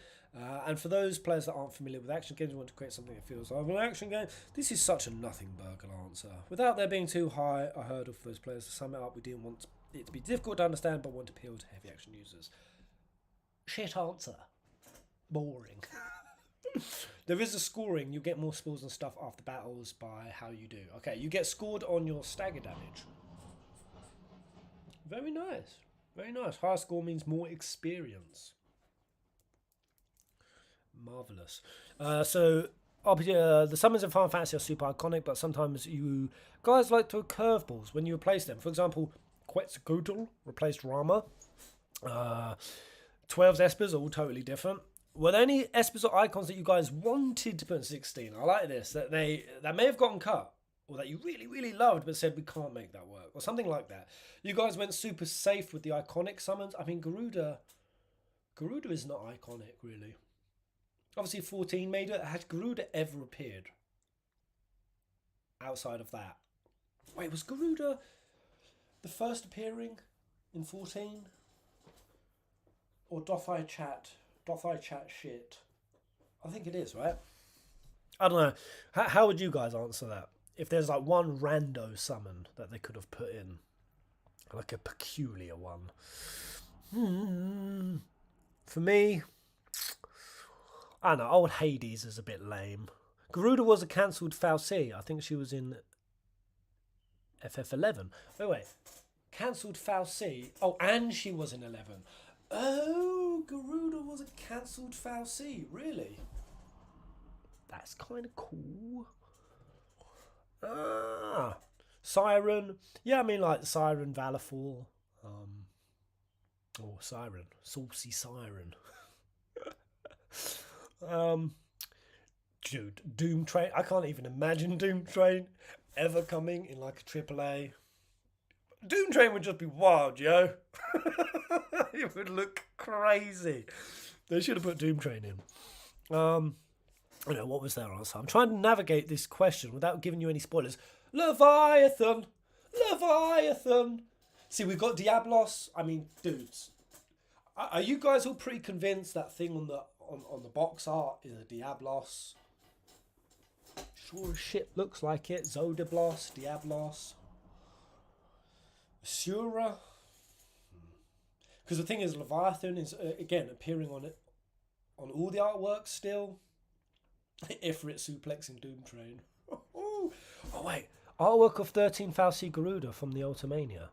And for those players that aren't familiar with action games, want to create something that feels like an action game, this is such a nothing burger answer. Without there being too high a hurdle for those players to sum it up, we didn't want it to be difficult to understand, but want to appeal to heavy action users. Shit answer. Boring. There is a scoring. You get more spells and stuff after battles by how you do. Okay, you get scored on your stagger damage. Very nice. Very nice. Higher score means more experience. Marvellous. The summons in Final Fantasy are super iconic, but sometimes you guys like to curveballs when you replace them. For example, Quetzalcoatl replaced Rama. 12's Espers are all totally different. Were there any Espers or icons that you guys wanted to put in 16? I like this. That may have gotten cut, or that you really, really loved, but said we can't make that work, or something like that. You guys went super safe with the iconic summons. I mean, Garuda is not iconic, really. Obviously, 14 made it. Had Garuda ever appeared outside of that? Wait, was Garuda the first appearing in 14? Or doth I chat shit? I think it is, right? I don't know. How would you guys answer that? If there's like one rando summon that they could have put in, like a peculiar one. For me, I don't know, old Hades is a bit lame. Garuda was a cancelled Fal'Cie. I think she was in FF11. Wait. Cancelled Fal'Cie. Oh, and she was in 11. Oh, Garuda was a cancelled Fal'Cie. Really? That's kind of cool. Siren. Yeah, I mean like Siren, Valorfall. Siren. Saucy Siren. Dude, Doom Train. I can't even imagine Doom Train ever coming in like a AAA. Doom Train would just be wild, yo. It would look crazy. They should have put Doom Train in. What was their answer? I'm trying to navigate this question without giving you any spoilers. Leviathan. See, we've got Diablos. I mean, dudes, are you guys all pretty convinced that thing on the box art is a Diablos? Sure as shit looks like it. Zodiblos, Diablos, Asura. Because the thing is, Leviathan is again appearing on all the artwork still. Ifrit suplexing Doom Train. Oh wait, artwork of 13 Fal'Cie Garuda from the Ultimania.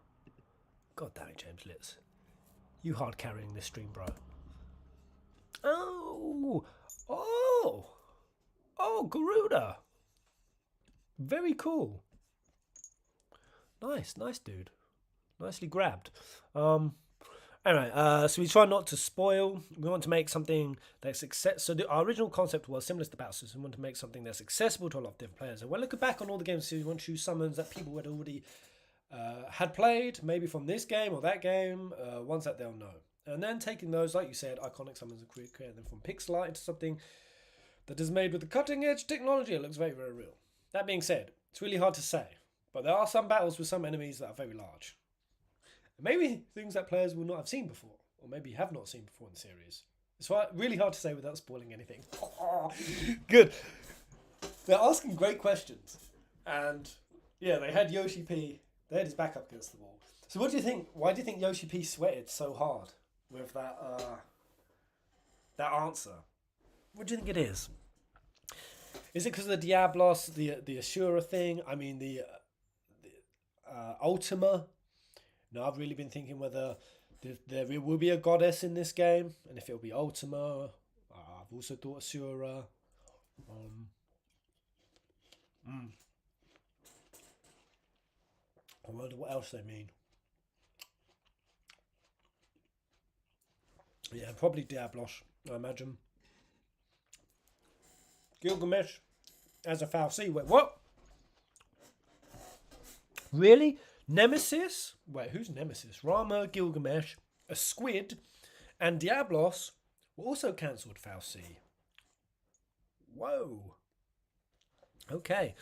God damn it, James Litz. You hard carrying this stream, bro. Oh, Garuda. Very cool. Nice, dude. Nicely grabbed. Anyway, so we try not to spoil. We want to make something that's So our original concept was similar to the Battle System. We want to make something that's accessible to a lot of different players. And when looking back on all the games, we want to choose summons that people had already had played, maybe from this game or that game, ones that they'll know. And then taking those, like you said, iconic summons and creating them from pixel art into something that is made with the cutting edge technology. It looks very, very real. That being said, it's really hard to say, but there are some battles with some enemies that are very large. And maybe things that players will not have seen before, or maybe have not seen before in the series. It's really hard to say without spoiling anything. Good. They're asking great questions. And yeah, they had Yoshi-P. They had his back up against the wall. So what do you think? Why do you think Yoshi-P sweated so hard with that answer? What do you think it is? Is it because of the Diablos, the Asura thing? I mean, the Ultima? No, I've really been thinking whether there will be a goddess in this game, and if it'll be Ultima. I've also thought Asura. I wonder what else they mean. Yeah, probably Diablos, I imagine. Gilgamesh as a Fal'Cie. Wait, what? Really? Nemesis? Wait, who's Nemesis? Rama, Gilgamesh, a squid, and Diablos were also cancelled Fal'Cie. Whoa. Okay.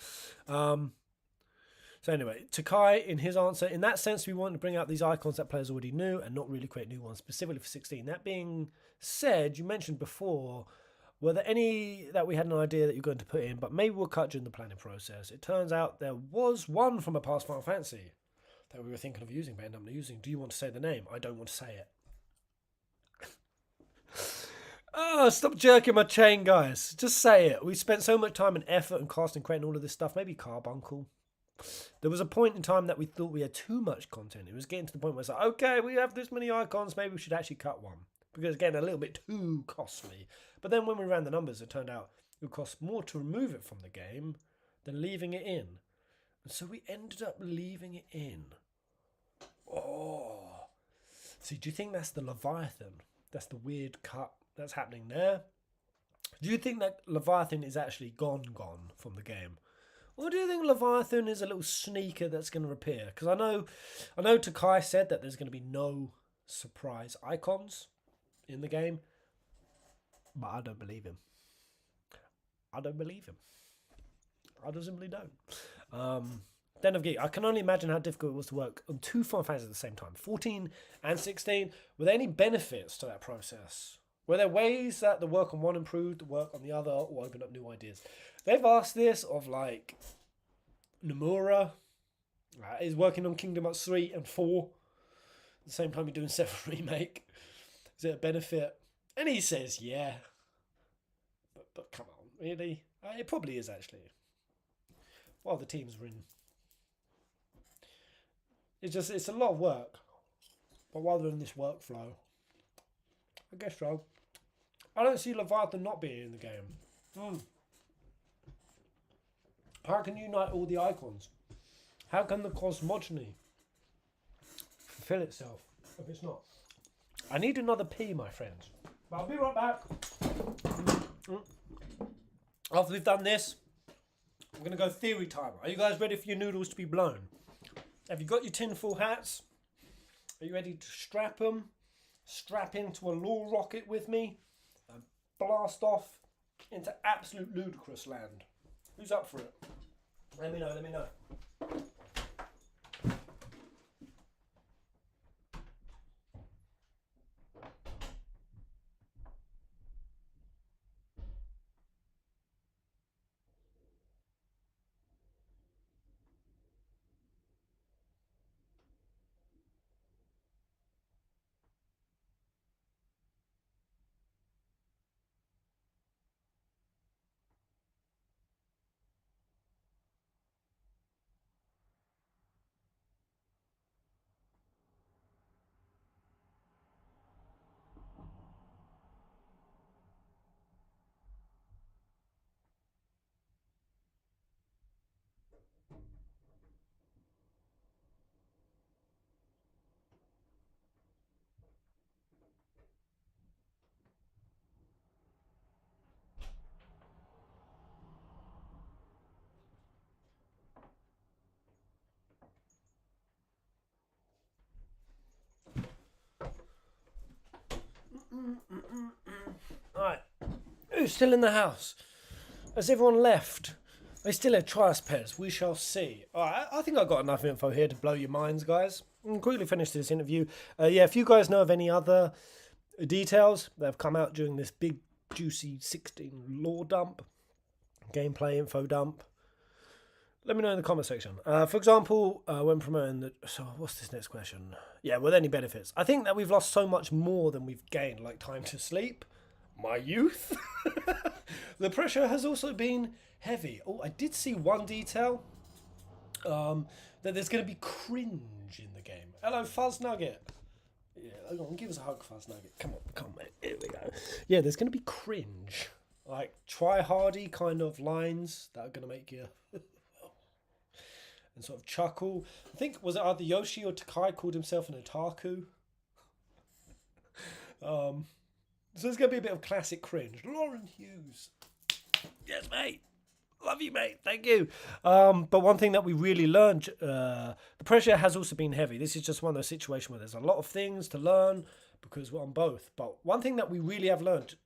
So anyway, Takai, in his answer, in that sense, we want to bring out these icons that players already knew and not really create new ones, specifically for 16. That being said, you mentioned before, were there any that we had an idea that you're going to put in, but maybe we'll cut during the planning process? It turns out there was one from a past Final Fantasy that we were thinking of using, but ended up not using. Do you want to say the name? I don't want to say it. Oh, stop jerking my chain, guys. Just say it. We spent so much time and effort and cost in creating all of this stuff. Maybe Carbuncle. There was a point in time that we thought we had too much content. It was getting to the point where it's like, okay, we have this many icons, maybe we should actually cut one. Because again, a little bit too costly. But then when we ran the numbers, it turned out it would cost more to remove it from the game than leaving it in. And so we ended up leaving it in. Oh. See, do you think that's the Leviathan? That's the weird cut that's happening there? Do you think that Leviathan is actually gone from the game? Or do you think Leviathan is a little sneaker that's going to appear? Because I know Takai said that there's going to be no surprise icons in the game. But I don't believe him. I just simply don't. Den of Geek. I can only imagine how difficult it was to work on two Final Fantasies at the same time. 14 and 16. Were there any benefits to that process? Were there ways that the work on one improved, the work on the other, or opened up new ideas? They've asked this of like Nomura is working on Kingdom Hearts 3 and 4 at the same time you're doing 7 Remake. Is it a benefit? And he says, yeah. But come on, really? It probably is actually. While the teams were in. It's a lot of work. But while they're in this workflow, I guess so. I don't see Leviathan not being in the game. How can you unite all the icons? How can the cosmogony fulfill itself if it's not? I need another P, my friends. But I'll be right back. After we've done this, we're going to go theory time. Are you guys ready for your noodles to be blown? Have you got your tinfoil hats? Are you ready to strap them? Strap into a lore rocket with me and blast off into absolute ludicrous land. Who's up for it? Let me know. Alright. Who's still in the house? Has everyone left? They still have try us, Pez. We shall see. Alright, I think I've got enough info here to blow your minds, guys. I'll quickly finish this interview. Yeah, if you guys know of any other details that have come out during this big, juicy 16 lore dump, gameplay info dump, let me know in the comment section. For example, when promoting the... So, what's this next question? Yeah, were there any benefits? I think that we've lost so much more than we've gained, like time to sleep. My youth. The pressure has also been heavy. Oh, I did see one detail. That there's going to be cringe in the game. Hello, Fuzz Nugget. Yeah, hang on, give us a hug, Fuzz Nugget. Come on, mate. Here we go. Yeah, there's going to be cringe. Like, try-hardy kind of lines that are going to make you... and sort of chuckle. I think, was it either Yoshi or Takai called himself an otaku? So there's going to be a bit of classic cringe. Lauren Hughes. Yes, mate. Love you, mate. Thank you. But one thing that we really learned, the pressure has also been heavy. This is just one of those situations where there's a lot of things to learn because we're on both. But one thing that we really have learned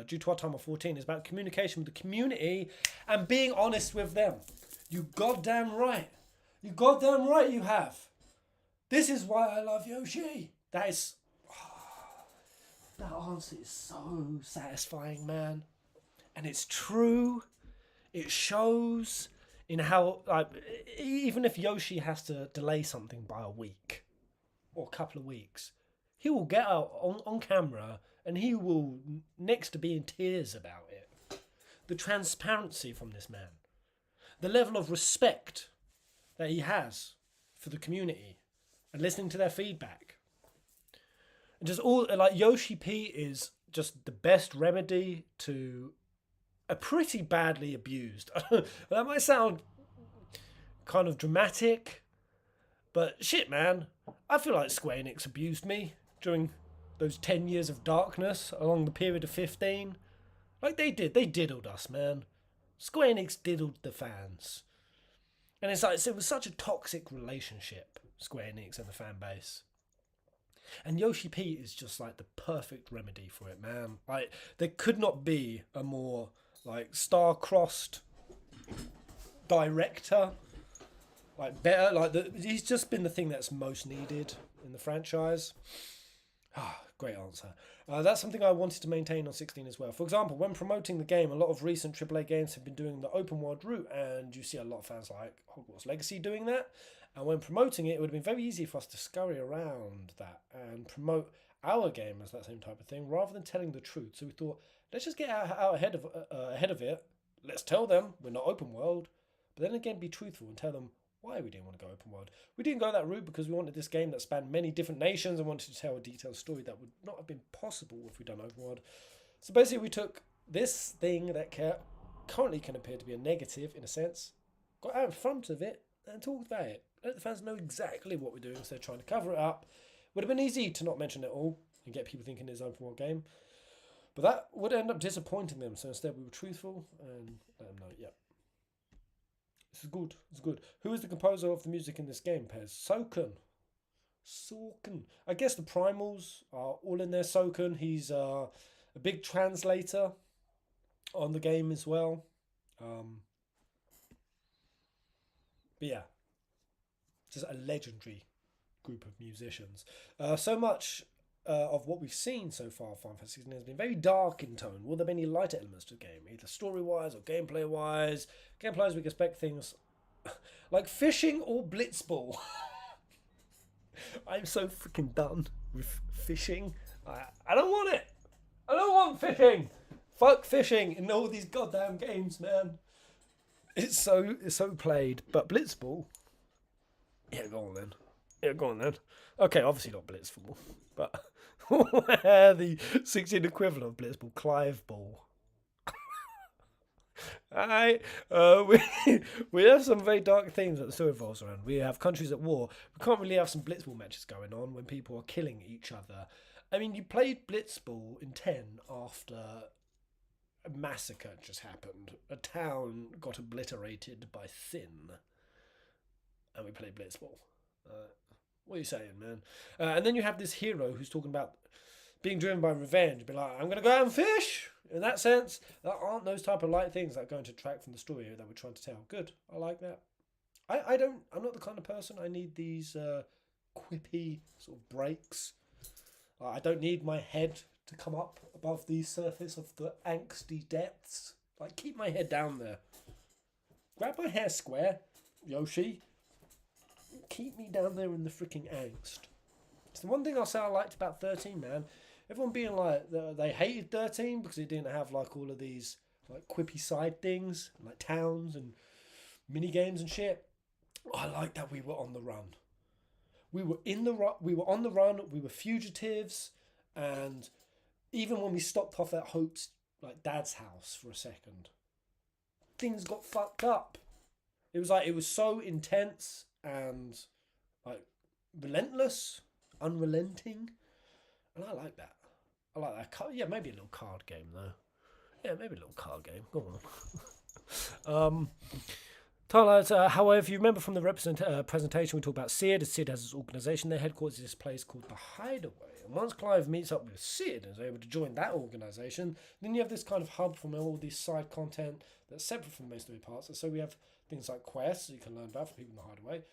due to our time of 14 is about communication with the community and being honest with them. You goddamn right. You goddamn right you have. This is why I love Yoshi. That is... that answer is so satisfying, man. And it's true. It shows in how... like, even if Yoshi has to delay something by a week or a couple of weeks, he will get out on camera and he will, next to be in tears about it. The transparency from this man. The level of respect that he has for the community and listening to their feedback. And just all, like, Yoshi-P is just the best remedy to a pretty badly abused. That might sound kind of dramatic, but shit, man. I feel like Square Enix abused me during those 10 years of darkness along the period of 15. Like they did. They diddled us, man. Square Enix diddled the fans. And it's like, it was such a toxic relationship, Square Enix and the fan base. And Yoshi-P is just like the perfect remedy for it, man. Like, there could not be a more, like, star-crossed director. Like, better, like, he's just been the thing that's most needed in the franchise. Great answer. That's something I wanted to maintain on 16 as well. For example, when promoting the game, a lot of recent AAA games have been doing the open world route, and you see a lot of fans like Hogwarts Legacy doing that. And when promoting it, it would have been very easy for us to scurry around that and promote our game as that same type of thing, rather than telling the truth. So we thought, let's just get out ahead of it. Let's tell them we're not open world, but then again, be truthful and tell them why we didn't want to go open world. We didn't go that route because we wanted this game that spanned many different nations and wanted to tell a detailed story that would not have been possible if we'd done open world. So basically we took this thing that currently can appear to be a negative in a sense, got out in front of it and talked about it. Let the fans know exactly what we're doing instead of trying to cover it up. Would have been easy to not mention it all and get people thinking it's an open world game. But that would end up disappointing them. So instead we were truthful and let them know, yep. This is good. It's good. Who is the composer of the music in this game, Pez? Soken. I guess the primals are all in there. Soken. He's a big translator on the game as well. But yeah, just a legendary group of musicians. So much of what we've seen so far, Final Fantasy 16 has been very dark in tone. Will there be any lighter elements to the game, either story-wise or gameplay-wise? Gameplay-wise, we can expect things like fishing or blitzball. I'm so freaking done with fishing. I don't want it. I don't want fishing. Fuck fishing in all these goddamn games, man. It's so played. But blitzball, yeah, go on then. Okay, obviously not blitzball, but the 16 equivalent of blitzball, Clive ball. Alright, we have some very dark themes that the story revolves around. We have countries at war. We can't really have some blitzball matches going on when people are killing each other. I mean, you played blitzball in 10 after a massacre just happened. A town got obliterated by Thin. And we played blitzball. What are you saying, man? And then you have this hero who's talking about being driven by revenge, be like, I'm going to go out and fish. In that sense, there aren't those type of light things that are going to detract from the story that we're trying to tell. Good, I like that. I'm not the kind of person I need these quippy sort of breaks. I don't need my head to come up above the surface of the angsty depths. Like, keep my head down there. Grab my hair square, Yoshi. Keep me down there in the freaking angst. It's the one thing I'll say I liked about 13, man. Everyone being like, they hated 13 because it didn't have like all of these like quippy side things, like towns and mini games and shit. I like that we were on the run. We were on the run. We were fugitives, and even when we stopped off at Hope's like dad's house for a second, things got fucked up. It was so intense and like relentless, unrelenting, and I like that. I like that. Yeah, maybe a little card game though. Yeah, maybe a little card game. Go on. Tyler, however, if you remember from the presentation, we talked about Sid. Sid has his organisation. Their headquarters is this place called the Hideaway. And once Clive meets up with Sid and is able to join that organisation, then you have this kind of hub from all this side content that's separate from the main story parts. And so we have things like quests that you can learn about from people in the Hideaway,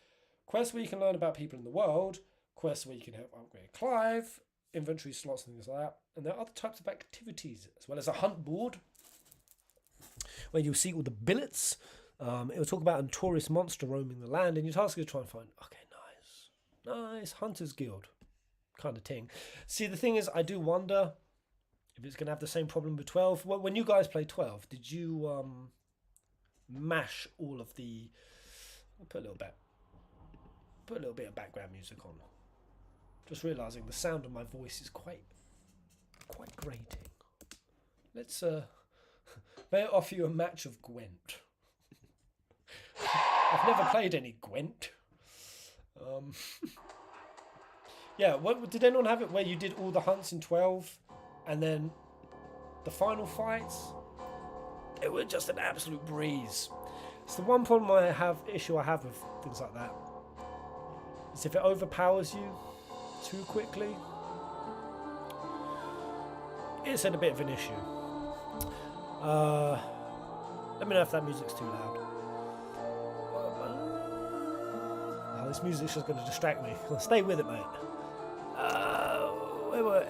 quests where you can learn about people in the world, quests where you can help upgrade Clive, inventory slots and things like that. And there are other types of activities, as well as a hunt board, where you'll see all the billets. It will talk about a notorious monster roaming the land, and your task is to try and find, nice, Hunter's Guild kind of thing. See, the thing is, I do wonder if it's going to have the same problem with 12. Well, when you guys played 12, did you mash all of the... I'll put a little bit of background music on. Just realising the sound of my voice is quite grating. Let's may I offer you a match of Gwent. I've never played any Gwent. Yeah, did anyone have it where you did all the hunts in 12 and then the final fights? It was just an absolute breeze. It's the one problem I have with things like that. Is if it overpowers you too quickly, it's a bit of an issue. Let me know if that music's too loud. This music's just going to distract me. Well, stay with it, mate. Wait.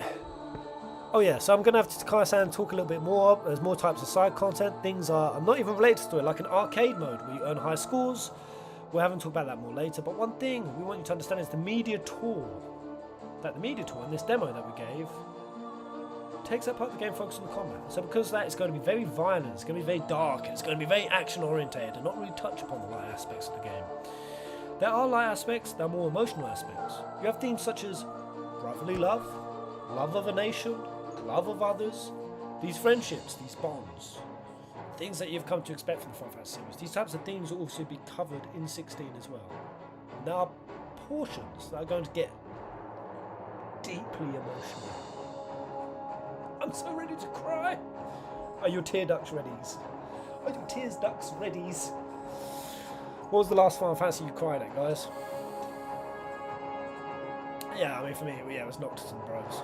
Oh yeah, so I'm going to have to kind of talk a little bit more. There's more types of side content. Things are not even related to story, like an arcade mode where you earn high scores. We'll have to talk about that more later. But one thing we want you to understand is the media tour. That the media tour in this demo that we gave takes up part of the game focused on the combat. So because of that, it's going to be very violent, it's going to be very dark, it's going to be very action orientated and not really touch upon the light aspects of the game. There are light aspects, there are more emotional aspects. You have themes such as brotherly love, love of a nation, love of others, these friendships, these bonds, things that you've come to expect from the Final Fantasy series. These types of themes will also be covered in 16 as well. And there are portions that are going to get deeply emotional. I'm so ready to cry. Are your tear ducts readies? Are your tears ducts readies? What was the last Final Fantasy you cried at, guys? Yeah, I mean, for me, it was Noctis and Bros.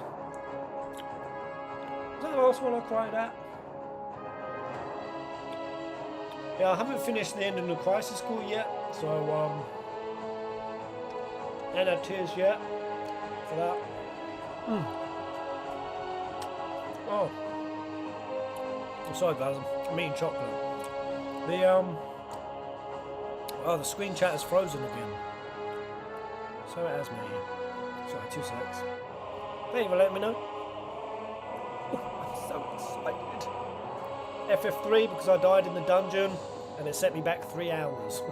Was that the last one I cried at? Yeah, I haven't finished the end of the Crisis Core yet, so, I ain't had tears yet for that. Oh. I'm sorry, guys, I'm eating chocolate. The screen chat is frozen again. So it has me. Sorry, 2 secs. Thank you for letting me know. I'm so excited. FF3 because I died in the dungeon and it set me back 3 hours.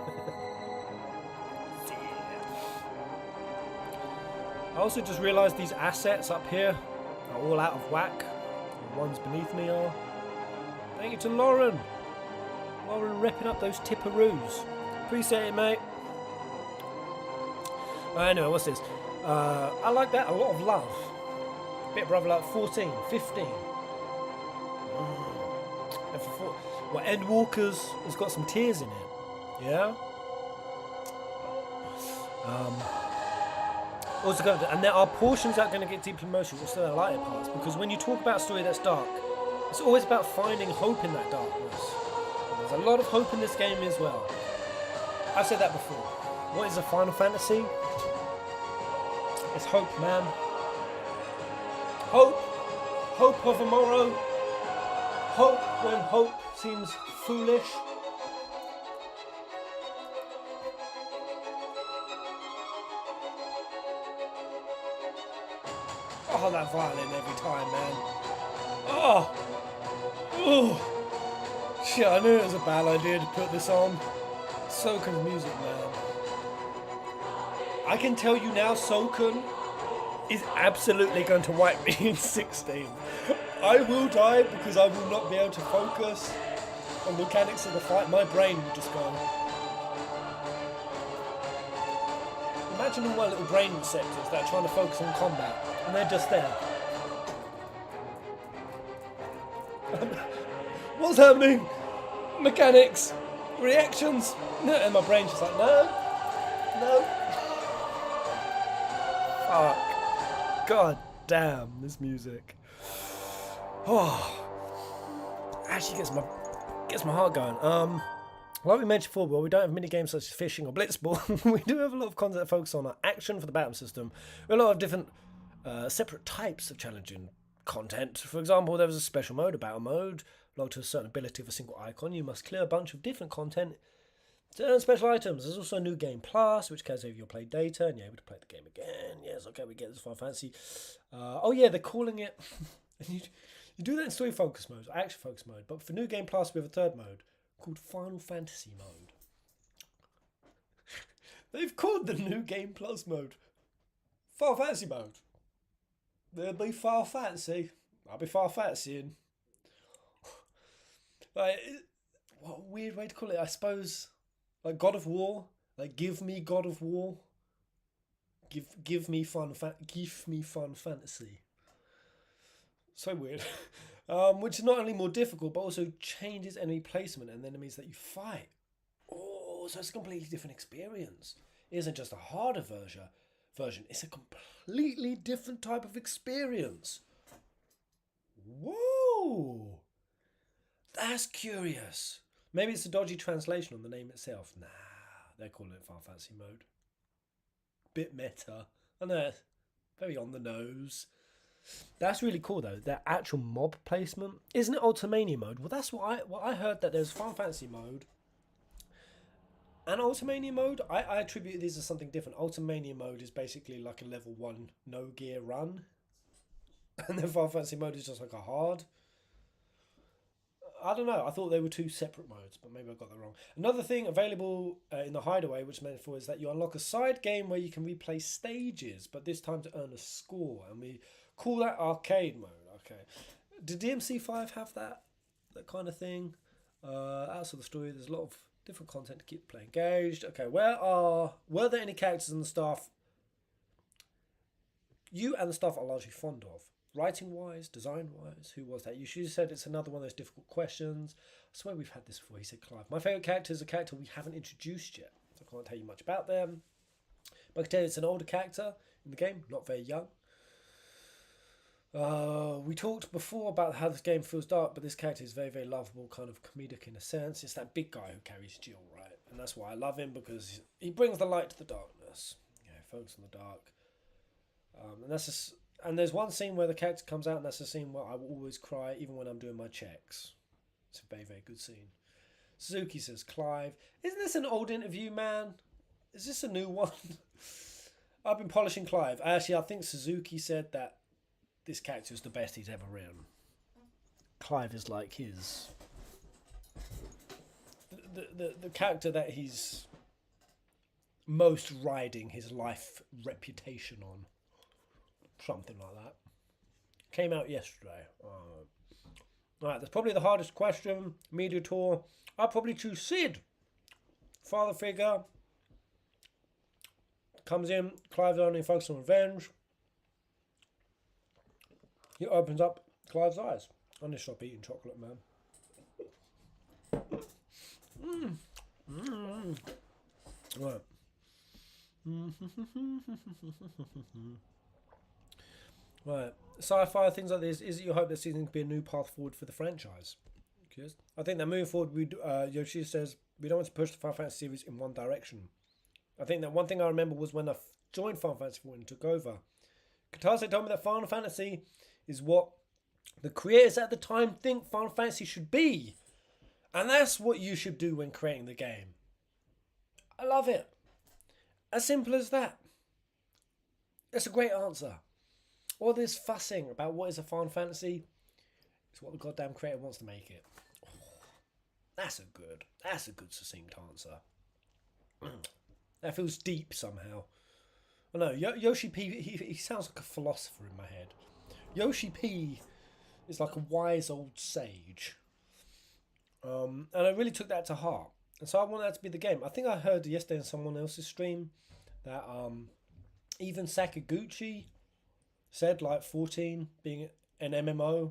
I also just realised these assets up here are all out of whack. The ones beneath me are. Thank you to Lauren. Lauren repping up those tipperoos. Appreciate it, mate. Anyway, what's this? I like that. A lot of love. Bit brother like 14, 15. Endwalkers has got some tears in it. Yeah? Also, and there are portions that are going to get deeply emotional, also the lighter parts, because when you talk about a story that's dark, it's always about finding hope in that darkness. And there's a lot of hope in this game as well. I've said that before. What is a Final Fantasy? It's hope, man. Hope. Hope of a morrow. Hope when hope seems foolish. Oh, that violin every time, man. Oh! Oh! Shit, I knew it was a bad idea to put this on. Soken's music, man. I can tell you now, Soken is absolutely going to wipe me in 16. I will die because I will not be able to focus on the mechanics of the fight. My brain will just go. Imagine all my little brain receptors that are trying to focus on combat, and they're just there. What's happening? Mechanics, reactions, and my brain's just like, no. Fuck. God damn, this music. Oh, actually gets my heart going. Like we mentioned before, well, we don't have mini games such as fishing or blitzball. We do have a lot of content that focuses on our action for the battle system. We have a lot of different separate types of challenging content. For example, there was a special mode, a battle mode, logged to a certain ability of a single icon. You must clear a bunch of different content to earn special items. There's also a new game plus, which carries over your play data, and you're able to play the game again. Yes, okay, we get this Final Fantasy. Oh yeah, they're calling it. And you do that in story focus mode, or action focus mode. But for new game plus, we have a third mode called Final Fantasy mode. They've called the new game plus mode Final Fantasy mode. They'll be Final Fantasy. I'll be Final Fantasying. Like, what a weird way to call it. I suppose, like God of War. Like, give me God of War. Give me Final Fantasy. So weird. Which is not only more difficult, but also changes enemy placement and the enemies that you fight. Oh, so it's a completely different experience. It isn't just a harder version. It's a completely different type of experience. Whoa! That's curious. Maybe it's a dodgy translation on the name itself. Nah, they're calling it Final Fantasy mode. Bit meta. I know, very on the nose. That's really cool though. That actual mob placement, isn't it? Ultimania mode. Well, that's what I heard, that there's Final Fantasy mode and Ultimania mode. I attribute these as something different. Ultimania mode is basically like a level 1 no gear run, and then Final Fantasy mode is just like a hard. I don't know. I thought they were two separate modes, but maybe I got that wrong. Another thing available in the Hideaway, which is meant for, is that you unlock a side game where you can replay stages, but this time to earn a score, and we call that arcade mode. Okay. Did DMC5 have that kind of thing? Outside the story, there's a lot of different content to keep the player engaged. Okay, were there any characters and the staff you and the staff are largely fond of? Writing-wise, design-wise, who was that? You should have said it's another one of those difficult questions. I swear we've had this before. He said Clive. My favourite character is a character we haven't introduced yet, so I can't tell you much about them. But I can tell you it's an older character in the game, not very young. We talked before about how this game feels dark, but this character is very, very lovable, kind of comedic in a sense. It's that big guy who carries Jill, right? And that's why I love him, because he brings the light to the darkness. Yeah, focus on the dark. And that's just... And there's one scene where the character comes out, and that's the scene where I will always cry, even when I'm doing my checks. It's a very, very good scene. Suzuki says, Clive, isn't this an old interview, man? Is this a new one? I've been polishing Clive. Actually, I think Suzuki said that this character is the best he's ever written. Clive is like his... The character that he's most riding his life reputation on. Something like that. Came out yesterday. Alright, that's probably the hardest question. Media tour. I'll probably choose Sid. Father figure. Comes in. Clive's only focused on revenge. He opens up Clive's eyes. I'm going to stop eating chocolate, man. Right. Right. Sci-fi, things like this. Is it your hope that season can be a new path forward for the franchise? Because I think that moving forward, Yoshi says we don't want to push the Final Fantasy series in one direction. I think that one thing I remember was when I joined Final Fantasy 14 and took over. Katase told me that Final Fantasy is what the creators at the time think Final Fantasy should be. And that's what you should do when creating the game. I love it. As simple as that. It's a great answer. All this fussing about what is a Final Fantasy is what the goddamn creator wants to make it. Oh, that's a good succinct answer. That feels deep somehow. I know, Yoshi-P, he sounds like a philosopher in my head. Yoshi-P is like a wise old sage. And I really took that to heart. And so I want that to be the game. I think I heard yesterday in someone else's stream that even Sakaguchi said like 14 being an MMO,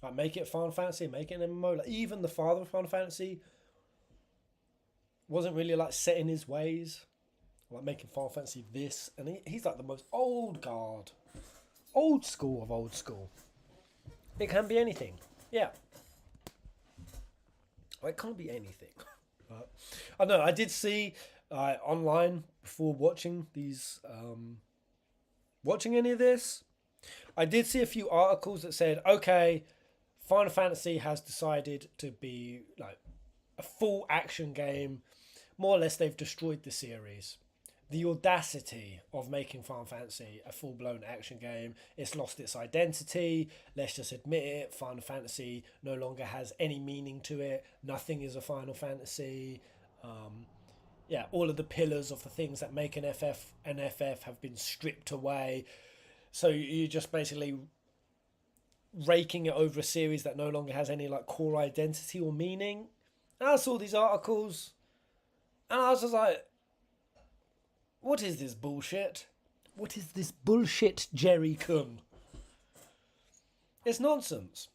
like make it Final Fantasy, make it an MMO. Like even the father of Final Fantasy wasn't really like set in his ways, like making Final Fantasy this, and he's like the most old guard, old school of old school. It can be anything, yeah. Well, it can't be anything. I know. I did see online before watching these, watching any of this. I did see a few articles that said, okay, Final Fantasy has decided to be like a full action game. More or less, they've destroyed the series. The audacity of making Final Fantasy a full-blown action game. It's lost its identity. Let's just admit it. Final Fantasy no longer has any meaning to it. Nothing is a Final Fantasy. Yeah, all of the pillars of the things that make an FF have been stripped away. So you're just basically raking it over a series that no longer has any like core identity or meaning. And I saw these articles, and I was just like, what is this bullshit? What is this bullshit, Jerry Kun? It's nonsense.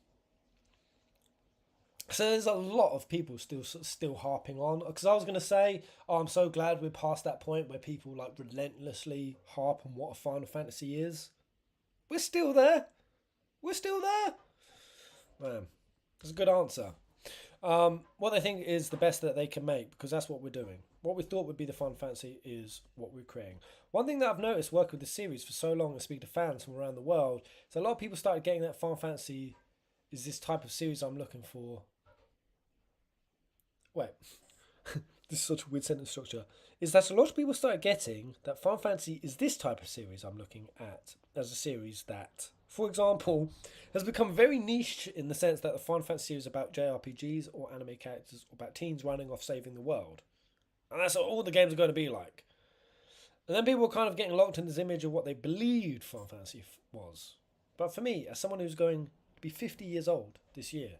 So there's a lot of people still harping on. Because I was going to say, oh, I'm so glad we're past that point where people like relentlessly harp on what a Final Fantasy is. We're still there. We're still there. Man, that's a good answer. What they think is the best that they can make, because that's what we're doing. What we thought would be the Final Fantasy is what we're creating. One thing that I've noticed working with the series for so long and speaking to fans from around the world, is a lot of people started getting that Final Fantasy is this type of series I'm looking for. Wait, this is such a weird sentence structure. Is that a lot of people started getting that Final Fantasy is this type of series I'm looking at as a series that, for example, has become very niche in the sense that the Final Fantasy is about JRPGs or anime characters or about teens running off saving the world. And that's what all the games are going to be like. And then people were kind of getting locked in this image of what they believed Final Fantasy was. But for me, as someone who's going to be 50 years old this year,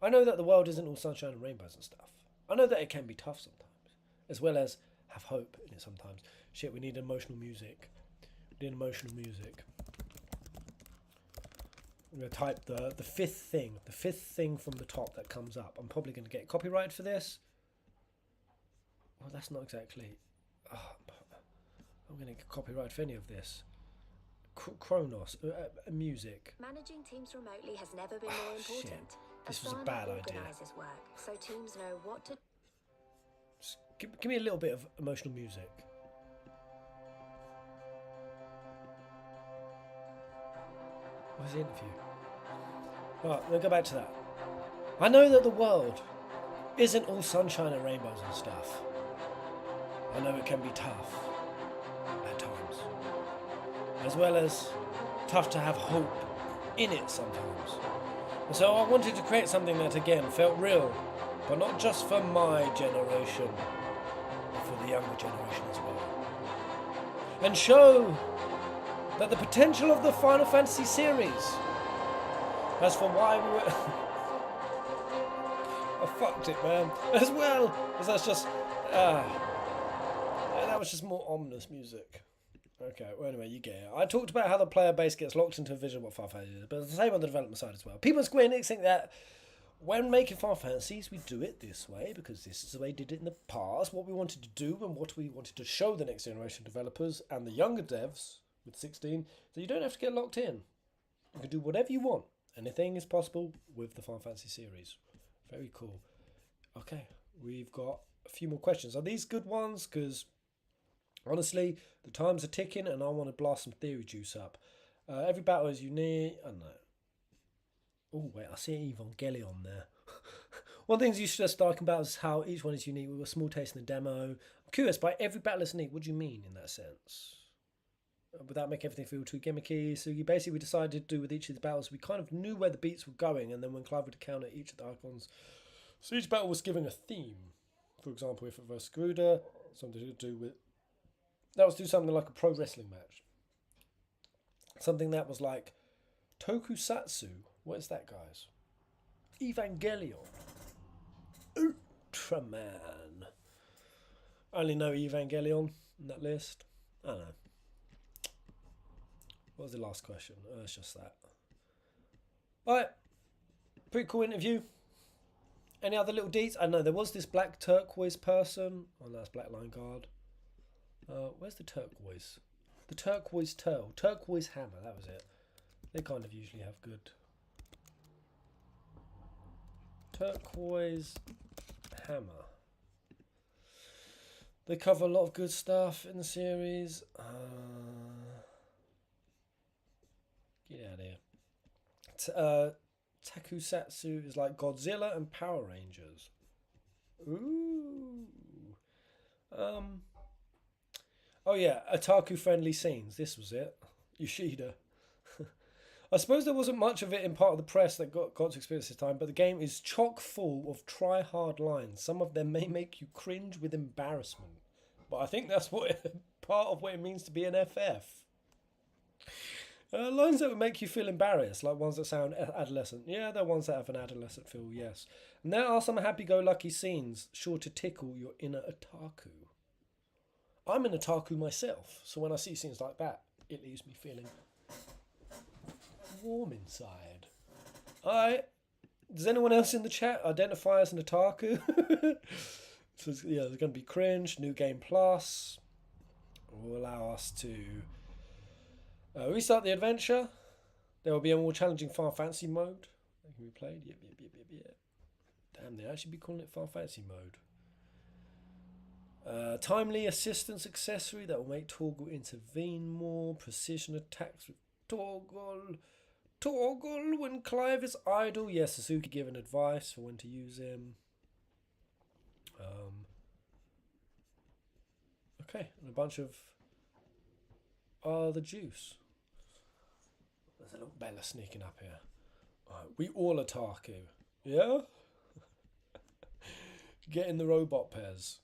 I know that the world isn't all sunshine and rainbows and stuff. I know that it can be tough sometimes, as well as have hope in it sometimes. Shit, we need emotional music. We need emotional music. I'm going to type the fifth thing from the top that comes up. I'm probably going to get copyright for this. Well, that's not exactly... I'm going to get copyright for any of this. Kronos, music.
Managing teams remotely has never been more important.
Shit. This was a bad idea.
Work, so teams know what to...
Just give me a little bit of emotional music. What's the interview? Right, we'll go back to that. I know that the world isn't all sunshine and rainbows and stuff. I know it can be tough at times, as well as tough to have hope in it sometimes. And so I wanted to create something that again felt real, but not just for my generation, but for the younger generation as well. And show that the potential of the Final Fantasy series, as for why we were... I fucked it, man. As well as that's just... that was just more ominous music. Okay, well anyway, you get it. I talked about how the player base gets locked into a vision of what Final Fantasy is, but it's the same on the development side as well. People at Square Enix think that when making Final Fantasies, we do it this way because this is the way we did it in the past. What we wanted to do and what we wanted to show the next generation developers and the younger devs with 16, so you don't have to get locked in. You can do whatever you want. Anything is possible with the Final Fantasy series. Very cool. Okay, we've got a few more questions. Are these good ones? Because honestly, the times are ticking and I want to blast some theory juice up. Every battle is unique. I don't know. Oh, wait, I see Evangelion there. One thing you should have talking about is how each one is unique. We got a small taste in the demo. I'm curious, by every battle is unique, what do you mean in that sense? Without making everything feel too gimmicky. So we decided to do with each of the battles, we kind of knew where the beats were going, and then when Clive would counter each of the icons, so each battle was given a theme. For example, if it was Garuda, something to do with... That was do something like a pro wrestling match. Something that was like Tokusatsu. What is that, guys? Evangelion. Ultraman. I only know Evangelion in that list. I don't know. What was the last question? It's just that. Alright. Pretty cool interview. Any other little deets? I know there was this black turquoise person. Oh, no, that's Black Line Guard. Where's the turquoise? The turquoise tail. Turquoise hammer, that was it. They kind of usually have good. Turquoise hammer. They cover a lot of good stuff in the series. Get out of here. Takusatsu is like Godzilla and Power Rangers. Ooh. Oh yeah, otaku friendly scenes. This was it. Yoshida. I suppose there wasn't much of it in part of the press that got to experience this time, but the game is chock full of try-hard lines. Some of them may make you cringe with embarrassment. But I think that's part of what it means to be an FF. Lines that would make you feel embarrassed, like ones that sound adolescent. Yeah, they're ones that have an adolescent feel, yes. And there are some happy-go-lucky scenes, sure to tickle your inner otaku. I'm an otaku myself, so when I see scenes like that, it leaves me feeling warm inside. Alright, does anyone else in the chat identify as an otaku? So yeah, there's going to be cringe. New Game Plus will allow us to restart the adventure. There will be a more challenging Final Fantasy mode that can be played. Yep. Damn, they actually be calling it Final Fantasy mode. Timely assistance accessory that will make Torgal intervene more. Precision attacks with Torgal. Torgal when Clive is idle. Yes, Suzuki giving advice for when to use him. Okay, and a bunch of the juice. There's a little Bella sneaking up here. Right, we all otaku. Yeah? Get in the robot, Pez.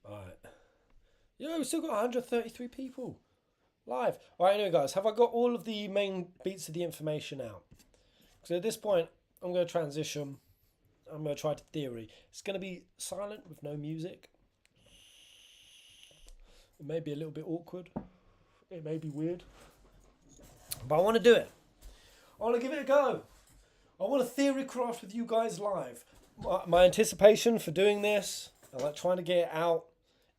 Alright. Yo, we've still got 133 people live. Alright, anyway, guys, have I got all of the main beats of the information out? So at this point, I'm going to transition. I'm going to try to theory. It's going to be silent with no music. It may be a little bit awkward. It may be weird. But I want to do it. I want to give it a go. I want to theory craft with you guys live. My anticipation for doing this, I like trying to get it out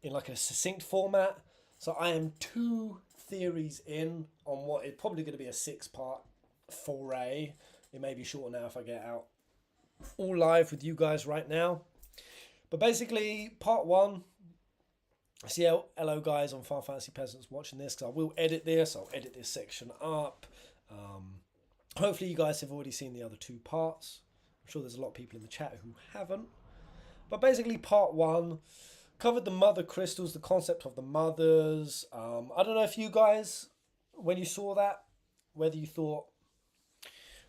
in like a succinct format. So I am 2 theories in on what is probably going to be a 6-part foray. It may be shorter now if I get out all live with you guys right now. But basically, part 1. I see hello guys on Final Fantasy Peasants watching this, because I will edit this. I'll edit this section up. Hopefully you guys have already seen the other 2 parts. I'm sure there's a lot of people in the chat who haven't. But basically part 1 covered the mother crystals, the concept of the mothers. I don't know if you guys, when you saw that, whether you thought...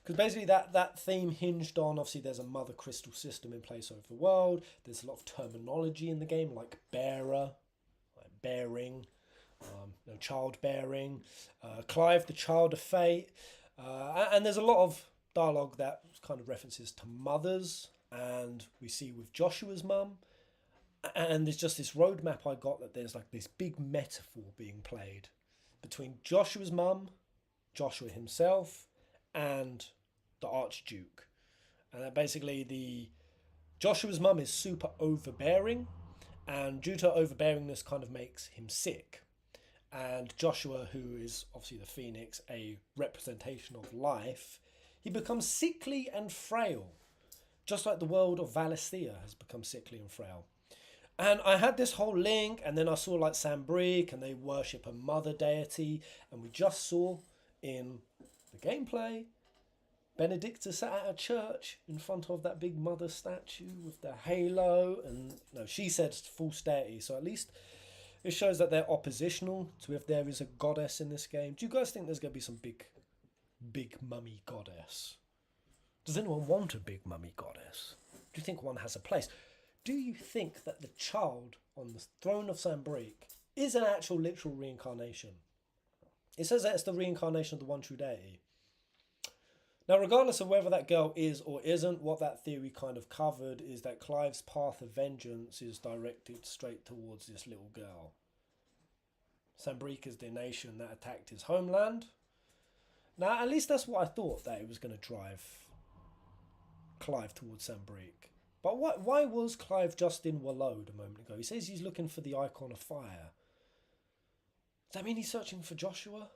Because basically that theme hinged on, obviously there's a mother crystal system in place over the world. There's a lot of terminology in the game, like bearer, like bearing, childbearing, Clive, the child of fate. And there's a lot of dialogue that kind of references to mothers, and we see with Joshua's mum. And there's just this roadmap I got that there's like this big metaphor being played between Joshua's mum, Joshua himself, and the Archduke. And that basically Joshua's mum is super overbearing, and due to overbearingness kind of makes him sick. And Joshua, who is obviously the Phoenix, a representation of life, he becomes sickly and frail, just like the world of Valisthea has become sickly and frail. And I had this whole link, and then I saw like Sambrique, and they worship a mother deity, and we just saw in the gameplay Benedicta sat at a church in front of that big mother statue with the halo, and no, she said false deity, so at least it shows that they're oppositional to if there is a goddess in this game. Do you guys think there's going to be some big mummy goddess? Does anyone want a big mummy goddess? Do you think one has a place? Do you think that the child on the throne of Sambrique is an actual literal reincarnation? It says that it's the reincarnation of the one true deity. Now, regardless of whether that girl is or isn't, what that theory kind of covered is that Clive's path of vengeance is directed straight towards this little girl. Sambrique is the nation that attacked his homeland. Now, at least that's what I thought, that it was going to drive Clive towards Sambrique. But why was Clive just in Wallowed a moment ago? He says he's looking for the icon of fire. Does that mean he's searching for Joshua?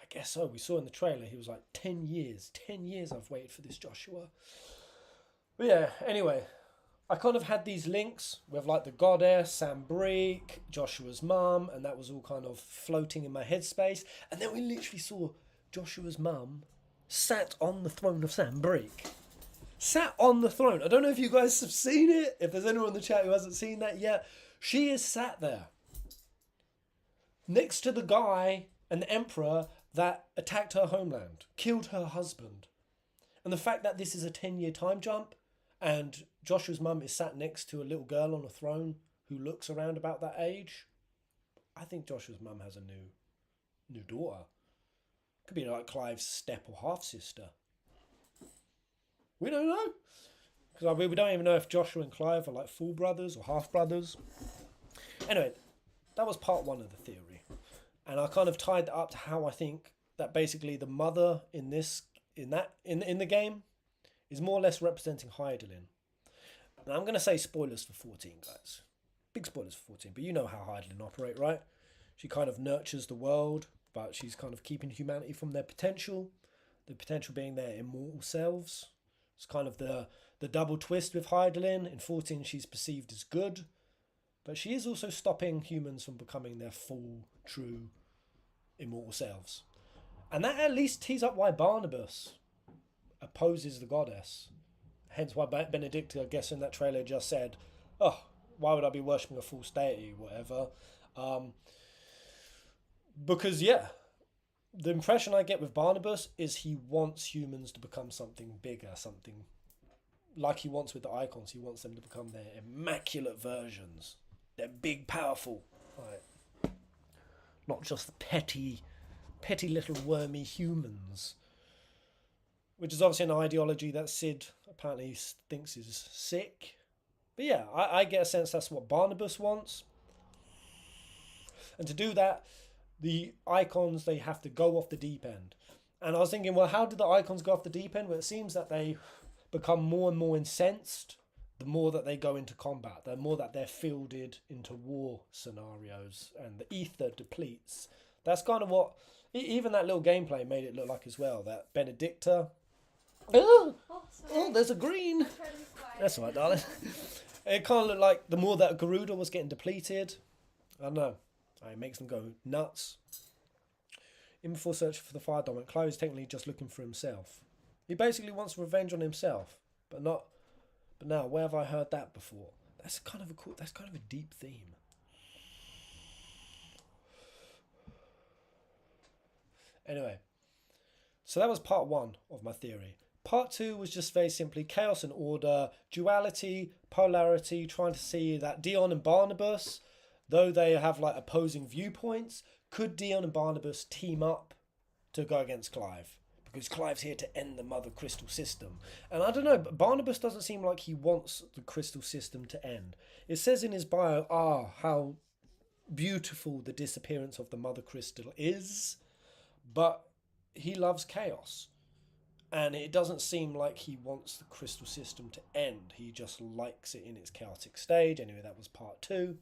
I guess so. We saw in the trailer he was like 10 years. 10 years I've waited for this Joshua. But yeah, anyway, I kind of had these links with like the goddess, Sambrique, Joshua's mum, and that was all kind of floating in my headspace. And then we literally saw Joshua's mum sat on the throne of Sambrique. Sat on the throne. I don't know if you guys have seen it. If there's anyone in the chat who hasn't seen that yet, she is sat there next to the guy and the emperor that attacked her homeland, killed her husband. And the fact that this is a 10-year time jump and Joshua's mum is sat next to a little girl on a throne who looks around about that age, I think Joshua's mum has a new daughter. Could be like Clive's step or half-sister. We don't know. Because we don't even know if Joshua and Clive are like full brothers or half brothers. Anyway, that was part one of the theory. And I kind of tied that up to how I think that basically the mother in the game is more or less representing Hydaelyn. And I'm going to say spoilers for 14, guys. Big spoilers for 14, but you know how Hydaelyn operate, right? She kind of nurtures the world, but she's kind of keeping humanity from their potential. The potential being their immortal selves. It's kind of the double twist with Hydaelyn. In 14, she's perceived as good, but she is also stopping humans from becoming their full, true, immortal selves. And that at least tees up why Barnabas opposes the goddess. Hence why Benedicta, I guess in that trailer, just said, oh, why would I be worshipping a false deity, whatever. Because, yeah, the impression I get with Barnabas is he wants humans to become something bigger, something like he wants with the icons. He wants them to become their immaculate versions. They're big, powerful. Right. Not just petty little wormy humans. Which is obviously an ideology that Sid apparently thinks is sick. But yeah, I get a sense that's what Barnabas wants. And to do that, the icons, they have to go off the deep end. And I was thinking, well, how did the icons go off the deep end? Well, it seems that they become more and more incensed the more that they go into combat, the more that they're fielded into war scenarios, and the ether depletes. That's kind of what, even that little gameplay made it look like as well, that Benedicta... Oh, there's a green! That's all right, darling. It kind of looked like the more that Garuda was getting depleted, I don't know, it makes them go nuts. Even before searching for the fire dominant, Clive is technically just looking for himself. He basically wants revenge on himself, but now, where have I heard that before? That's kind of a deep theme. Anyway, so that was part one of my theory. Part two was just very simply chaos and order, duality, polarity, trying to see that Dion and Barnabas, though they have like opposing viewpoints, could Dion and Barnabas team up to go against Clive? Because Clive's here to end the Mother Crystal System. And I don't know, but Barnabas doesn't seem like he wants the Crystal System to end. It says in his bio, how beautiful the disappearance of the Mother Crystal is. But he loves chaos. And it doesn't seem like he wants the crystal system to end. He just likes it in its chaotic stage. Anyway, that was part 2.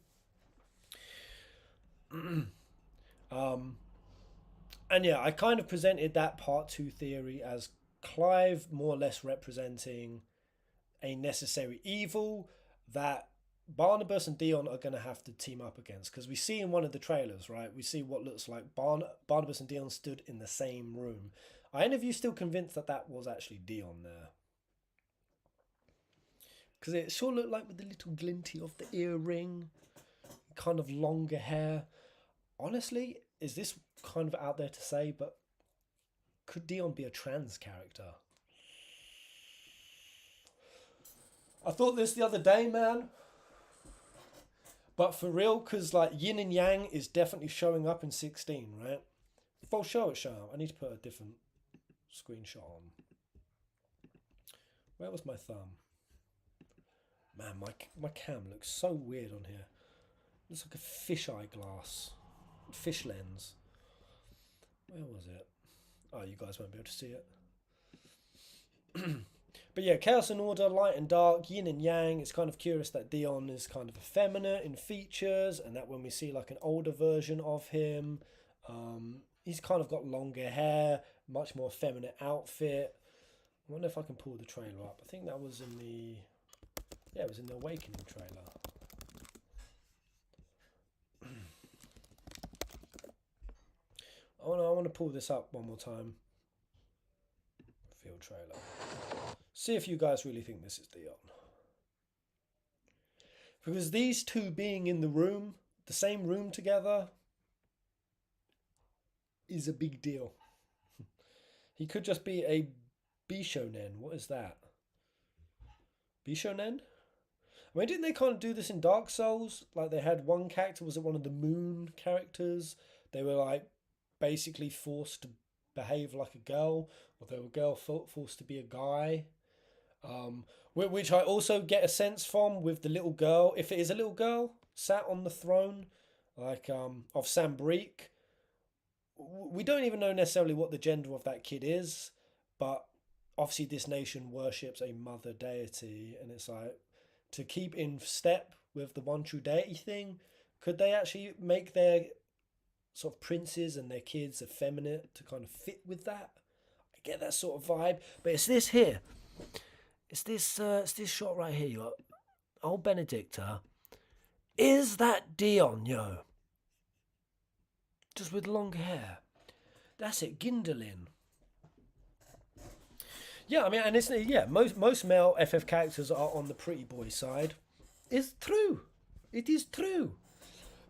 And yeah, I kind of presented that part 2 theory as Clive more or less representing a necessary evil that Barnabas and Dion are going to have to team up against. Because we see in one of the trailers, right, we see what looks like Barnabas and Dion stood in the same room. Are any of you still convinced that that was actually Dion there? Because it sure looked like with the little glinty of the earring, kind of longer hair. Honestly, is this kind of out there to say, but could Dion be a trans character? I thought this the other day, man. But for real, because like yin and yang is definitely showing up in 16, right? If I'll show it, I need to put a different screenshot on. Where was my thumb? Man, my cam looks so weird on here. It looks like a fisheye glass. Fish lens. Where was it? Oh, you guys won't be able to see it. But yeah, chaos and order, light and dark, yin and yang. It's kind of curious that Dion is kind of effeminate in features, and that when we see like an older version of him, he's kind of got longer hair, much more feminine outfit. I wonder if I can pull the trailer up. I think that was in the... Yeah, it was in the Awakening trailer. Oh no, I want to pull this up one more time. Field trailer. See if you guys really think this is Dion. Because these two being in the room, the same room together, is a big deal. He could just be a Bishonen. What is that? Bishonen? I mean, didn't they kind of do this in Dark Souls? Like they had one character, was it one of the moon characters? They were like basically forced to behave like a girl, or they were girl forced to be a guy. Which I also get a sense from with the little girl, if it is a little girl sat on the throne, like of Sambrique. We don't even know necessarily what the gender of that kid is, but obviously this nation worships a mother deity, and it's like, to keep in step with the one true deity thing, could they actually make their sort of princes and their kids effeminate to kind of fit with that? I get that sort of vibe, but it's this here. It's this shot right here. You got old Benedicta. Is that Dion, yo? Just with long hair. That's it, Gindolin. Yeah, I mean, and it's, yeah, most male FF characters are on the pretty boy side. It's true. It is true.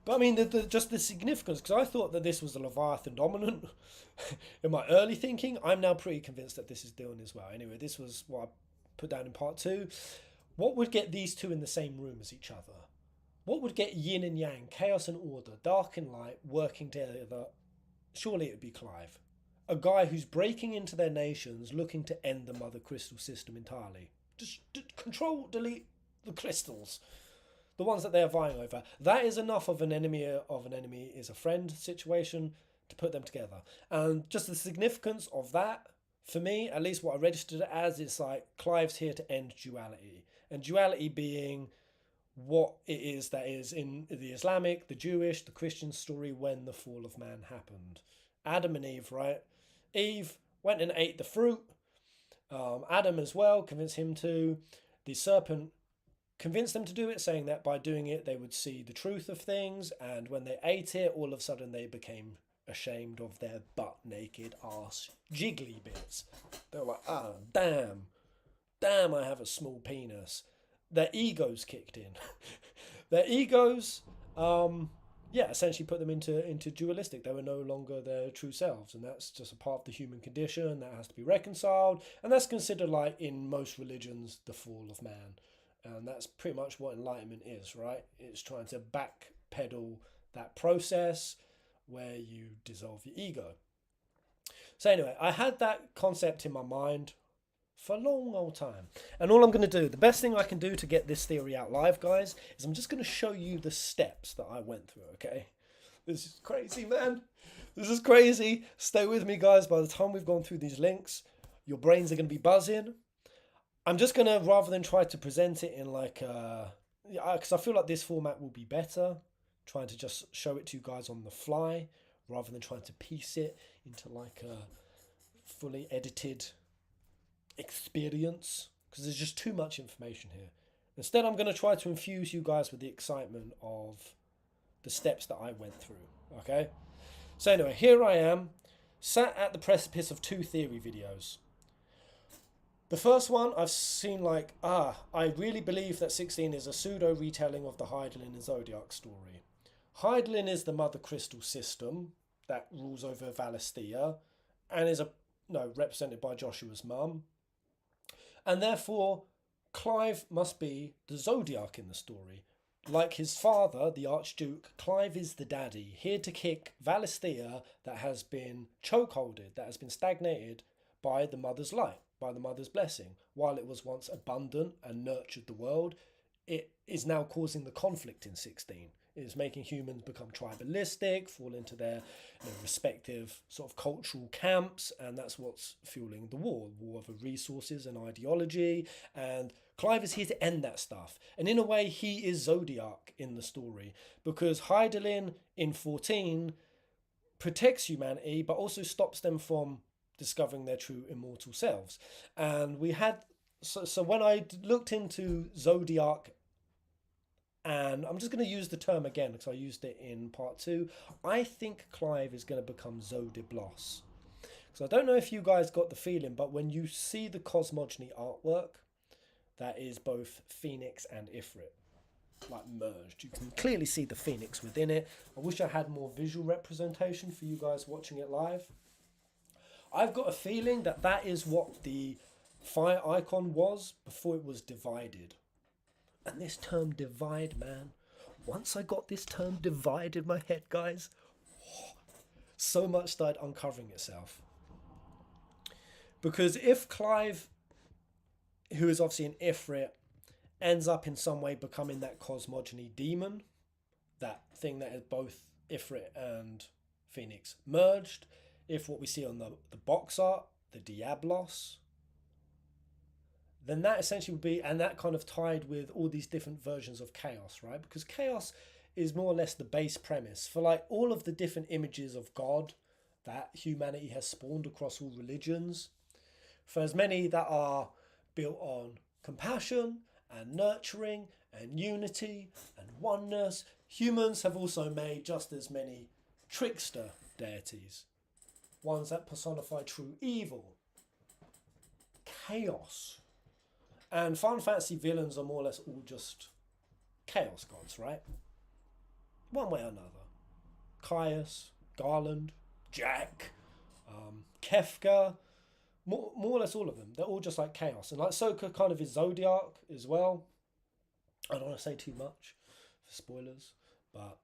But I mean, just the significance, because I thought that this was the Leviathan dominant in my early thinking. I'm now pretty convinced that this is Dion as well. Anyway, this was what I put down in part 2. What would get these two in the same room as each other? What would get yin and yang, chaos and order, dark and light, working together? Surely it would be Clive. A guy who's breaking into their nations, looking to end the Mother Crystal system entirely. Just control, delete the crystals. The ones that they're vying over. That is enough of an enemy is a friend situation to put them together. And just the significance of that, for me, at least what I registered it as, is like Clive's here to end duality. And duality being what it is that is in the Islamic, the Jewish, the Christian story when the fall of man happened. Adam and Eve, right? Eve went and ate the fruit. Adam as well, convinced him to. The serpent convinced them to do it, saying that by doing it they would see the truth of things, and when they ate it, all of a sudden they became ashamed of their butt naked ass jiggly bits. They were like, oh, damn, I have a small penis. Their egos kicked in. Their egos, essentially put them into dualistic. They were no longer their true selves, and that's just a part of the human condition that has to be reconciled, and that's considered, like in most religions, the fall of man. And that's pretty much what enlightenment is, right? It's trying to backpedal that process where you dissolve your ego. So anyway, I had that concept in my mind for a long old time. And all I'm going to do, the best thing I can do to get this theory out live, guys, is I'm just going to show you the steps that I went through, okay? This is crazy, man. This is crazy. Stay with me, guys. By the time we've gone through these links, your brains are going to be buzzing. I'm just going to, rather than try to present it in like because I feel like this format will be better, trying to just show it to you guys on the fly, rather than trying to piece it into like a fully edited experience, because there's just too much information here. Instead, I'm going to try to infuse you guys with the excitement of the steps that I went through, okay? So anyway, here I am, sat at the precipice of 2 theory videos. The first one, I've seen like, I really believe that 16 is a pseudo-retelling of the Hydaelyn and Zodiac story. Hydaelyn is the Mother Crystal system that rules over Valisthea, and is represented by Joshua's mum. And therefore, Clive must be the Zodiac in the story. Like his father, the Archduke, Clive is the daddy, here to kick Valisthea that has been chokeholded, that has been stagnated by the Mother's light, by the Mother's blessing. While it was once abundant and nurtured the world, it is now causing the conflict in 16. It is making humans become tribalistic, fall into their respective sort of cultural camps, and that's what's fueling the war over resources and ideology. And Clive is here to end that stuff. And in a way, he is Zodiac in the story, because Hydaelyn in 14 protects humanity, but also stops them from discovering their true immortal selves. And we had, so when I looked into Zodiac, and I'm just going to use the term again because I used it in part 2, I think Clive is going to become Zodiblos. So I don't know if you guys got the feeling, but when you see the cosmogony artwork, that is both Phoenix and Ifrit, like merged. You can clearly see the Phoenix within it. I wish I had more visual representation for you guys watching it live. I've got a feeling that that is what the fire icon was before it was divided. And this term divide, man, once I got this term divide in my head, guys, so much started uncovering itself. Because if Clive, who is obviously an Ifrit, ends up in some way becoming that cosmogony demon, that thing that is both Ifrit and Phoenix merged, if what we see on the box art, the Diablos, then that essentially would be, and that kind of tied with all these different versions of chaos, right? Because chaos is more or less the base premise for like all of the different images of God that humanity has spawned across all religions. For as many that are built on compassion and nurturing and unity and oneness, humans have also made just as many trickster deities, ones that personify true evil, chaos. And Final Fantasy villains are more or less all just chaos gods, right? One way or another. Caius, Garland, Jack, Kefka, more or less all of them. They're all just like chaos. And like Soka kind of is Zodiac as well. I don't want to say too much for spoilers, but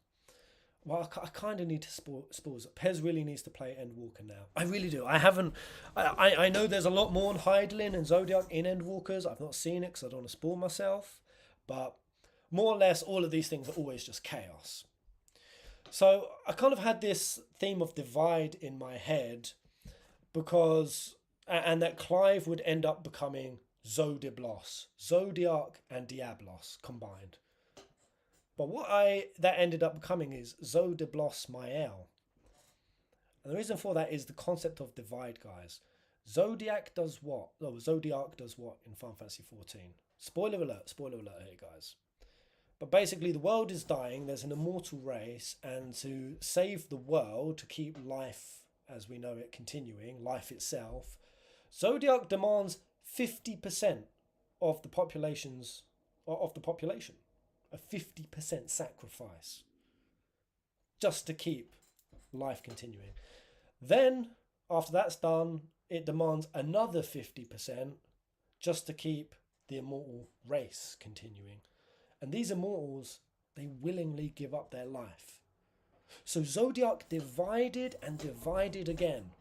well, I kind of need to spoils. Pez really needs to play Endwalker now. I really do. I haven't. I know there's a lot more on Hydaelyn and Zodiac in Endwalkers. I've not seen it because I don't want to spoil myself. But more or less, all of these things are always just chaos. So I kind of had this theme of divide in my head because, and that Clive would end up becoming Zodiblos, Zodiac and Diablos combined. But what that ended up becoming is Zodiblos Mael. And the reason for that is the concept of divide, guys. Zodiac does what? No, Zodiac does what in Final Fantasy 14? Spoiler alert here, guys. But basically, the world is dying, there's an immortal race, and to save the world, to keep life as we know it continuing, life itself, Zodiac demands 50% of the population. A 50% sacrifice just to keep life continuing. Then, after that's done, it demands another 50% just to keep the immortal race continuing. And these immortals, they willingly give up their life. So Zodiac divided and divided again.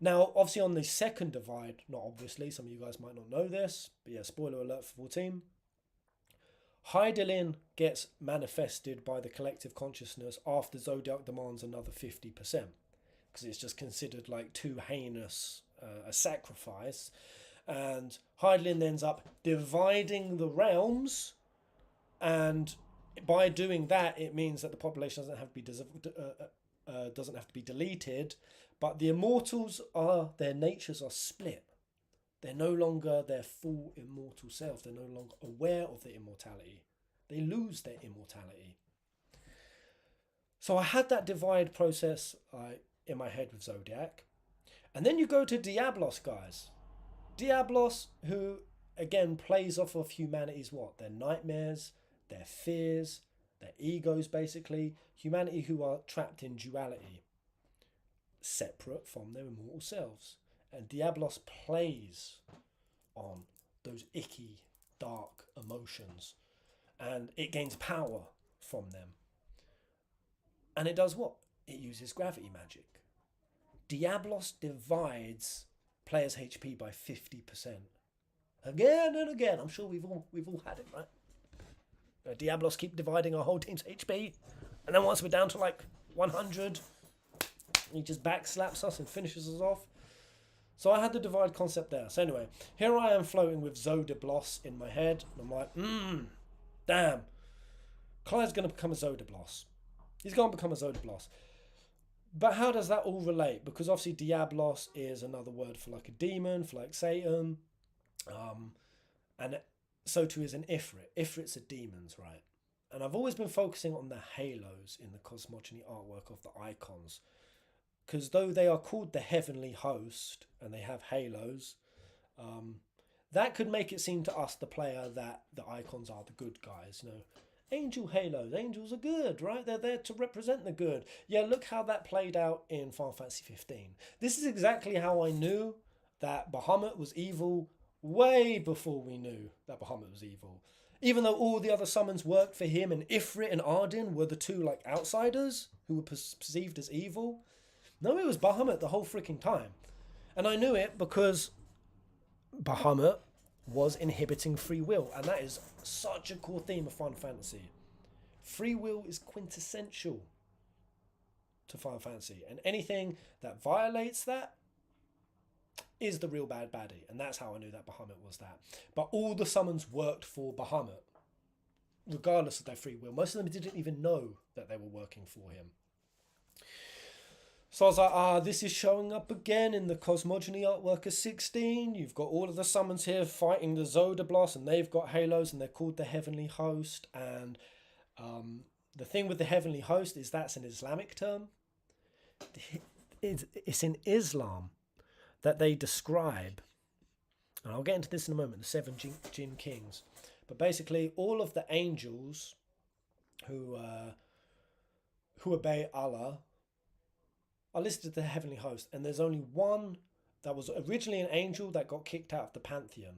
Now, obviously on the second divide, not obviously, some of you guys might not know this, but yeah, spoiler alert for 14. Hydaelyn gets manifested by the collective consciousness after Zodiac demands another 50%, because it's just considered like too heinous a sacrifice. And Hydaelyn ends up dividing the realms, and by doing that, it means that the population doesn't have to be deleted, but the immortals their natures are split. They're no longer their full immortal self. They're no longer aware of their immortality. They lose their immortality. So I had that divide process in my head with Zodiac. And then you go to Diablos, guys. Diablos, who, again, plays off of humanity's what? Their nightmares, their fears, their egos, basically. Humanity who are trapped in duality, separate from their immortal selves. And Diablos plays on those icky, dark emotions. And it gains power from them. And it does what? It uses gravity magic. Diablos divides players' HP by 50%. Again and again. I'm sure we've all had it, right? Diablos keep dividing our whole team's HP. And then once we're down to like 100, he just backslaps us and finishes us off. So I had the divide concept there. So anyway, here I am floating with Zodablos in my head. And I'm like, damn. Clive's going to become a Zodablos. He's going to become a Zodablos. But how does that all relate? Because obviously Diablos is another word for like a demon, for like Satan. And so too is an Ifrit. Ifrits are demons, right? And I've always been focusing on the halos in the cosmogony artwork of the icons. Because though they are called the heavenly host and they have halos, that could make it seem to us, the player, that the icons are the good guys. You know, angel halos. Angels are good, right? They're there to represent the good. Yeah, look how that played out in Final Fantasy 15. This is exactly how I knew that Bahamut was evil way before we knew that Bahamut was evil. Even though all the other summons worked for him, and Ifrit and Arden were the two like outsiders who were perceived as evil. No, it was Bahamut the whole freaking time. And I knew it because Bahamut was inhibiting free will. And that is such a core theme of Final Fantasy. Free will is quintessential to Final Fantasy. And anything that violates that is the real bad baddie. And that's how I knew that Bahamut was that. But all the summons worked for Bahamut, regardless of their free will. Most of them didn't even know that they were working for him. So I was like, this is showing up again in the Cosmogony artwork of 16. You've got all of the summons here fighting the Zodablos, and they've got halos, and they're called the Heavenly Host. And the thing with the Heavenly Host is that's an Islamic term. It's in Islam that they describe, and I'll get into this in a moment, the 7 Jinn Kings. But basically, all of the angels who obey Allah are listed as the heavenly host, and there's only one that was originally an angel that got kicked out of the pantheon,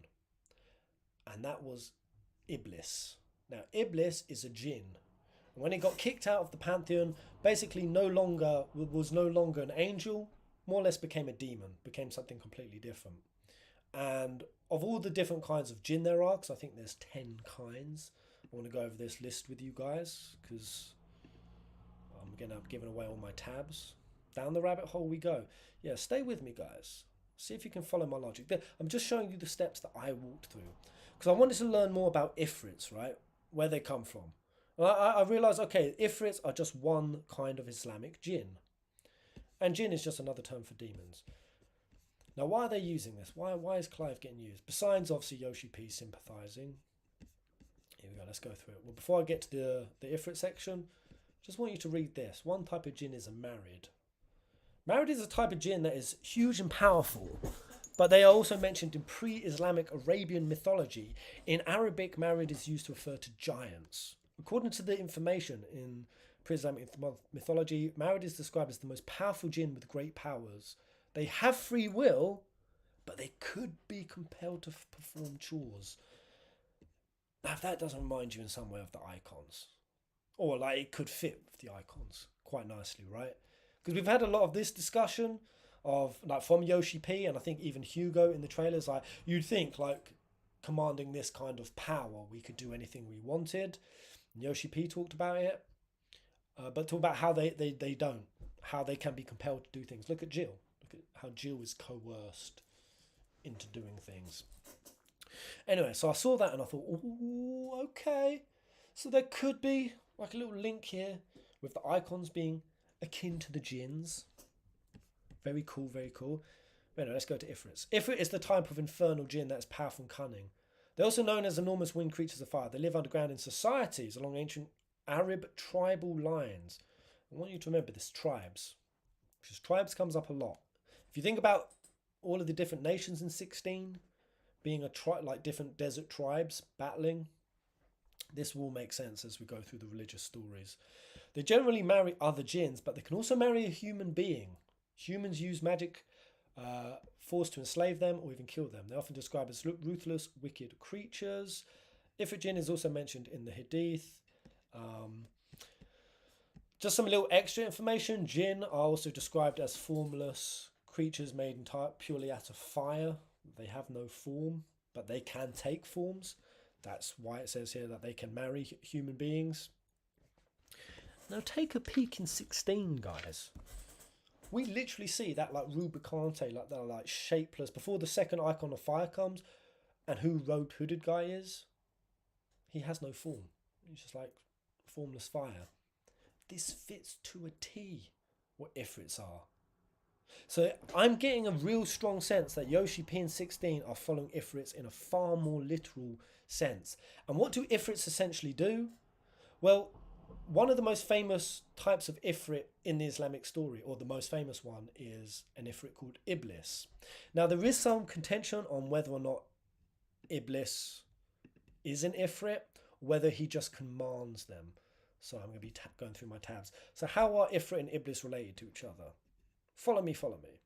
and that was Iblis. Now, Iblis is a jinn. And when he got kicked out of the pantheon, basically was no longer an angel, more or less became a demon, became something completely different. And of all the different kinds of jinn there are, because I think there's 10 kinds, I want to go over this list with you guys, because I'm going to have given away all my tabs. Down the rabbit hole we go. Yeah, stay with me, guys. See if you can follow my logic. I'm just showing you the steps that I walked through. Because I wanted to learn more about Ifrits, right? Where they come from. And I realised, okay, Ifrits are just one kind of Islamic jinn. And jinn is just another term for demons. Now, why are they using this? Why is Clive getting used? Besides, obviously, Yoshi-P sympathising. Here we go, let's go through it. Well, before I get to the Ifrit section, just want you to read this. One type of jinn is a marid. Marid is a type of jinn that is huge and powerful, but they are also mentioned in pre-Islamic Arabian mythology. In Arabic, Marid is used to refer to giants. According to the information in pre-Islamic mythology, Marid is described as the most powerful jinn with great powers. They have free will, but they could be compelled to perform chores. Now, if that doesn't remind you in some way of the icons, or like it could fit with the icons quite nicely, right? Because we've had a lot of this discussion of like from Yoshi-P, and I think even Hugo in the trailers, like you'd think like commanding this kind of power. We could do anything we wanted. Yoshi-P talked about it. But talk about how they don't. How they can be compelled to do things. Look at Jill. Look at how Jill is coerced into doing things. Anyway, so I saw that and I thought, oh, okay. So there could be like a little link here with the icons being akin to the jinns. Very cool, very cool. Anyway, let's go to Ifrits. Ifrit is the type of infernal jinn that's powerful and cunning. They're also known as enormous winged creatures of fire. They live underground in societies along ancient Arab tribal lines. I want you to remember this, tribes. Because tribes comes up a lot. If you think about all of the different nations in 16 being a like different desert tribes battling, this will make sense as we go through the religious stories. They generally marry other jinns, but they can also marry a human being. Humans use magic force to enslave them or even kill them. They're often described as ruthless, wicked creatures. Ifrit jinn is also mentioned in the Hadith. Just some little extra information. Jinn are also described as formless creatures made purely out of fire. They have no form, but they can take forms. That's why it says here that they can marry human beings. Now take a peek in 16, guys. We literally see that like Rubicante, like that like shapeless, before the second icon of fire comes, and who robed hooded guy is. He has no form. He's just like formless fire. This fits to a T what Ifrits are. So I'm getting a real strong sense that Yoshi-P and 16 are following Ifrits in a far more literal sense. And what do Ifrits essentially do? Well, one of the most famous types of Ifrit in the Islamic story, or the most famous one, is an Ifrit called Iblis. Now there is some contention on whether or not Iblis is an Ifrit, whether he just commands them. So I'm going to be going through my tabs. So how are Ifrit and Iblis related to each other? Follow me, follow me.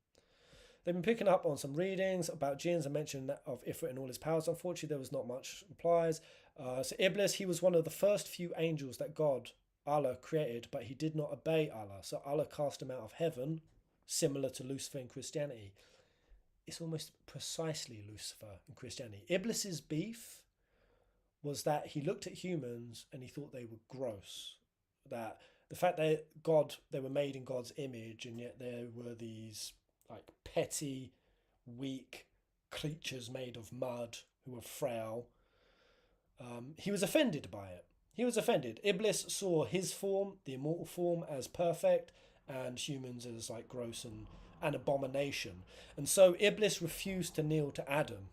They've been picking up on some readings about jinns and mention of Ifrit and all his powers. Unfortunately, there was not much replies. So Iblis, he was one of the first few angels that God, Allah, created, but he did not obey Allah. So Allah cast him out of heaven, similar to Lucifer in Christianity. It's almost precisely Lucifer in Christianity. Iblis's beef was that he looked at humans and he thought they were gross. That the fact that they were made in God's image, and yet there were these like petty, weak creatures made of mud who were frail. He was offended by it. He was offended. Iblis saw his form, the immortal form, as perfect, and humans as like gross and an abomination. And so Iblis refused to kneel to Adam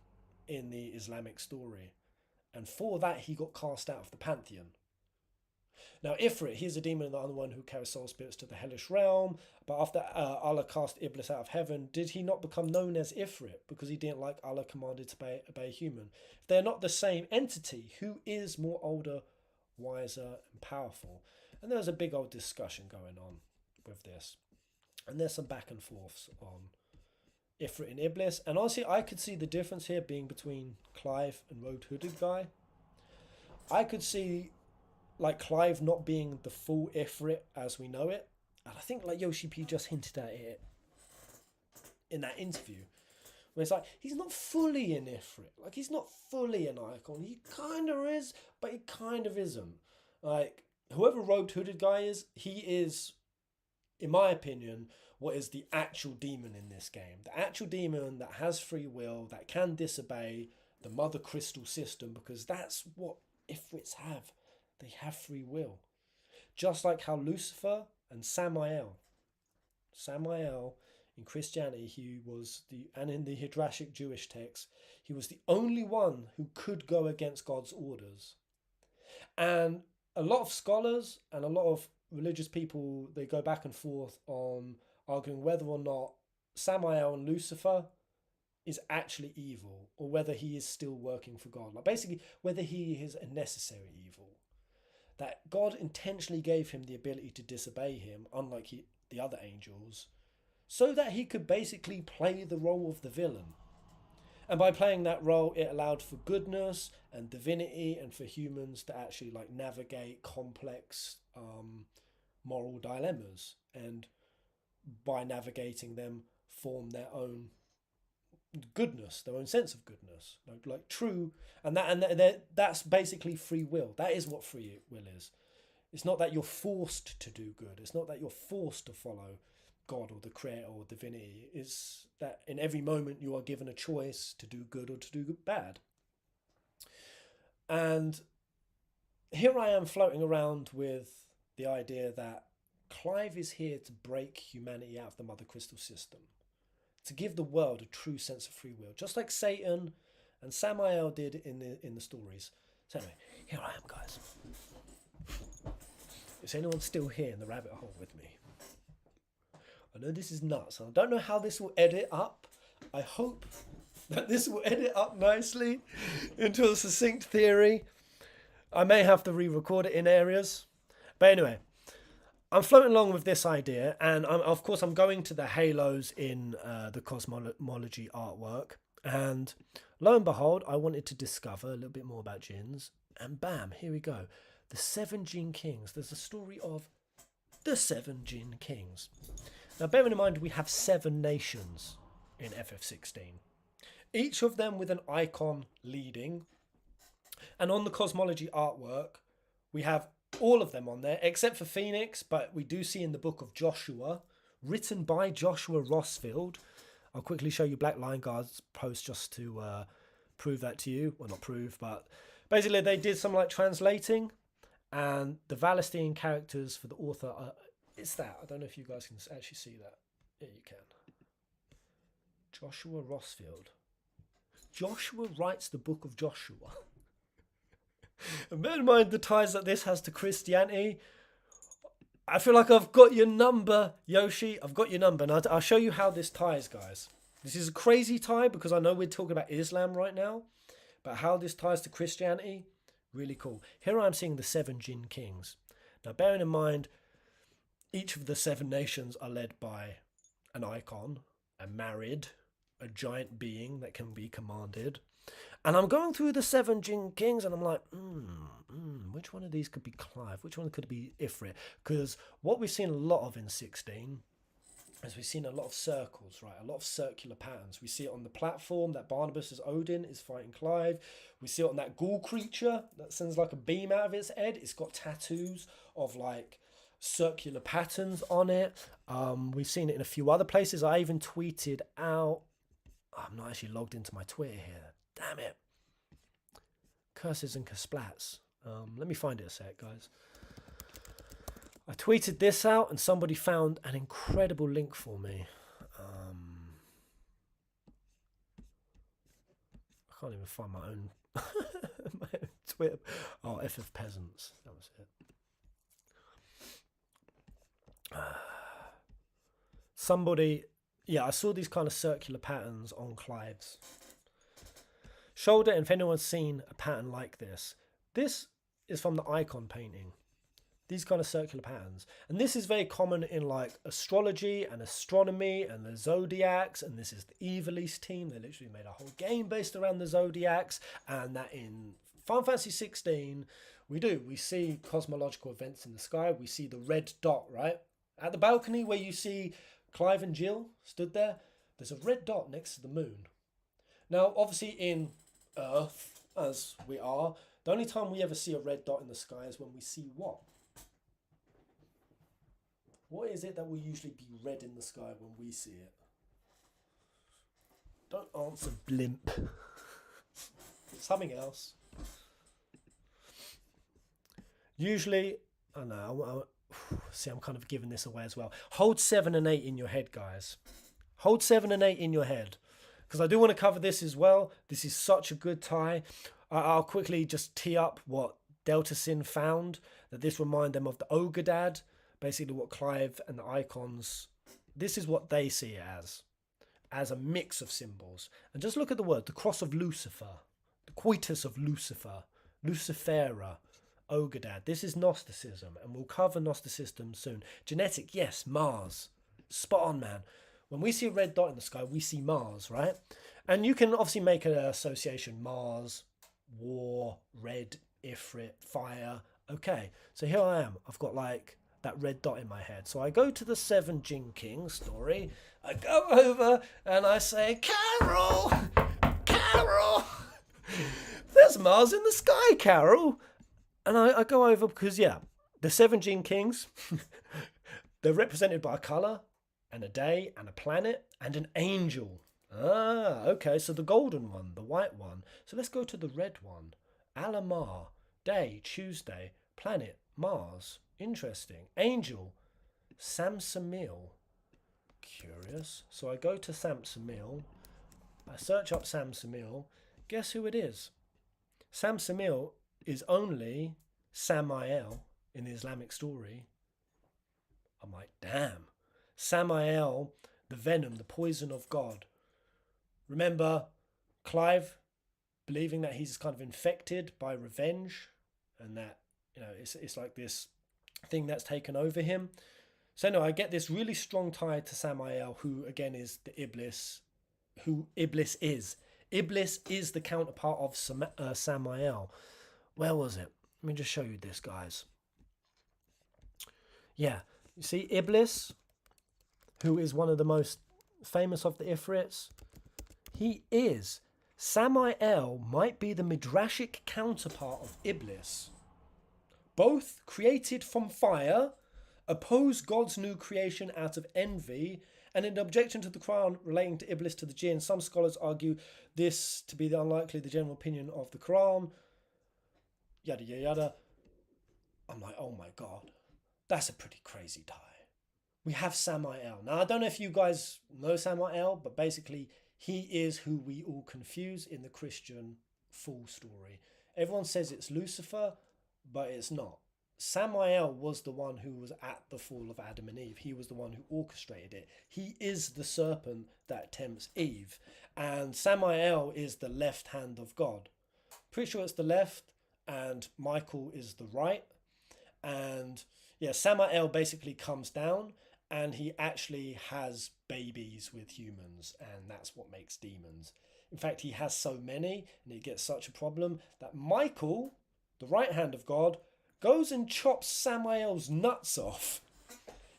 in the Islamic story. And for that, he got cast out of the pantheon. Now, Ifrit, he is a demon and the other one who carries soul spirits to the hellish realm. But after Allah cast Iblis out of heaven, did he not become known as Ifrit because he didn't like Allah commanded to obey human? If they're not the same entity, who is more older, wiser, and powerful? And there's a big old discussion going on with this. And there's some back and forths on Ifrit and Iblis. And honestly, I could see the difference here being between Clive and Road Hooded Guy. I could see like Clive not being the full Ifrit as we know it. And I think like Yoshi-P just hinted at it in that interview. Where it's like, he's not fully an Ifrit. Like, he's not fully an icon. He kind of is, but he kind of isn't. Like, whoever Robed Hooded Guy is, he is, in my opinion, what is the actual demon in this game. The actual demon that has free will, that can disobey the Mother Crystal system, because that's what Ifrits have. They have free will. Just like how Lucifer and Samael in Christianity, he was and in the Hidrashic Jewish text, he was the only one who could go against God's orders. And a lot of scholars and a lot of religious people, they go back and forth on arguing whether or not Samael and Lucifer is actually evil, or whether he is still working for God. Like basically, whether he is a necessary evil. That God intentionally gave him the ability to disobey him, unlike the other angels, so that he could basically play the role of the villain. And by playing that role, it allowed for goodness and divinity, and for humans to actually like navigate complex moral dilemmas, and by navigating them, form their own goodness, their own sense of goodness, like true, and that's basically free will. That is what free will is. It's not that you're forced to do good. It's not that you're forced to follow God or the Creator or divinity. It's that in every moment you are given a choice to do good or to do bad. And here I am floating around with the idea that Clive is here to break humanity out of the Mother Crystal system, to give the world a true sense of free will, just like Satan and Samael did in the stories. So anyway, here I am, guys. Is anyone still here in the rabbit hole with me? I know this is nuts. I don't know how this will edit up. I hope that this will edit up nicely into a succinct theory. I may have to re-record it in areas. But anyway, I'm floating along with this idea, and of course I'm going to the halos in the cosmology artwork, and lo and behold, I wanted to discover a little bit more about jinns, and bam, here we go. The 7 Jinn Kings. There's a story of the 7 Jinn Kings. Now, bearing in mind we have 7 nations in FF16, each of them with an icon leading, and on the cosmology artwork, we have all of them on there, except for Phoenix, but we do see in the book of Joshua, written by Joshua Rossfield. I'll quickly show you Black Lion Guard's post just to prove that to you. Well, not prove, but basically they did some like translating, and the Valestine characters for the author are, it's that. I don't know if you guys can actually see that. Yeah, you can. Joshua Rossfield. Joshua writes the book of Joshua. And bear in mind the ties that this has to Christianity. I feel like I've got your number, Yoshi. I've got your number. And I'll show you how this ties, guys. This is a crazy tie because I know we're talking about Islam right now. But how this ties to Christianity, really cool. Here I'm seeing the 7 Jinn Kings. Now, bearing in mind, each of the 7 nations are led by an icon, a married, a giant being that can be commanded. And I'm going through the 7 Jinn Kings and I'm like, which one of these could be Clive? Which one could be Ifrit? Because what we've seen a lot of in 16 is we've seen a lot of circles, right? A lot of circular patterns. We see it on the platform that Barnabas as Odin is fighting Clive. We see it on that ghoul creature that sends like a beam out of its head. It's got tattoos of like circular patterns on it. We've seen it in a few other places. I even tweeted out, I'm not actually logged into my Twitter here. Damn it. Curses and Kasplats. Let me find it a sec, guys. I tweeted this out and somebody found an incredible link for me. I can't even find my own, my own Twitter. Oh, FF Peasants. That was it. Somebody, yeah, I saw these kind of circular patterns on Clive's shoulder, and if anyone's seen a pattern like this is from the icon painting. These kind of circular patterns, and this is very common in like astrology and astronomy and the zodiacs, and this is the Evil East team. They literally made a whole game based around the zodiacs, and that in Final Fantasy 16 we see cosmological events in the sky. We see the red dot right at the balcony where you see Clive and Jill stood there. There's a red dot next to the moon. Now obviously in Earth, as we are, the only time we ever see a red dot in the sky is when we see what? What is it that will usually be red in the sky when we see it? Don't answer, blimp. Something else. Usually, I know, see, I'm kind of giving this away as well. Hold 7 and 8 in your head, guys. Hold 7 and 8 in your head. Because I do want to cover this as well. This is such a good tie. I'll quickly just tee up what Delta Sin found. That this remind them of the Ogredad. Basically what Clive and the icons, this is what they see it as a mix of symbols. And just look at the word, the cross of Lucifer, the coitus of Lucifer, Lucifera, Ogredad. This is Gnosticism, and we'll cover Gnosticism soon. Genetic, yes, Mars. Spot on, man. When we see a red dot in the sky, we see Mars, right? And you can obviously make an association, Mars, war, red, Ifrit, fire. Okay, so here I am. I've got like that red dot in my head. So I go to the 7 Jinn Kings story. I go over and I say, Carol! Carol! There's Mars in the sky, Carol! And I go over because, yeah, the 7 Jinn Kings, they're represented by a colour and a day and a planet and an angel. Ah, okay, so the golden one, the white one. So let's go to the red one. Alamar, day, Tuesday, planet, Mars. Interesting. Angel, Samsamil. Curious. So I go to Samsamil. I search up Samsamil. Guess who it is? Samsamil is only Samael in the Islamic story. I'm like, damn. Samael, the venom, the poison of God. Remember Clive believing that he's kind of infected by revenge and that, you know, it's like this thing that's taken over him. So no, I get this really strong tie to Samael, who again is the Iblis, who Iblis is. Iblis is the counterpart of Samael. Where was it? Let me just show you this, guys. Yeah, you see Iblis, who is one of the most famous of the Ifrits. He is. Samael might be the midrashic counterpart of Iblis. Both created from fire, oppose God's new creation out of envy, and in objection to the Quran relating to Iblis to the jinn, some scholars argue this to be the unlikely the general opinion of the Quran. Yada yada yada. I'm like, oh my God, that's a pretty crazy tie. We have Samael. Now I don't know if you guys know Samael, but basically he is who we all confuse in the Christian fool story. Everyone says it's Lucifer, but it's not. Samael was the one who was at the fall of Adam and Eve. He was the one who orchestrated it. He is the serpent that tempts Eve. And Samael is the left hand of God. Pretty sure it's the left and Michael is the right. And yeah, Samael basically comes down and he actually has babies with humans, and that's what makes demons. In fact, he has so many and it gets such a problem that Michael, the right hand of God, goes and chops Samael's nuts off.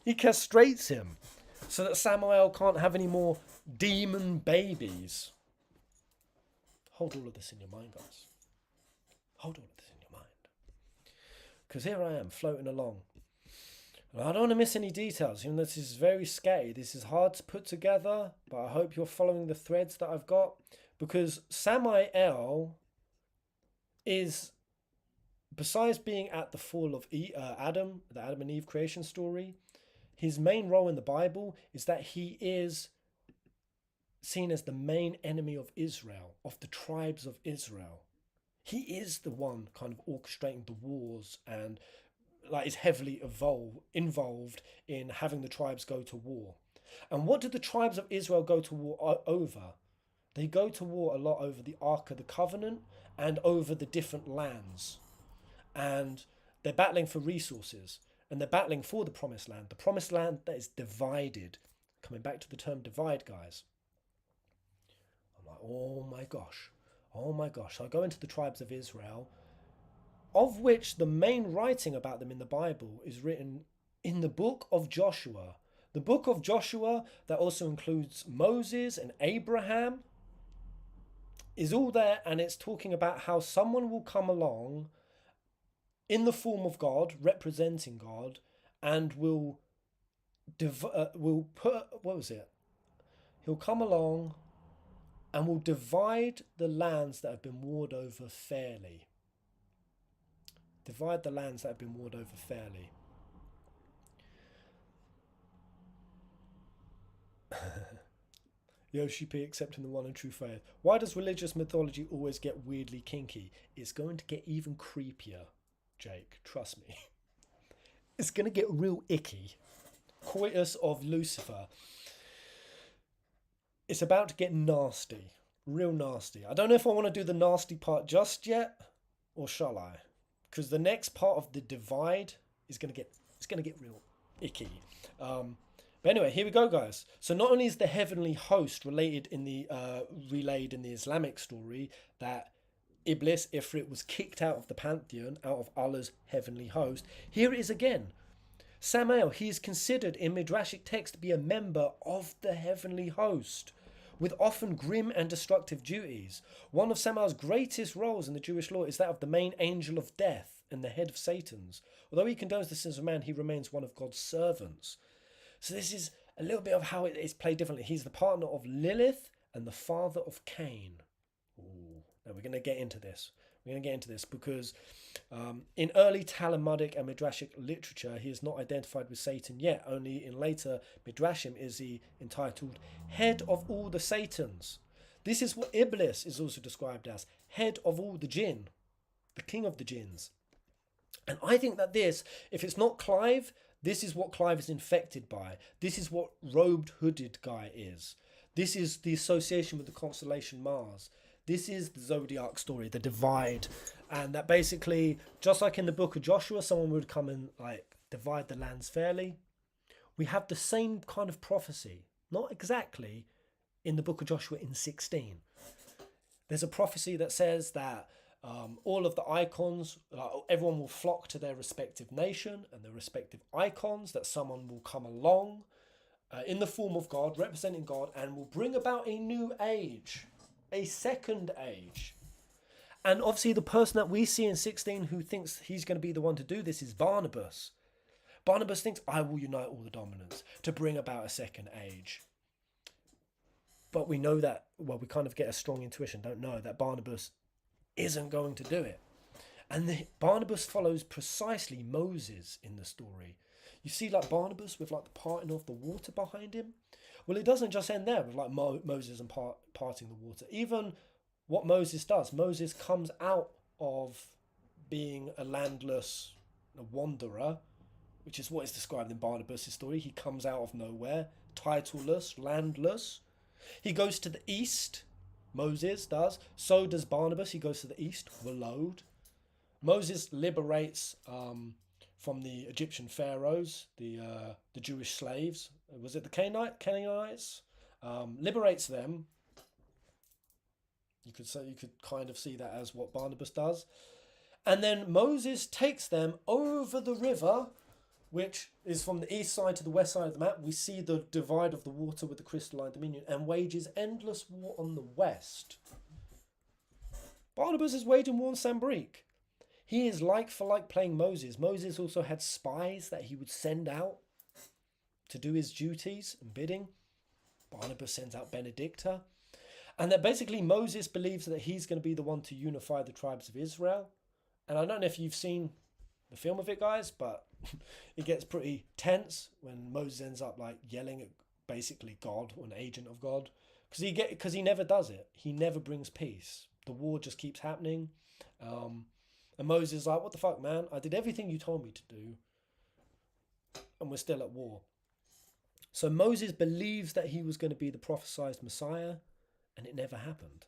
He castrates him so that Samael can't have any more demon babies. Hold all of this in your mind, guys. Hold all of this in your mind. Because here I am floating along. And I don't want to miss any details, even though this is very scatty. This is hard to put together, but I hope you're following the threads that I've got. Because Samael is, besides being at the fall of Adam, the Adam and Eve creation story, his main role in the Bible is that he is seen as the main enemy of Israel, of the tribes of Israel. He is the one kind of orchestrating the wars and like is heavily involved in having the tribes go to war. And what did the tribes of Israel go to war over? They go to war a lot over the Ark of the Covenant and over the different lands. And they're battling for resources and they're battling for the promised land. The promised land that is divided. Coming back to the term divide, guys. I'm like, oh my gosh. Oh my gosh. So I go into the tribes of Israel, of which the main writing about them in the Bible is written in the book of Joshua. The book of Joshua, that also includes Moses and Abraham, is all there, and it's talking about how someone will come along in the form of God, representing God, and will put, what was it? He'll come along and will divide the lands that have been warred over fairly. Divide the lands that have been warred over fairly. Yoshi-P accepting the one and true faith. Why does religious mythology always get weirdly kinky? It's going to get even creepier, Jake. Trust me. It's going to get real icky. Coitus of Lucifer. It's about to get nasty. Real nasty. I don't know if I want to do the nasty part just yet, or shall I? Because the next part of the divide is going to get real icky. But anyway, here we go, guys. So not only is the heavenly host relayed in the Islamic story that Iblis, Ifrit, was kicked out of the pantheon, out of Allah's heavenly host. Here it is again. Samael, he is considered in Midrashic text to be a member of the heavenly host, with often grim and destructive duties. One of Samael's greatest roles in the Jewish law is that of the main angel of death and the head of Satan's. Although he condones the sins of man, he remains one of God's servants. So this is a little bit of how it is played differently. He's the partner of Lilith and the father of Cain. Ooh. Now we're going to get into this. We're going to get into this because in early Talmudic and Midrashic literature, he is not identified with Satan yet. Only in later Midrashim is he entitled head of all the Satans. This is what Iblis is also described as, head of all the jinn, the king of the jinns. And I think that this, if it's not Clive, this is what Clive is infected by. This is what robed hooded guy is. This is the association with the constellation Mars. This is the Zodiac story, the divide. And that basically, just like in the book of Joshua, someone would come and like divide the lands fairly. We have the same kind of prophecy, not exactly in the book of Joshua in 16. There's a prophecy that says that all of the icons, everyone will flock to their respective nation and their respective icons, that someone will come along in the form of God, representing God, and will bring about a new age, a second age. And obviously the person that we see in 16 who thinks he's going to be the one to do this is Barnabas. Barnabas thinks, I will unite all the dominants to bring about a second age. But we know that, well, we kind of get a strong intuition, don't know, that Barnabas isn't going to do it. And Barnabas follows precisely Moses in the story. You see like Barnabas with like the parting of the water behind him. Well, it doesn't just end there with like Moses and parting the water. Even what Moses does, Moses comes out of being a landless wanderer, which is what is described in Barnabas' story. He comes out of nowhere, titleless, landless. He goes to the east, Moses does. So does Barnabas. He goes to the east, Walode. Moses liberates from the Egyptian pharaohs, the Jewish slaves. Was it the Canaanites? Liberates them. You could kind of see that as what Barnabas does. And then Moses takes them over the river, which is from the east side to the west side of the map. We see the divide of the water with the crystalline dominion, and wages endless war on the west. Barnabas is waging war on Sambrique. He is like for like playing Moses. Moses also had spies that he would send out to do his duties and bidding. Barnabas sends out Benedicta. And that basically Moses believes that he's going to be the one to unify the tribes of Israel. And I don't know if you've seen the film of it, guys, but it gets pretty tense when Moses ends up like yelling at basically God or an agent of God. Because he never does it. He never brings peace. The war just keeps happening. And Moses is like, what the fuck, man? I did everything you told me to do. And we're still at war. So Moses believes that he was going to be the prophesied Messiah. And it never happened.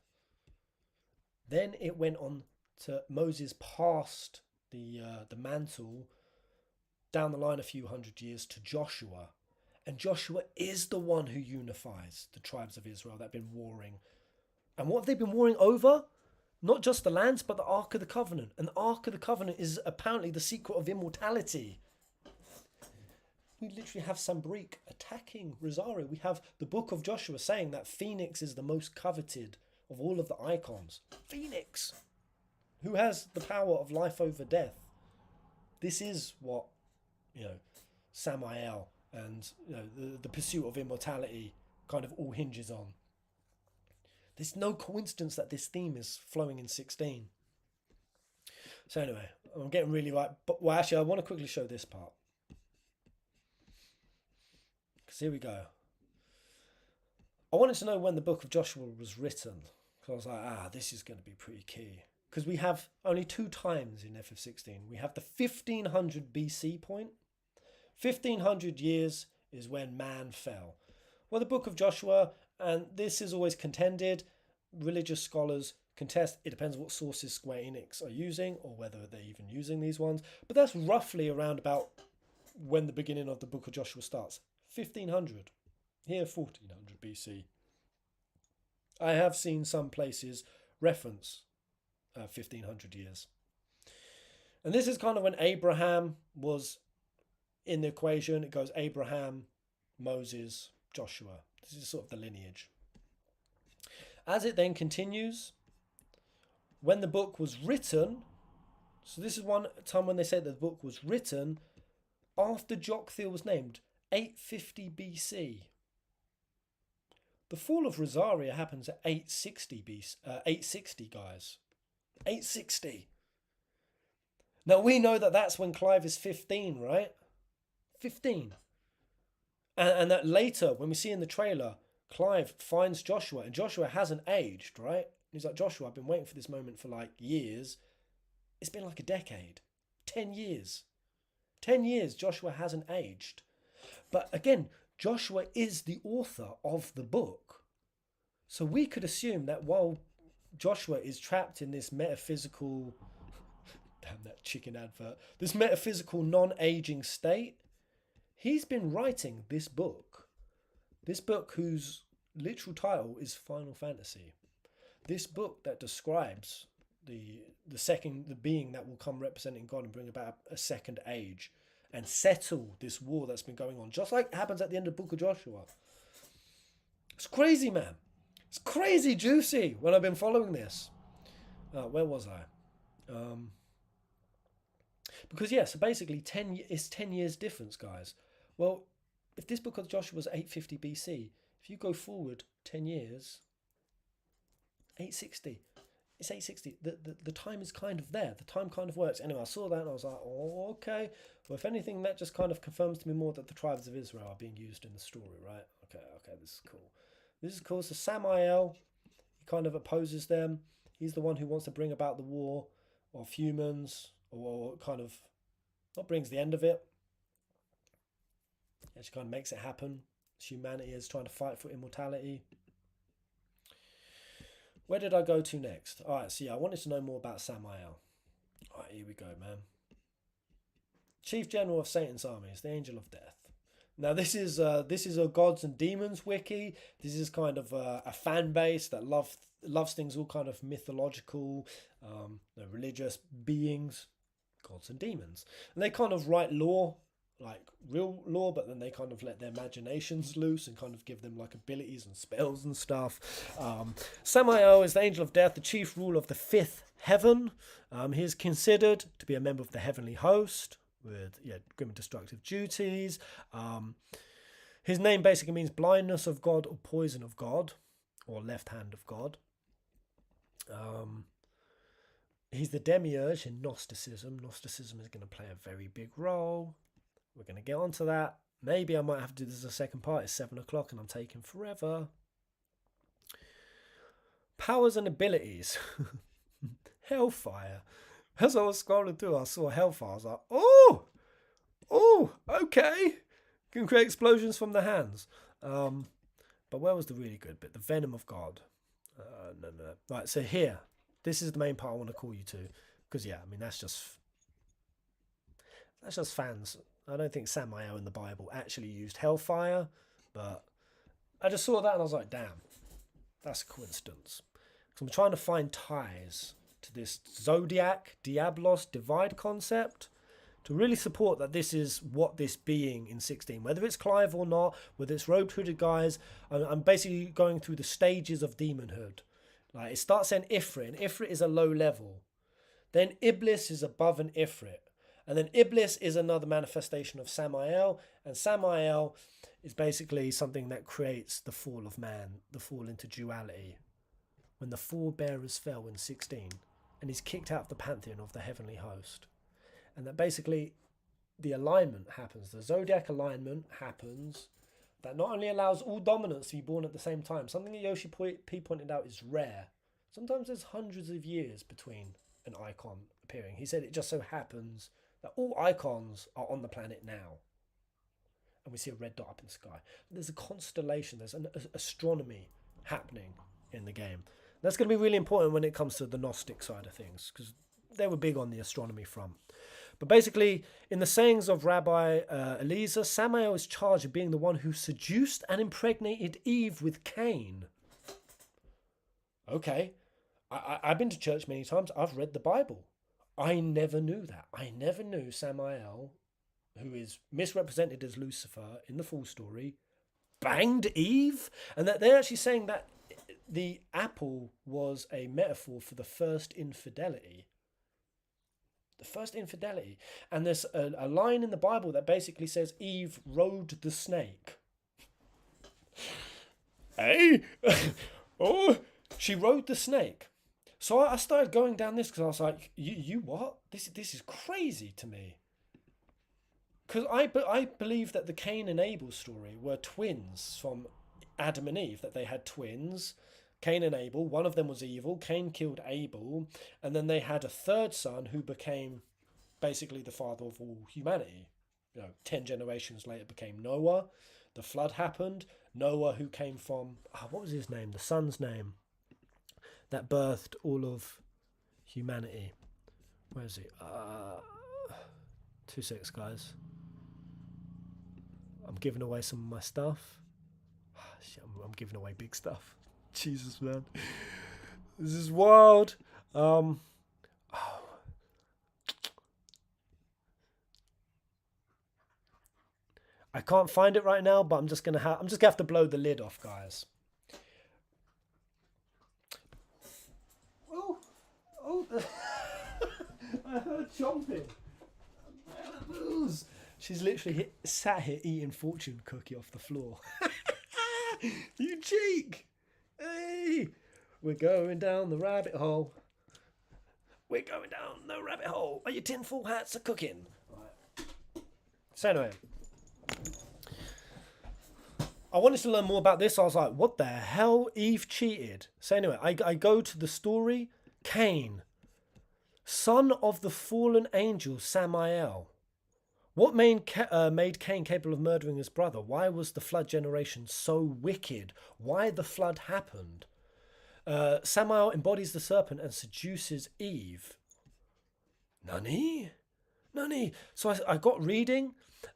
Then it went on to Moses passed the mantle down the line a few hundred years to Joshua. And Joshua is the one who unifies the tribes of Israel that have been warring. And what have they been warring over? Not just the lands, but the Ark of the Covenant. And the Ark of the Covenant is apparently the secret of immortality. We literally have Sambrique attacking Rosario. We have the book of Joshua saying that Phoenix is the most coveted of all of the icons. Phoenix, who has the power of life over death. This is what, Samael and the pursuit of immortality kind of all hinges on. There's no coincidence that this theme is flowing in 16. So anyway, I'm getting really right. But well, actually, I want to quickly show this part. Because here we go. I wanted to know when the book of Joshua was written. Because I was like, this is going to be pretty key. Because we have only two times in FF16. We have the 1500 BC point. 1500 years is when man fell. Well, the book of Joshua, and this is always contended, religious scholars contest, it depends what sources Square Enix are using, or whether they're even using these ones, but that's roughly around about when the beginning of the book of Joshua starts. 1500. Here, 1400 BC. I have seen some places reference 1500 years. And this is kind of when Abraham was in the equation, it goes Abraham, Moses, Joshua. This is sort of the lineage. As it then continues, when the book was written, so this is one time when they say that the book was written after Jokthil was named, 850 BC. The fall of Rosaria happens at 860 BC, 860, guys. 860. Now we know that that's when Clive is 15, right? 15. And that later, when we see in the trailer, Clive finds Joshua, and Joshua hasn't aged, right? He's like, Joshua, I've been waiting for this moment for like years. It's been like a decade. 10 years. 10 years, Joshua hasn't aged. But again, Joshua is the author of the book. So we could assume that while Joshua is trapped in this metaphysical, damn that chicken advert, this metaphysical non-aging state, he's been writing this book. This book whose literal title is Final Fantasy. This book that describes the being that will come representing God and bring about a second age and settle this war that's been going on, just like happens at the end of the book of Joshua. It's crazy, man. It's crazy juicy when I've been following this. Where was I? Because yeah, so basically it's 10 years difference, guys. Well, if this book of Joshua was 850 BC, if you go forward 10 years, 860. It's 860. The time is kind of there. The time kind of works. Anyway, I saw that and I was like, oh, okay. Well, if anything, that just kind of confirms to me more that the tribes of Israel are being used in the story, right? Okay, this is cool. This is cool. So Samael, he kind of opposes them. He's the one who wants to bring about the war of humans, or kind of, not brings the end of it. It just kind of makes it happen. Humanity is trying to fight for immortality. Where did I go to next? All right, so yeah, I wanted to know more about Samael. All right, here we go, man. Chief General of Satan's armies, the Angel of Death. Now, this is a Gods and Demons wiki. This is kind of a fan base that loves things all kind of mythological, religious beings, gods and demons. And they kind of write lore, like real lore, but then they kind of let their imaginations loose and kind of give them like abilities and spells and stuff. Samael is the Angel of Death, the chief ruler of the fifth heaven. He is considered to be a member of the heavenly host with grim and destructive duties. His name basically means blindness of God or poison of God, or left hand of God. He's the demiurge in Gnosticism. Gnosticism is going to play a very big role. We're going to get onto that. Maybe I might have to do this as a second part. It's 7 o'clock and I'm taking forever. Powers and abilities. Hellfire. As I was scrolling through, I saw Hellfire. I was like, oh, okay. Can create explosions from the hands. But where was the really good bit? The Venom of God. No. Right, so here. This is the main part I want to call you to. Because, yeah, I mean, that's just fans. I don't think Samael in the Bible actually used hellfire, but I just saw that and I was like, damn, that's a coincidence. So I'm trying to find ties to this Zodiac, Diablos, divide concept to really support that this is what this being in 16, whether it's Clive or not, whether it's robe-hooded guys, I'm basically going through the stages of demonhood. Like it starts saying Ifrit, and Ifrit is a low level. Then Iblis is above an Ifrit. And then Iblis is another manifestation of Samael. And Samael is basically something that creates the fall of man, the fall into duality. When the forebearers fell in 16, and he's kicked out of the pantheon of the heavenly host. And that basically the alignment happens. The zodiac alignment happens that not only allows all dominants to be born at the same time. Something that Yoshi-P pointed out is rare. Sometimes there's hundreds of years between an icon appearing. He said it just so happens that all icons are on the planet now. And we see a red dot up in the sky. There's a constellation, there's an astronomy happening in the game. That's going to be really important when it comes to the Gnostic side of things, because they were big on the astronomy front. But basically, in the sayings of Rabbi Eliezer, Samael is charged with being the one who seduced and impregnated Eve with Cain. Okay, I've been to church many times. I've read the Bible. I never knew that. I never knew Samael who is misrepresented as Lucifer in the full story, banged Eve, and that they're actually saying that the apple was a metaphor for the first infidelity. The first infidelity. And there's a line in the Bible that basically says Eve rode the snake. Hey? Oh, she rode the snake. So I started going down this because I was like, you what? This is crazy to me. Because I believe that the Cain and Abel story were twins from Adam and Eve, that they had twins, Cain and Abel. One of them was evil. Cain killed Abel. And then they had a third son who became basically the father of all humanity. 10 generations later became Noah. The flood happened. Noah, who came from, what was his name? The son's name that birthed all of humanity. Where is he? 2 seconds, guys. I'm giving away some of my stuff. I'm giving away big stuff. Jesus, man. This is wild. I can't find it right now, but I'm just gonna have to blow the lid off, guys. Oh, I heard chomping. She's literally sat here eating fortune cookie off the floor. You cheek! Hey! We're going down the rabbit hole. We're going down the rabbit hole. Are your tinfoil hats are cooking? Right. So anyway, I wanted to learn more about this. I was like, what the hell? Eve cheated. So anyway, I go to the story. Cain, son of the fallen angel Samael. What made Cain capable of murdering his brother? Why was the flood generation so wicked? Why the flood happened? Samael embodies the serpent and seduces Eve. Nani? So I got reading.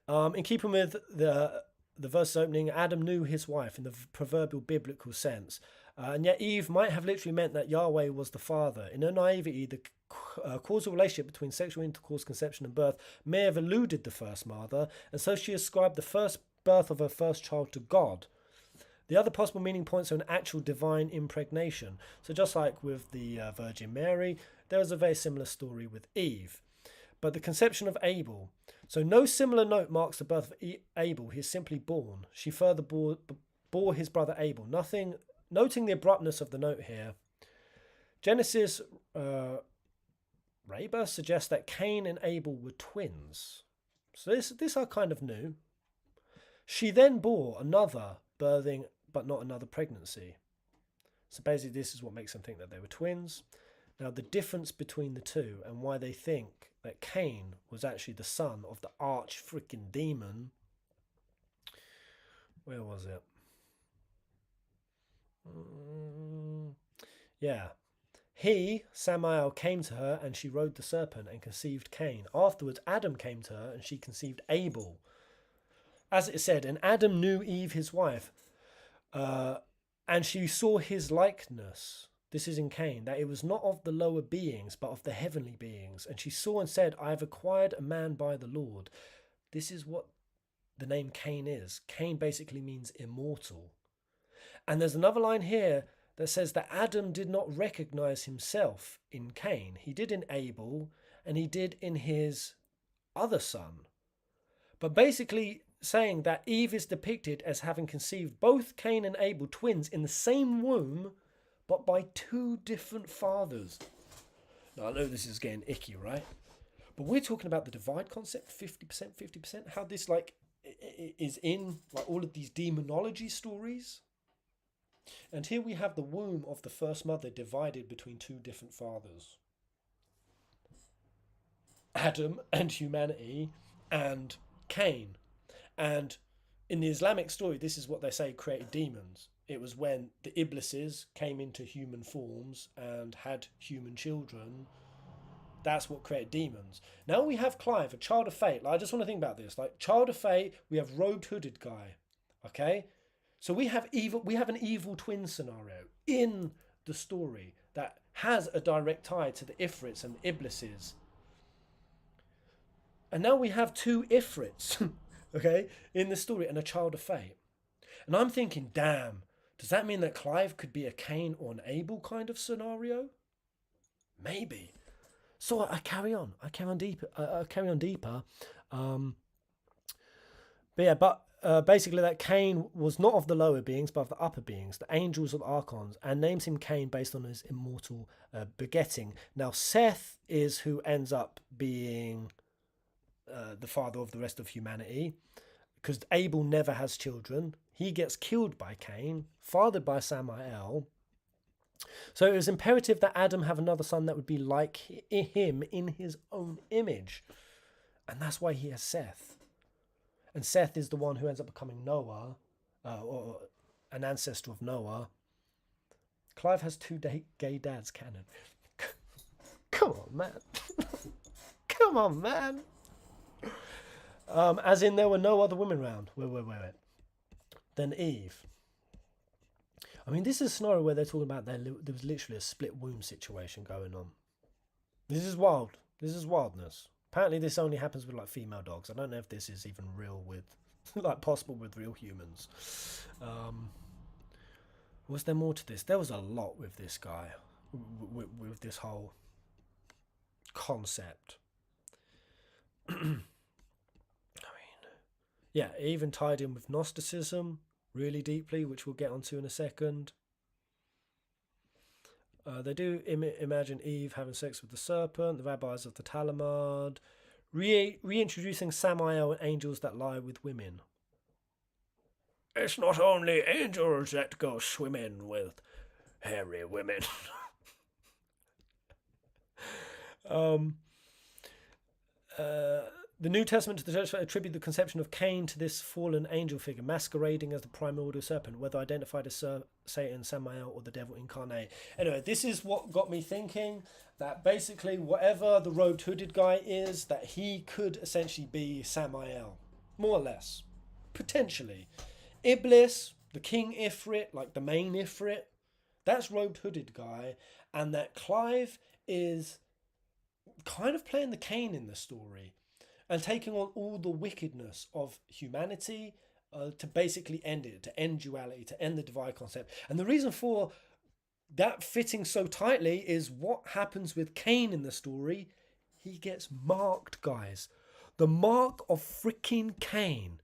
In keeping with the verse opening, Adam knew his wife in the proverbial biblical sense. And yet Eve might have literally meant that Yahweh was the father. In her naivety, the causal relationship between sexual intercourse, conception and birth may have eluded the first mother, and so she ascribed the first birth of her first child to God. The other possible meaning points to an actual divine impregnation. So just like with the Virgin Mary, there was a very similar story with Eve. But the conception of Abel. So no similar note marks the birth of Abel. He is simply born. She further bore his brother Abel. Noting the abruptness of the note here, Genesis Raber suggests that Cain and Abel were twins. So this I kind of knew. She then bore another birthing, but not another pregnancy. So basically this is what makes them think that they were twins. Now the difference between the two and why they think that Cain was actually the son of the arch freaking demon. Where was it? Yeah. He, Samael, came to her and she rode the serpent and conceived Cain. Afterwards, Adam came to her and she conceived Abel. As it said, and Adam knew Eve, his wife, and she saw his likeness. This is in Cain, that it was not of the lower beings, but of the heavenly beings. And she saw and said, I have acquired a man by the Lord. This is what the name Cain is. Cain basically means immortal. And there's another line here that says that Adam did not recognize himself in Cain. He did in Abel, and he did in his other son. But basically saying that Eve is depicted as having conceived both Cain and Abel, twins, in the same womb, but by two different fathers. Now, I know this is getting icky, right? But we're talking about the divide concept, 50%, 50%, how this is in all of these demonology stories. And here we have the womb of the first mother divided between two different fathers. Adam and humanity and Cain. And in the Islamic story, this is what they say created demons. It was when the Iblises came into human forms and had human children. That's what created demons. Now we have Clive, a child of fate. I just want to think about this. Child of fate, we have robed hooded guy. Okay? So we have an evil twin scenario in the story that has a direct tie to the Ifrits and the Iblises. And now we have two Ifrits, okay, in the story, and a child of fate. And I'm thinking, damn, does that mean that Clive could be a Cain or an Abel kind of scenario? Maybe. So I carry on. I carry on deeper. Basically that Cain was not of the lower beings, but of the upper beings, the angels or the archons, and names him Cain based on his immortal begetting. Now Seth is who ends up being the father of the rest of humanity, because Abel never has children. He gets killed by Cain, fathered by Samael. So it was imperative that Adam have another son that would be like him in his own image. And that's why he has Seth. And Seth is the one who ends up becoming Noah, or an ancestor of Noah. Clive has two gay dads, canon. Come on, man. Come on, man. As in there were no other women around. Wait. Then Eve. I mean, this is a scenario where they're talking about there was literally a split womb situation going on. This is wild. This is wildness. Apparently this only happens with like female dogs. I don't know if this is even real with, like possible with real humans. Was there more to this? There was a lot with this guy, with this whole concept. I mean, yeah, it even tied in with Gnosticism really deeply, which we'll get onto in a second. They do imagine Eve having sex with the serpent, the rabbis of the Talmud, reintroducing Samael and angels that lie with women. It's not only angels that go swimming with hairy women. The New Testament to the Church attribute the conception of Cain to this fallen angel figure, masquerading as the primordial serpent, whether identified as Satan, Samael, or the devil incarnate. Anyway, this is what got me thinking that basically whatever the robed hooded guy is, that he could essentially be Samael, more or less, potentially. Iblis, the King Ifrit, like the main Ifrit, that's robed hooded guy, and that Clive is kind of playing the Cain in the story. And taking on all the wickedness of humanity to basically end it, to end duality, to end the divine concept. And the reason for that fitting so tightly is what happens with Cain in the story. He gets marked, guys. The mark of freaking Cain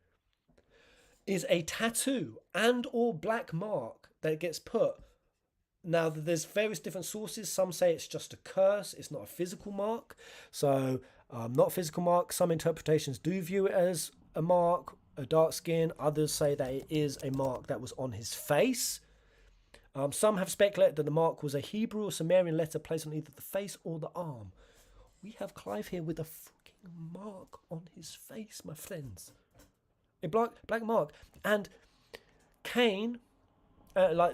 is a tattoo and or black mark that gets put. Now, there's various different sources. Some say it's just a curse. It's not a physical mark. So, not a physical mark. Some interpretations do view it as a mark, a dark skin. Others say that it is a mark that was on his face. Some have speculated that the mark was a Hebrew or Sumerian letter placed on either the face or the arm. We have Clive here with a freaking mark on his face, my friends. A black mark. And Cain...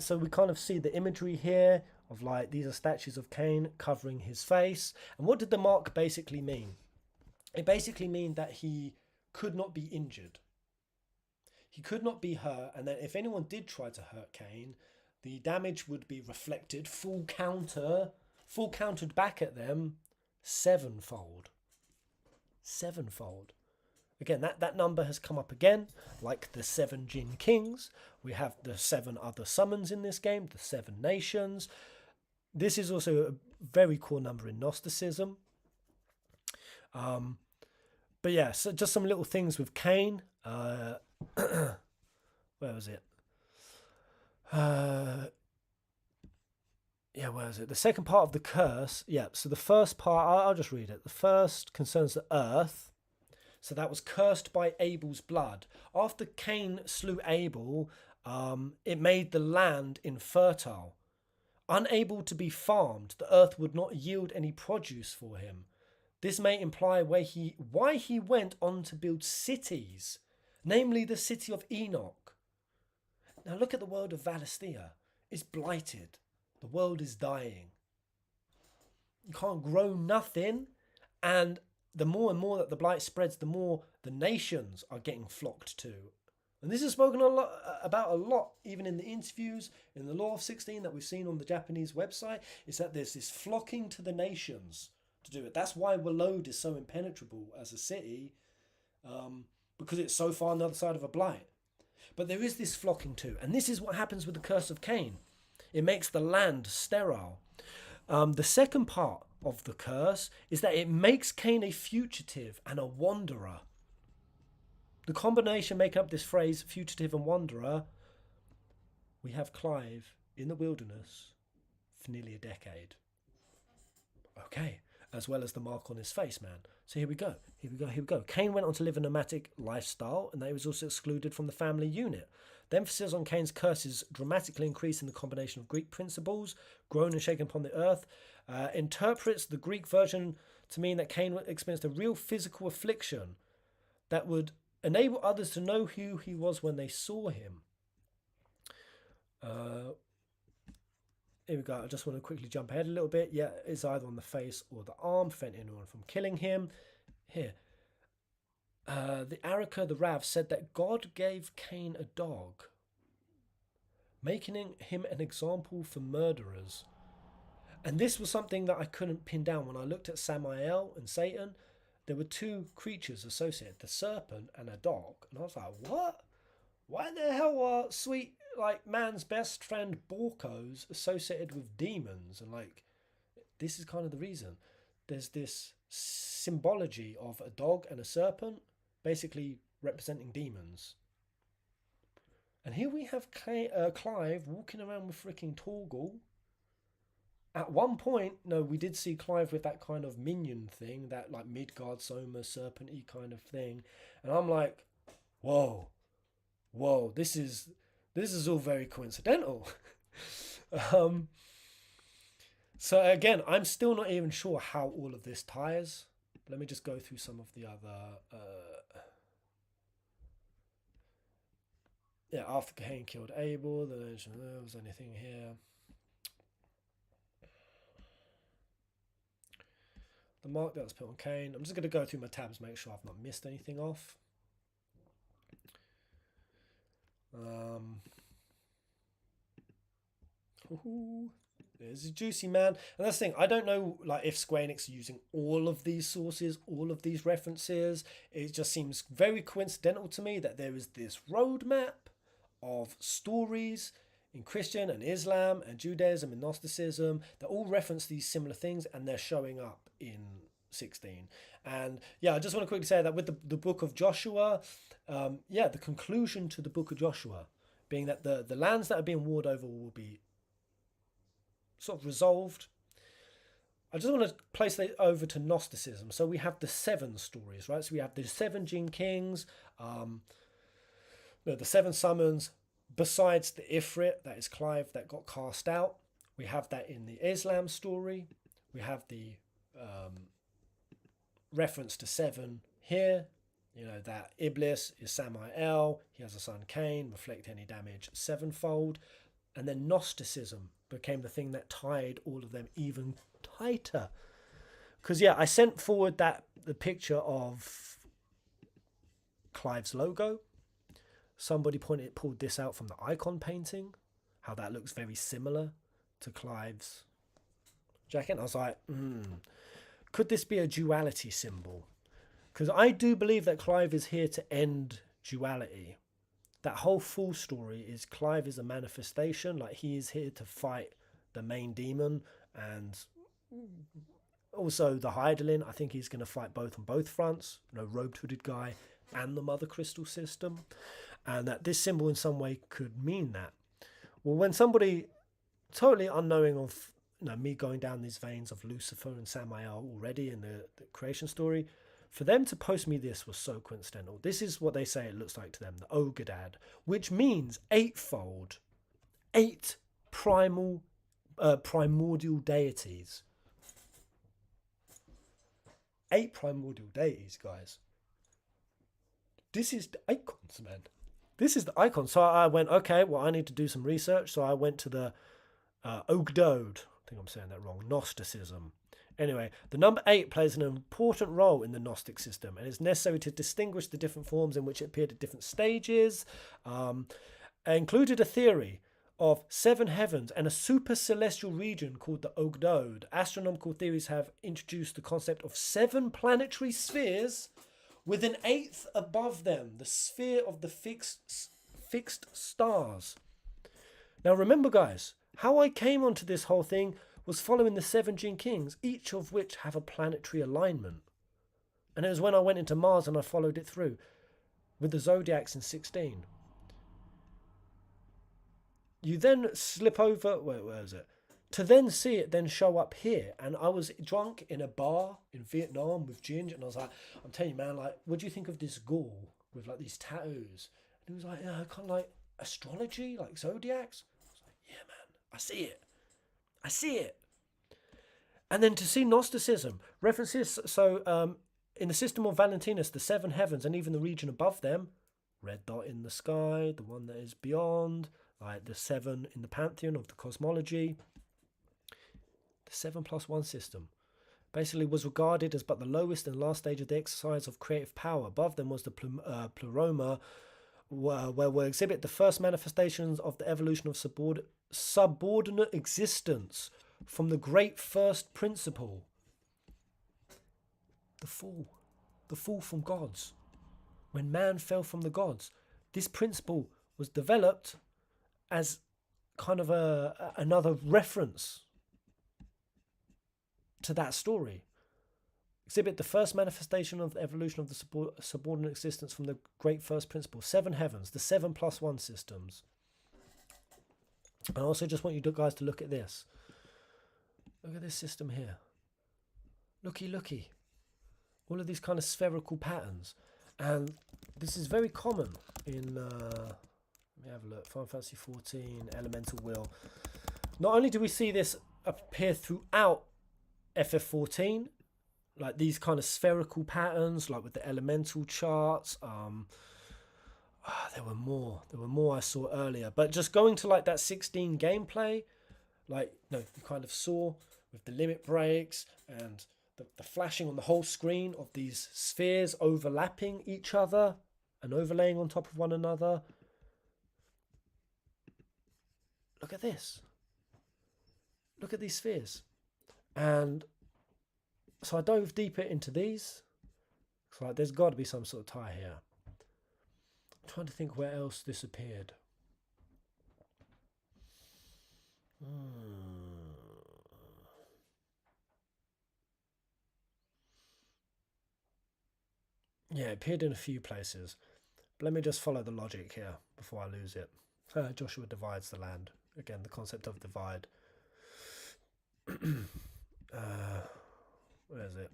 so we kind of see the imagery here of like these are statues of Cain covering his face. And what did the mark basically mean? It basically means that he could not be injured. He could not be hurt, and that if anyone did try to hurt Cain, the damage would be reflected, full countered back at them sevenfold. Again, that number has come up again, like the 7 Jinn Kings. We have the 7 other summons in this game, the 7 nations. This is also a very core number in Gnosticism. But yeah, so just some little things with Cain. Where was it? Where was it? The second part of the curse. Yeah, so the first part, I'll just read it. The first concerns the earth. So that was cursed by Abel's blood. After Cain slew Abel, it made the land infertile. Unable to be farmed, the earth would not yield any produce for him. This may imply why he went on to build cities, namely the city of Enoch. Now look at the world of Valisthea. It's blighted. The world is dying. You can't grow nothing, and the more and more that the blight spreads, the more the nations are getting flocked to. And this is spoken about a lot, even in the interviews, in the Law of 16 that we've seen on the Japanese website, is that there's this flocking to the nations to do it. That's why Walode is so impenetrable as a city, because it's so far on the other side of a blight. But there is this flocking too, and this is what happens with the curse of Cain. It makes the land sterile. The second part of the curse is that it makes Cain a fugitive and a wanderer. The combination making up this phrase, fugitive and wanderer, we have Clive in the wilderness for nearly a decade. Okay, as well as the mark on his face, man. So here we go. Cain went on to live a nomadic lifestyle, and that he was also excluded from the family unit. The emphasis on Cain's curses dramatically increased in the combination of Greek principles, grown and shaken upon the earth, interprets the Greek version to mean that Cain experienced a real physical affliction that would enable others to know who he was when they saw him. Here we go. I just want to quickly jump ahead a little bit. Yeah, it's either on the face or the arm, preventing anyone from killing him. Here. The Araka, the Rav, said that God gave Cain a dog, making him an example for murderers. And this was something that I couldn't pin down. When I looked at Samael and Satan, there were two creatures associated, the serpent and a dog. And I was like, what? Why the hell are sweet, like, man's best friend Borkos associated with demons? And, like, this is kind of the reason. There's this symbology of a dog and a serpent, basically representing demons. And here we have Clive walking around with freaking Torgal. At one point, no, we did see Clive with that kind of minion thing, that like Midgard, Soma, serpent-y kind of thing. And I'm like, whoa, this is all very coincidental. So again, I'm still not even sure how all of this ties. Let me just go through some of the other... after Cain killed Abel, there was anything here. The mark that was put on Cain. I'm just going to go through my tabs, make sure I've not missed anything off. There's a juicy, man. And that's the thing, I don't know like if Square Enix are using all of these sources, all of these references. It just seems very coincidental to me that there is this roadmap of stories in Christian and Islam and Judaism and Gnosticism that all reference these similar things, and they're showing up in 16. And yeah, I just want to quickly say that with the book of Joshua, the conclusion to the book of Joshua being that the lands that are being warred over will be sort of resolved. I just want to place that over to Gnosticism. So we have the 7 stories, right? So we have the 7 Jin Kings, the 7 summons, besides the Ifrit, that is Clive, that got cast out. We have that in the Islam story. We have the reference to 7 here. You know, that Iblis is Samael. He has a son Cain, reflect any damage 7-fold. And then Gnosticism became the thing that tied all of them even tighter. Because, yeah, I sent forward the picture of Clive's logo. Somebody pulled this out from the icon painting, how that looks very similar to Clive's jacket. And I was like, could this be a duality symbol? Because I do believe that Clive is here to end duality. That whole full story is Clive is a manifestation, like he is here to fight the main demon, and also the Hydaelyn. I think he's going to fight both on both fronts, robed hooded guy and the Mother Crystal system. And that this symbol in some way could mean that. Well, when somebody totally unknowing of me going down these veins of Lucifer and Samael already in the creation story, for them to post me this was so coincidental. This is what they say it looks like to them, the Ogadad, which means 8-fold, 8 primordial deities. 8 primordial deities, guys. This is the icons, man. This is the icon. So I went, okay, well, I need to do some research. So I went to the Ogdode. I think I'm saying that wrong. Gnosticism. Anyway, the number 8 plays an important role in the Gnostic system, and it's necessary to distinguish the different forms in which it appeared at different stages. I included a theory of 7 heavens and a super celestial region called the Ogdode. Astronomical theories have introduced the concept of 7 planetary spheres with an 8th above them, the sphere of the fixed stars. Now remember, guys, how I came onto this whole thing was following the 7 Jin Kings, each of which have a planetary alignment. And it was when I went into Mars and I followed it through with the zodiacs in 16. You then slip over, where is it? To then see it then show up here. And I was drunk in a bar in Vietnam with Ginge, and I was like, I'm telling you, man, like, what do you think of this ghoul with like these tattoos? And he was like, yeah, kind of like astrology, like zodiacs. I was like, yeah, man, I see it. I see it. And then to see Gnosticism, references, so in the system of Valentinus, the 7 heavens and even the region above them, red dot in the sky, the one that is beyond, like the 7 in the pantheon of the cosmology. The 7+1 system basically was regarded as but the lowest and last stage of the exercise of creative power. Above them was the pleroma, where we exhibit the first manifestations of the evolution of subordinate existence from the great first principle. The fall from gods. When man fell from the gods, this principle was developed as kind of another reference to that story. Exhibit the first manifestation of the evolution of the subordinate existence from the great first principle. 7 heavens, the 7+1 systems. I also just want you guys to look at this. Look at this system here. Looky. All of these kind of spherical patterns. And this is very common in, let me have a look, Final Fantasy 14, Elemental Will. Not only do we see this appear throughout FF14, like these kind of spherical patterns, like with the elemental charts. There were more I saw earlier. But just going to like that 16 gameplay, like, no, you kind of saw with the limit breaks and the flashing on the whole screen of these spheres overlapping each other and overlaying on top of one another. Look at this. Look at these spheres. And so I dove deeper into these. So like, there's got to be some sort of tie here. I'm trying to think where else this appeared. Yeah, it appeared in a few places. But let me just follow the logic here before I lose it. Joshua divides the land. Again, the concept of divide. Where is it?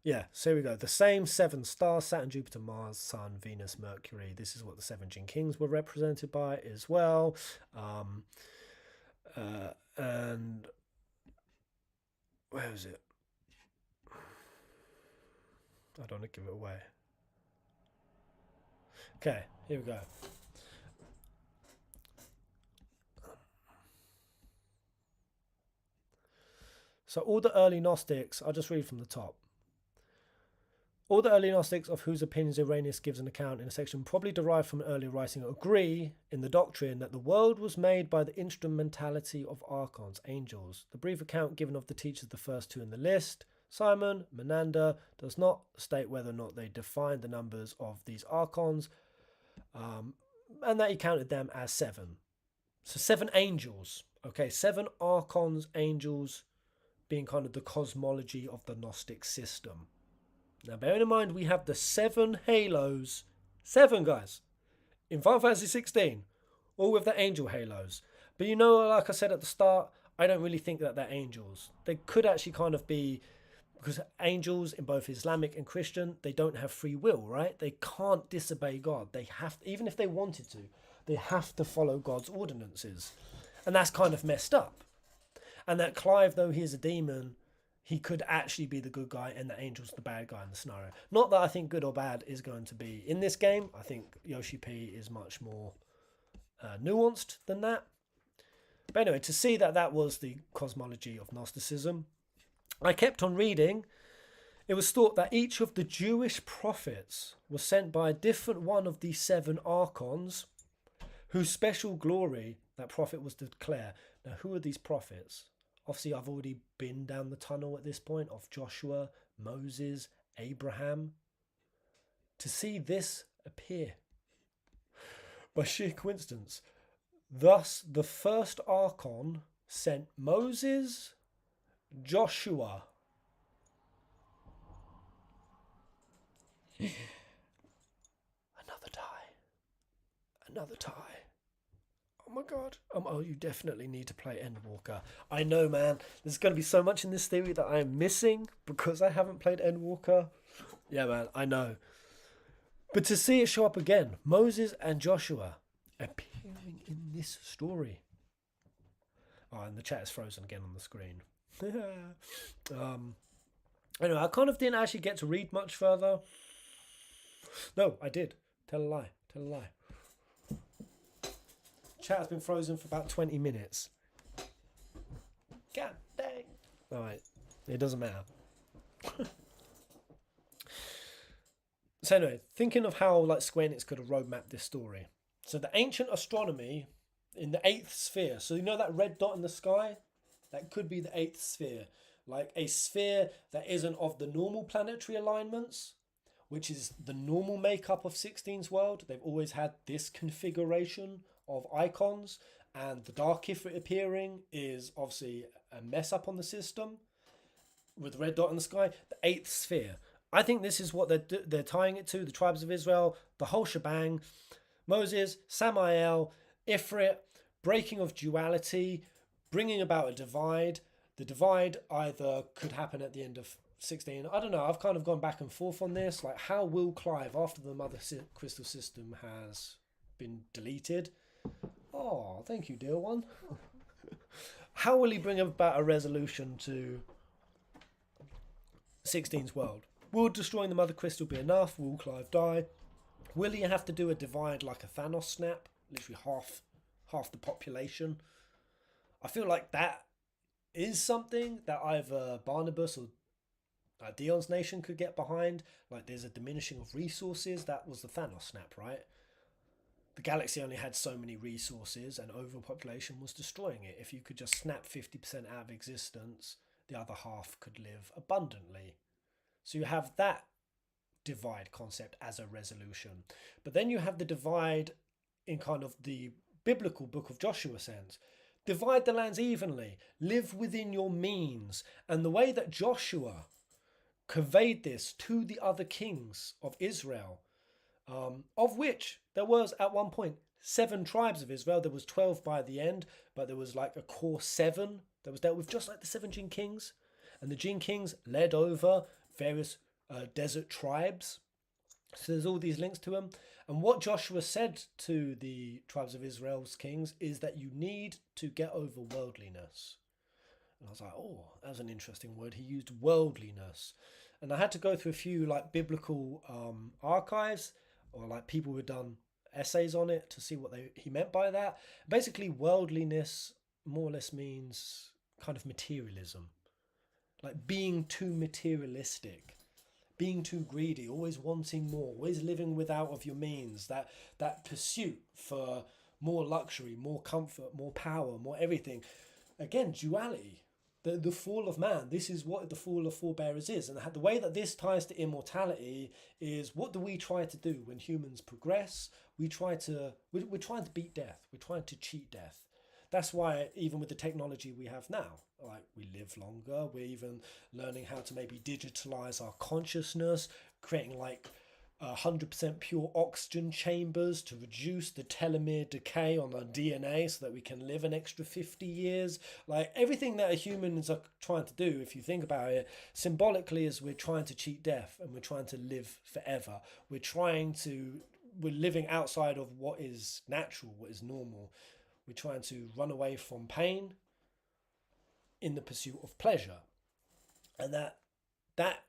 Yeah, so here we go. The same 7 stars, Saturn, Jupiter, Mars, Sun, Venus, Mercury. This is what the 7 Jin Kings were represented by as well. And where is it? I don't want to give it away. Okay, here we go. So all the early Gnostics, I'll just read from the top. All the early Gnostics, of whose opinions Irenaeus gives an account in a section probably derived from an earlier writing, agree in the doctrine that the world was made by the instrumentality of archons, angels. The brief account given of the teachers, the first 2 in the list, Simon, Menander, does not state whether or not they defined the numbers of these archons, and that he counted them as 7. So 7 angels. Okay, 7 archons, angels, being kind of the cosmology of the Gnostic system. Now, bearing in mind, we have the 7 halos, 7 guys, in Final Fantasy 16, all with the angel halos. But you know, like I said at the start, I don't really think that they're angels. They could actually kind of be, because angels in both Islamic and Christian, they don't have free will, right? They can't disobey God. They have, even if they wanted to, they have to follow God's ordinances. And that's kind of messed up. And that Clive, though he is a demon, he could actually be the good guy and the angel's the bad guy in the scenario. Not that I think good or bad is going to be in this game. I think Yoshi-P is much more nuanced than that. But anyway, to see that that was the cosmology of Gnosticism, I kept on reading. It was thought that each of the Jewish prophets was sent by a different one of these 7 archons, whose special glory that prophet was to declare. Now, who are these prophets? Obviously, I've already been down the tunnel at this point of Joshua, Moses, Abraham. To see this appear by sheer coincidence. Thus, the first Archon sent Moses, Joshua. Another tie. Another tie. Oh my god. Oh, you definitely need to play Endwalker. I know, man. There's going to be so much in this theory that I am missing because I haven't played Endwalker. Yeah, man, I know. But to see it show up again, Moses and Joshua appearing in this story. Oh, and the chat is frozen again on the screen. Anyway, I kind of didn't actually get to read much further. No, I did. Tell a lie. Tell a lie. Chat has been frozen for about 20 minutes. God dang. Alright, it doesn't matter. So anyway, thinking of how like Square Enix could have roadmapped this story. So the ancient astronomy in the 8th sphere. So you know that red dot in the sky? That could be the 8th sphere. Like a sphere that isn't of the normal planetary alignments, which is the normal makeup of 16's world. They've always had this configuration of icons, and the Dark Ifrit appearing is obviously a mess up on the system with the red dot in the sky. The 8th sphere. I think this is what they're tying it to, the tribes of Israel, the whole shebang. Moses, Samael, Ifrit, breaking of duality, bringing about a divide. The divide either could happen at the end of 16. I don't know, I've kind of gone back and forth on this. Like, how will Clive, after the Mother Crystal System has been deleted... Oh, thank you, dear one. How will he bring about a resolution to 16's world? Will destroying the Mother Crystal be enough? Will Clive die? Will he have to do a divide like a Thanos snap? Literally half the population. I feel like that is something that either Barnabas or Dion's Nation could get behind. Like there's a diminishing of resources. That was the Thanos snap, right? The galaxy only had so many resources and overpopulation was destroying it. If you could just snap 50% out of existence, the other half could live abundantly. So you have that divide concept as a resolution. But then you have the divide in kind of the biblical book of Joshua sense. Divide the lands evenly. Live within your means. And the way that Joshua conveyed this to the other kings of Israel, of which there was at one point 7 tribes of Israel. There was 12 by the end, but there was like a core 7 that was dealt with, just like the 7 Jin Kings. And the Jin Kings led over various desert tribes. So there's all these links to them. And what Joshua said to the tribes of Israel's kings is that you need to get over worldliness. And I was like, oh, that was an interesting word. He used worldliness. And I had to go through a few like biblical archives, or like people who had done essays on it to see what he meant by that. Basically, worldliness more or less means kind of materialism. Like being too materialistic, being too greedy, always wanting more, always living without of your means, that pursuit for more luxury, more comfort, more power, more everything. Again, duality. The fall of man, this is what the fall of forebearers is. And the way that this ties to immortality is, what do we try to do when humans progress? We're trying to beat death. We're trying to cheat death. That's why even with the technology we have now, like we live longer, we're even learning how to maybe digitalize our consciousness, creating like 100% pure oxygen chambers to reduce the telomere decay on our DNA so that we can live an extra 50 years. Like everything that humans are trying to do, if you think about it, symbolically is we're trying to cheat death and we're trying to live forever. We're living outside of what is natural, what is normal. We're trying to run away from pain in the pursuit of pleasure. And that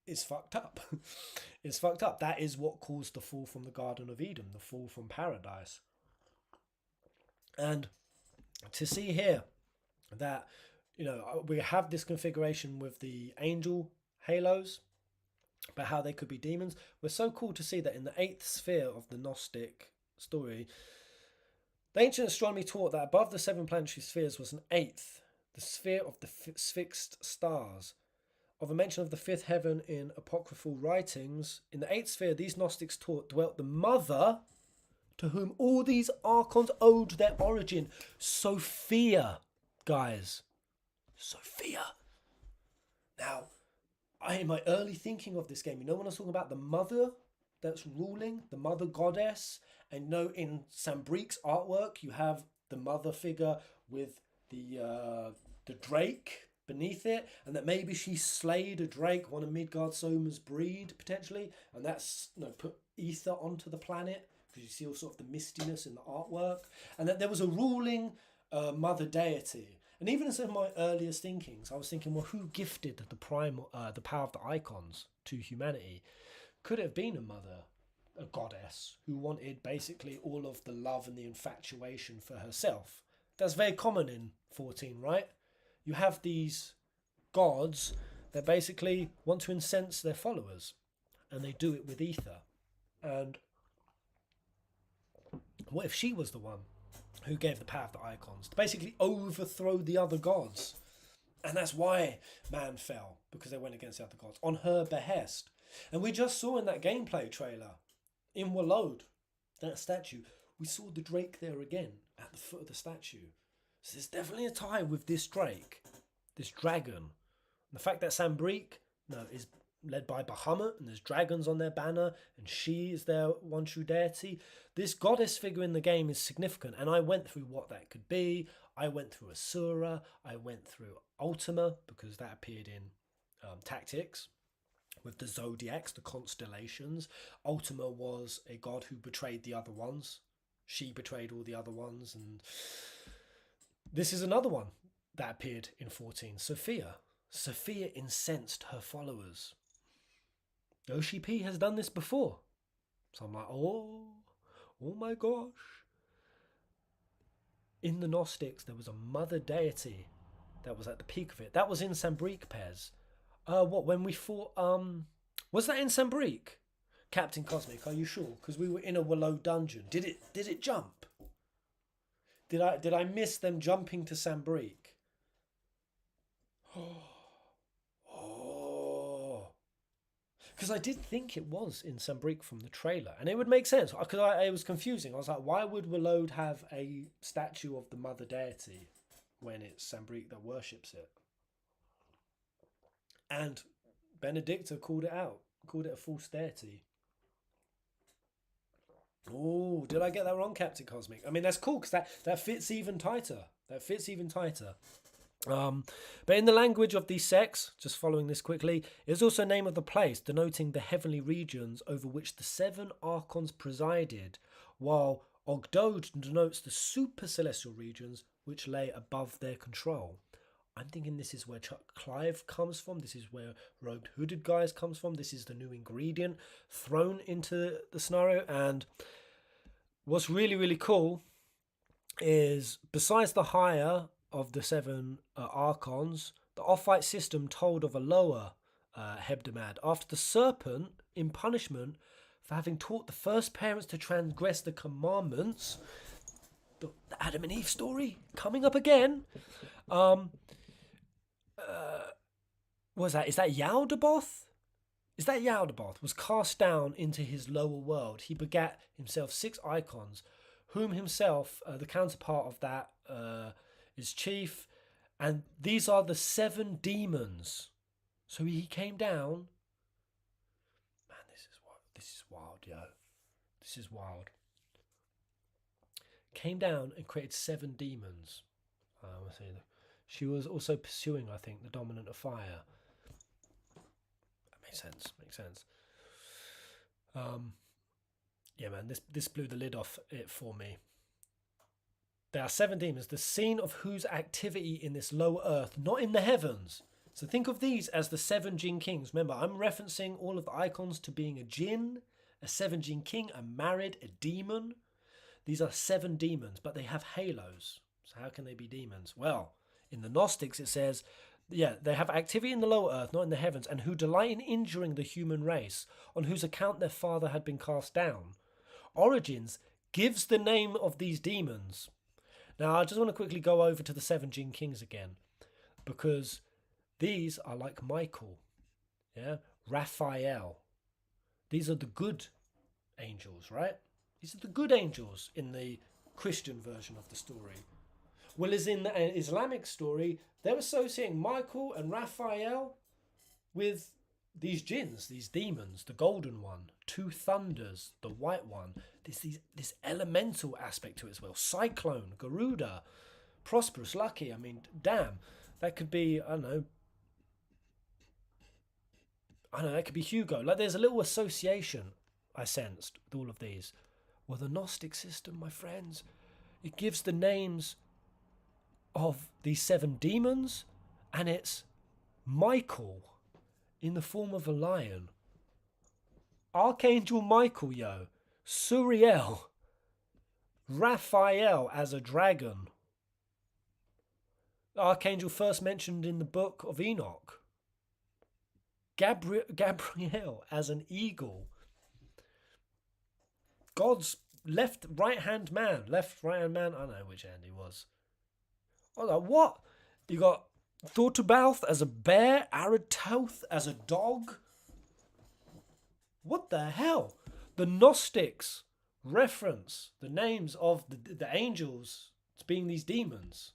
is fucked up. It's fucked up. That is what caused the fall from the Garden of Eden, the fall from paradise. And to see here that, you know, we have this configuration with the angel halos, but how they could be demons. We're so cool to see that in the 8th sphere of the Gnostic story, The ancient astronomy taught that above the 7 planetary spheres was an 8th, the sphere of the fixed stars. Of a mention of the 5th heaven in apocryphal writings, in the 8th sphere, these Gnostics taught dwelt the mother to whom all these archons owed their origin. Sophia, guys. Sophia. Now, in my early thinking of this game, when I was talking about the mother that's ruling, the mother goddess, and in Sambrique's artwork, you have the mother figure with the drake beneath it, and that maybe she slayed a drake, one of Midgard-Soma's breed, potentially, and that's put ether onto the planet, because you see all sort of the mistiness in the artwork, and that there was a ruling mother deity. And even in some of my earliest thinkings, I was thinking, well, who gifted the power of the icons to humanity? Could it have been a mother, a goddess, who wanted basically all of the love and the infatuation for herself? That's very common in 14, right? You have these gods that basically want to incense their followers, and they do it with ether. And what if she was the one who gave the power of the icons to basically overthrow the other gods? And that's why man fell, because they went against the other gods on her behest. And we just saw in that gameplay trailer in Wallode, that statue, we saw the drake there again at the foot of the statue. So there's definitely a tie with this drake, this dragon. And the fact that Sambrique is led by Bahamut, and there's dragons on their banner, and she is their one true deity. This goddess figure in the game is significant, and I went through what that could be. I went through Asura, I went through Ultima, because that appeared in Tactics, with the zodiacs, the constellations. Ultima was a god who betrayed the other ones. She betrayed all the other ones, and this is another one that appeared in 14, Sophia. Sophia incensed her followers. Yoshi-P has done this before. So I'm like, oh my gosh. In the Gnostics, there was a mother deity that was at the peak of it. That was in Sambrique, Pez. When we fought, was that in Sambrique? Captain Cosmic, are you sure? Because we were in a Willow dungeon. Did it jump? Did I miss them jumping to Sambrique? Because I did think it was in Sambrique from the trailer, and it would make sense, because it was confusing. I was like, why would Wallode have a statue of the mother deity when it's Sambrique that worships it? And Benedicta called it out, called it a false deity. Oh, did I get that wrong, Captain Cosmic? I mean, that's cool, because that fits even tighter. But in the language of these sects, just following this quickly, it is also a name of the place, denoting the heavenly regions over which the 7 archons presided, while Ogdode denotes the super celestial regions which lay above their control. I'm thinking this is where Chuck Clive comes from. This is where Robed Hooded Guys comes from. This is the new ingredient thrown into the scenario. And what's really, really cool is, besides the higher of the 7 archons, the off-fight system told of a lower Hebdomad after the serpent, in punishment for having taught the first parents to transgress the commandments. The Adam and Eve story coming up again. Is that Yaldabaoth? Was cast down into his lower world. He begat himself 6 icons, whom himself, the counterpart of that, is chief, and these are the 7 demons. So he came down. Man, this is wild, yo. This is wild. Came down and created 7 demons. She was also pursuing, I think, the dominant of fire. That makes sense. Yeah, man, this blew the lid off it for me. There are 7 demons, the scene of whose activity in this lower earth, not in the heavens. So think of these as the 7 Jinn kings. Remember, I'm referencing all of the icons to being a Jinn, a 7 Jinn king, a married, a demon. These are 7 demons, but they have halos. So how can they be demons? Well, in the Gnostics it says, they have activity in the lower earth, not in the heavens, and who delight in injuring the human race, on whose account their father had been cast down. Origins gives the name of these demons. Now, I just want to quickly go over to the 7 Jinn Kings again, because these are like Michael, yeah, Raphael. These are the good angels, right? These are the good angels in the Christian version of the story. Well, as in the Islamic story, they're associating Michael and Raphael with these jinns, these demons, the golden one, 2 thunders, the white one. This elemental aspect to it as well. Cyclone, Garuda, prosperous, lucky. I mean, damn, that could be, I don't know, that could be Hugo. Like, there's a little association I sensed with all of these. Well, the Gnostic system, my friends, it gives the names of these 7 demons, and it's Michael in the form of a lion, Archangel Michael, yo, Suriel, Raphael as a dragon, the Archangel first mentioned in the book of Enoch, Gabriel as an eagle, God's right hand man, I don't know which hand he was. I was like, what? You got Thortobauth as a bear, Aratoth as a dog. What the hell? The Gnostics reference the names of the angels as being these demons.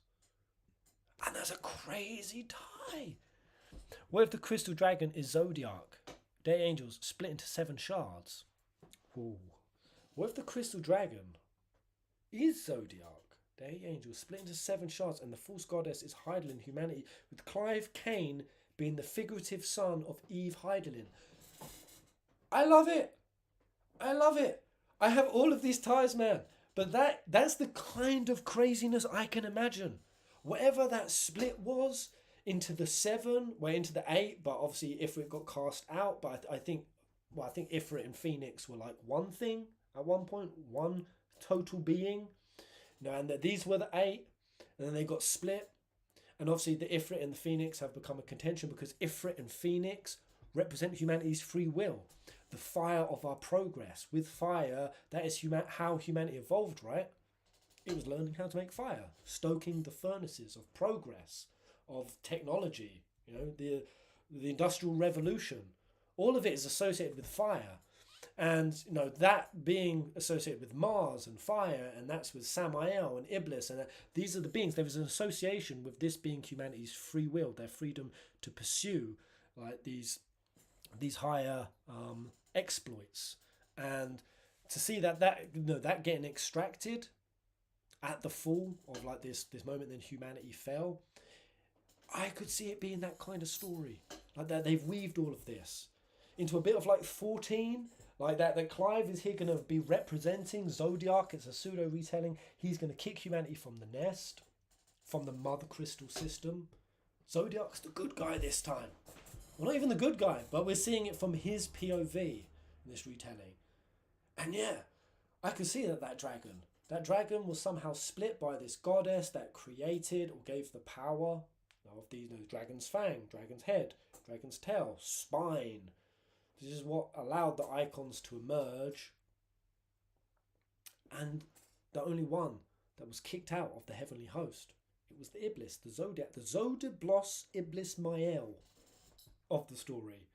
And there's a crazy tie. What if the crystal dragon is Zodiac? Day angels split into 7 shards. Ooh. What if the crystal dragon is Zodiac? Day angels split into 7 shards, and the false goddess is Heidelin, humanity, with Clive Kane being the figurative son of Eve Heidelin. I love it. I love it. I have all of these ties, man. But that's the kind of craziness I can imagine. Whatever that split was into the 7, into the 8, but obviously Ifrit got cast out. But I think Ifrit and Phoenix were like one thing at one point, one total being. And that these were the 8, and then they got split. And obviously the Ifrit and the Phoenix have become a contention because Ifrit and Phoenix represent humanity's free will, the fire of our progress. With fire, that is how humanity evolved, right? It was learning how to make fire, stoking the furnaces of progress, of technology, the Industrial Revolution. All of it is associated with fire. And, that being associated with Mars and fire, and that's with Samael and Iblis, and these are the beings. There is an association with this being humanity's free will, their freedom to pursue like these higher exploits. And to see that getting extracted at the fall of like this moment then humanity fell, I could see it being that kind of story. Like that they've weaved all of this into a bit of like 14. Like that Clive is here going to be representing Zodiac. It's a pseudo retelling. He's going to kick humanity from the nest, from the mother crystal system. Zodiac's the good guy this time. Well, not even the good guy, but we're seeing it from his POV in this retelling. And yeah, I can see that dragon was somehow split by this goddess that created or gave the power of these dragon's fang, dragon's head, dragon's tail, spine. This is what allowed the icons to emerge. And the only one that was kicked out of the heavenly host, it was the Iblis, the Zodiac, the Zodiblos Iblis Mael of the story.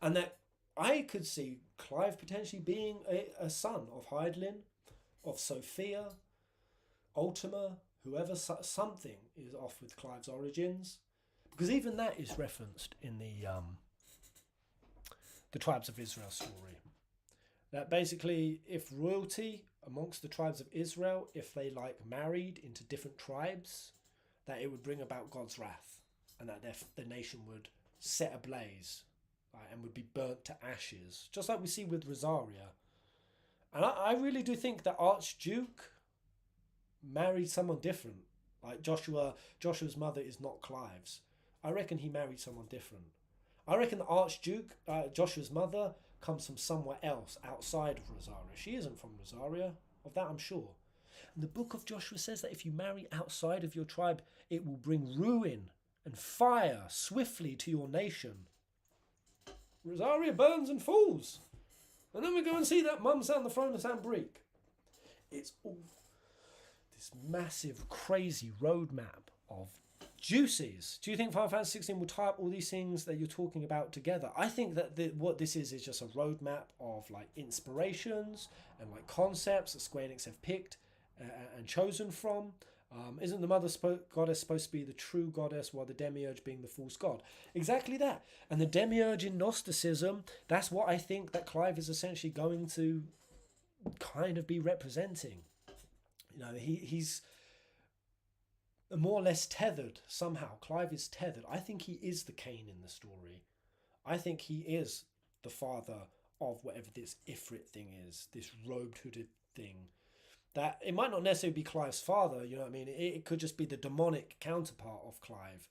And that I could see Clive potentially being a son of Heidelin, of Sophia, Ultima, whoever, something is off with Clive's origins. Because even that is referenced in the Tribes of Israel story. That basically, if royalty amongst the tribes of Israel, if they married into different tribes, that it would bring about God's wrath, and that the nation would set ablaze, right, and would be burnt to ashes, just like we see with Rosaria. And I really do think that Archduke married someone different. Like Joshua's mother is not Clive's. I reckon he married someone different. I reckon the Archduke, Joshua's mother, comes from somewhere else outside of Rosaria. She isn't from Rosaria. Of that I'm sure. And the book of Joshua says that if you marry outside of your tribe, it will bring ruin and fire swiftly to your nation. Rosaria burns and falls. And then we go and see that mum sat on the throne of Sambrique. it's all this massive, crazy roadmap of juices. Do you think Final Fantasy 16 will tie up all these things that you're talking about together? I think that what this is just a roadmap of like inspirations and like concepts that Square Enix have picked and chosen from. Isn't the mother goddess supposed to be the true goddess while the demiurge being the false god? Exactly that. And the demiurge in Gnosticism, that's what I think that Clive is essentially going to kind of be representing. You know, he's more or less tethered somehow. Clive is tethered. I think he is the Cain in the story. I think he is the father of whatever this Ifrit thing is, this robed hooded thing. That it might not necessarily be Clive's father, you know what I mean? It could just be the demonic counterpart of Clive.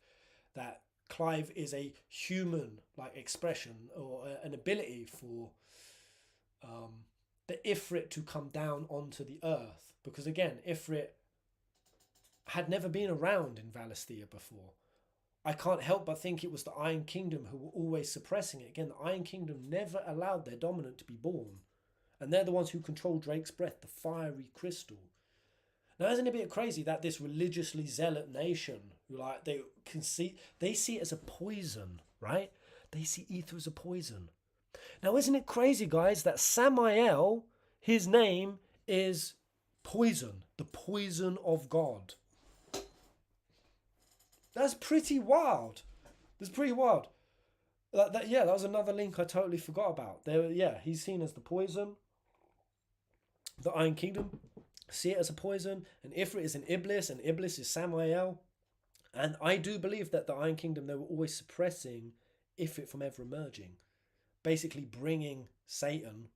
That Clive is a human like expression or an ability for the Ifrit to come down onto the earth. Because again, Ifrit had never been around in Valisthea before. I can't help but think it was the Iron Kingdom who were always suppressing it. Again, the Iron Kingdom never allowed their dominant to be born. And they're the ones who control Drake's breath, the fiery crystal. Now, isn't it a bit crazy that this religiously zealot nation, who like they see it as a poison, right? They see ether as a poison. Now, isn't it crazy, guys, that Samael, his name is poison, the poison of God. That's pretty wild. That's pretty wild. That was another link I totally forgot about. He's seen as the poison. The Iron Kingdom see it as a poison, and Ifrit is an Iblis, and Iblis is Samael. And I do believe that the Iron Kingdom, they were always suppressing Ifrit from ever emerging. Basically bringing Satan,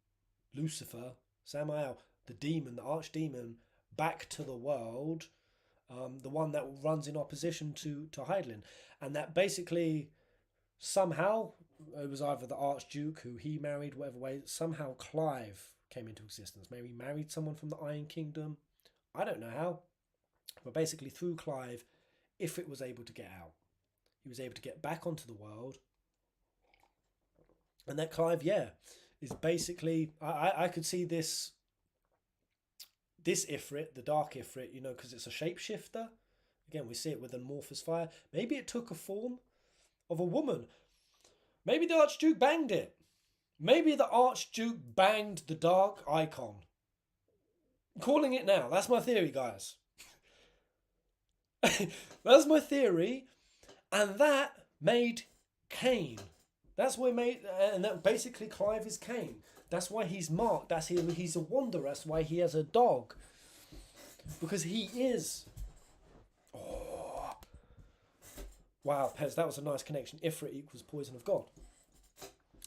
Lucifer, Samael, the demon, the archdemon, back to the world. The one that runs in opposition to Hydaelyn. And that basically somehow, it was either the Archduke who he married, whatever way, somehow Clive came into existence. Maybe he married someone from the Iron Kingdom. I don't know how. But basically through Clive, Ifrit was able to get out. He was able to get back onto the world. And that Clive, is basically, I could see this Ifrit, the Dark Ifrit, you know, because it's a shapeshifter. Again, we see it with amorphous fire. Maybe it took a form of a woman. Maybe the Archduke banged it. Maybe the Archduke banged the Dark Icon. I'm calling it now. That's my theory, guys. That's my theory. And that made Cain. That's what made, and that basically Clive is Cain. That's why he's marked. That's him. He's a wanderer. That's why he has a dog. Because he is. Oh. Wow, Pez, that was a nice connection. Ifrit equals poison of God.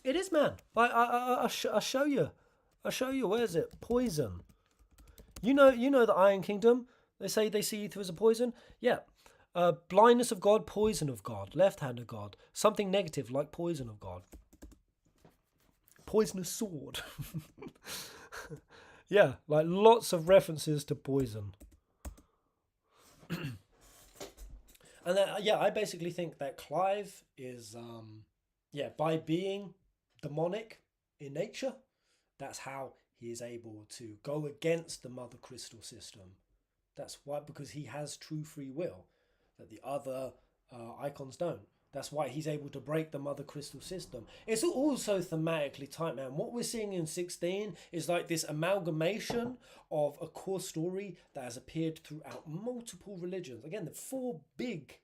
It is, man. I'll show you. I'll show you. Where is it? Poison. You know the Iron Kingdom. They say they see ether as a poison. Yeah. Blindness of God, poison of God, left hand of God, something negative like poison of God. Poisonous sword. Yeah, like lots of references to poison. And then, I basically think that Clive is, by being demonic in nature, that's how he is able to go against the Mother Crystal system. That's why, because he has true free will that the other icons don't. That's why he's able to break the Mother Crystal system. It's also thematically tight, man. What we're seeing in 16 is like this amalgamation of a core story that has appeared throughout multiple religions. Again, the four big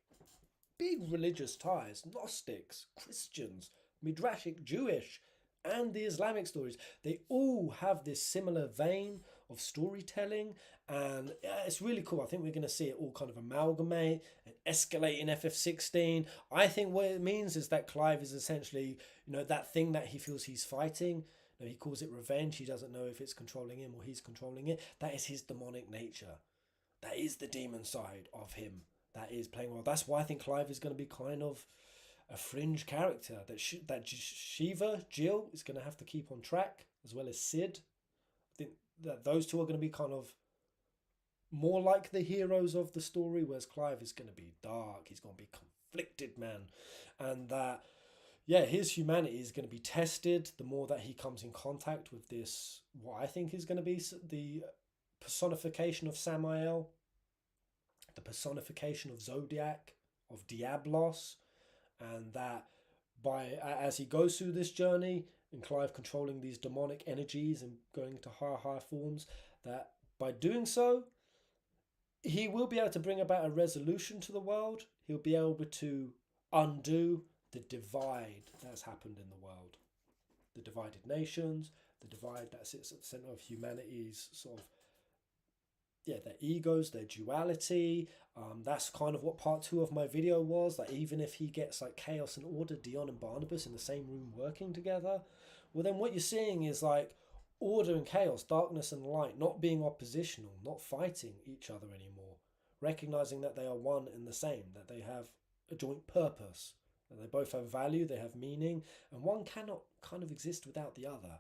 religious ties: Gnostics, Christians, Midrashic, Jewish, and the Islamic stories. They all have this similar vein of storytelling, and it's really cool. I think we're going to see it all kind of amalgamate and escalate in FF16. I think what it means is that Clive is essentially, that thing that he feels he's fighting. He calls it revenge. He doesn't know if it's controlling him or he's controlling it. That is his demonic nature. That is the demon side of him. That is playing well. That's why I think Clive is going to be kind of a fringe character. That Shiva, Jill, is going to have to keep on track, as well as Sid. I think that those two are going to be kind of more like the heroes of the story, whereas Clive is going to be dark. He's going to be conflicted, man. And that, his humanity is going to be tested the more that he comes in contact with this, what I think is going to be the personification of Samael, the personification of Zodiac, of Diablos, and that as he goes through this journey, and Clive controlling these demonic energies and going into higher forms, that by doing so, he will be able to bring about a resolution to the world. He'll be able to undo the divide that's happened in the world. The divided nations, the divide that sits at the centre of humanity's sort of, their egos, their duality. That's kind of what part 2 of my video was. Like, even if he gets like Chaos and Order, Dion and Barnabas in the same room working together, well then what you're seeing is like order and chaos, darkness and light, not being oppositional, not fighting each other anymore, recognizing that they are one and the same, that they have a joint purpose, that they both have value, they have meaning, and one cannot kind of exist without the other.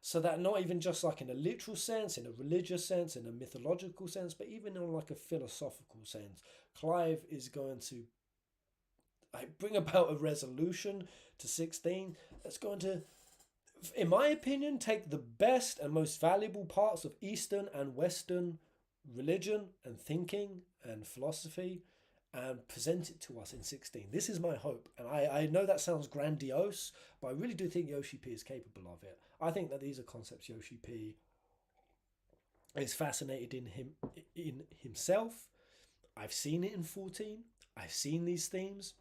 So that not even just like in a literal sense, in a religious sense, in a mythological sense, but even in like a philosophical sense, Clive is going to bring about a resolution to 16 that's going to, in my opinion, take the best and most valuable parts of Eastern and Western religion and thinking and philosophy and present it to us in 16. This is my hope. And I know that sounds grandiose, but I really do think Yoshi-P is capable of it. I think that these are concepts Yoshi-P is fascinated in himself. I've seen it in 14. I've seen these themes.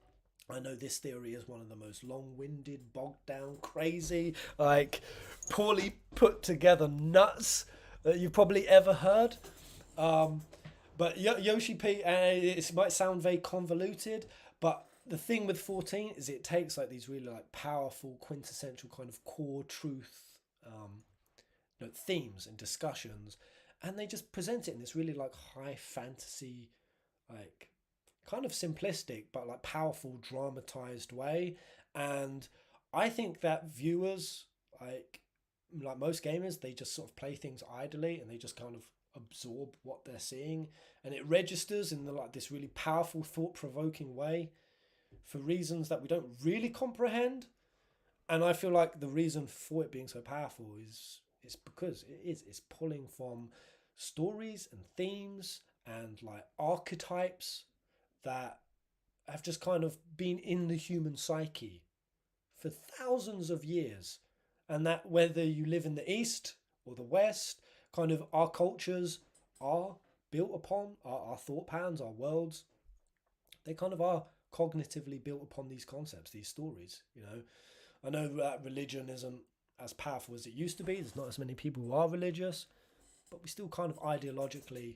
I know this theory is one of the most long-winded, bogged down, crazy, like poorly put together nuts that you've probably ever heard. But Yoshi-P, it might sound very convoluted, but the thing with 14 is it takes like these really like powerful, quintessential kind of core truth themes and discussions, and they just present it in this really like high fantasy, like kind of simplistic but like powerful dramatized way. And I think that viewers, like most gamers, they just sort of play things idly and they just kind of absorb what they're seeing, and it registers in this really powerful, thought-provoking way for reasons that we don't really comprehend. And I feel like the reason for it being so powerful is because it's pulling from stories and themes and like archetypes that have just kind of been in the human psyche for thousands of years, and that whether you live in the East or the West, kind of our cultures are built upon, our thought patterns, our worlds, they kind of are cognitively built upon these concepts, these stories. I know that religion isn't as powerful as it used to be. There's not as many people who are religious, but we still kind of ideologically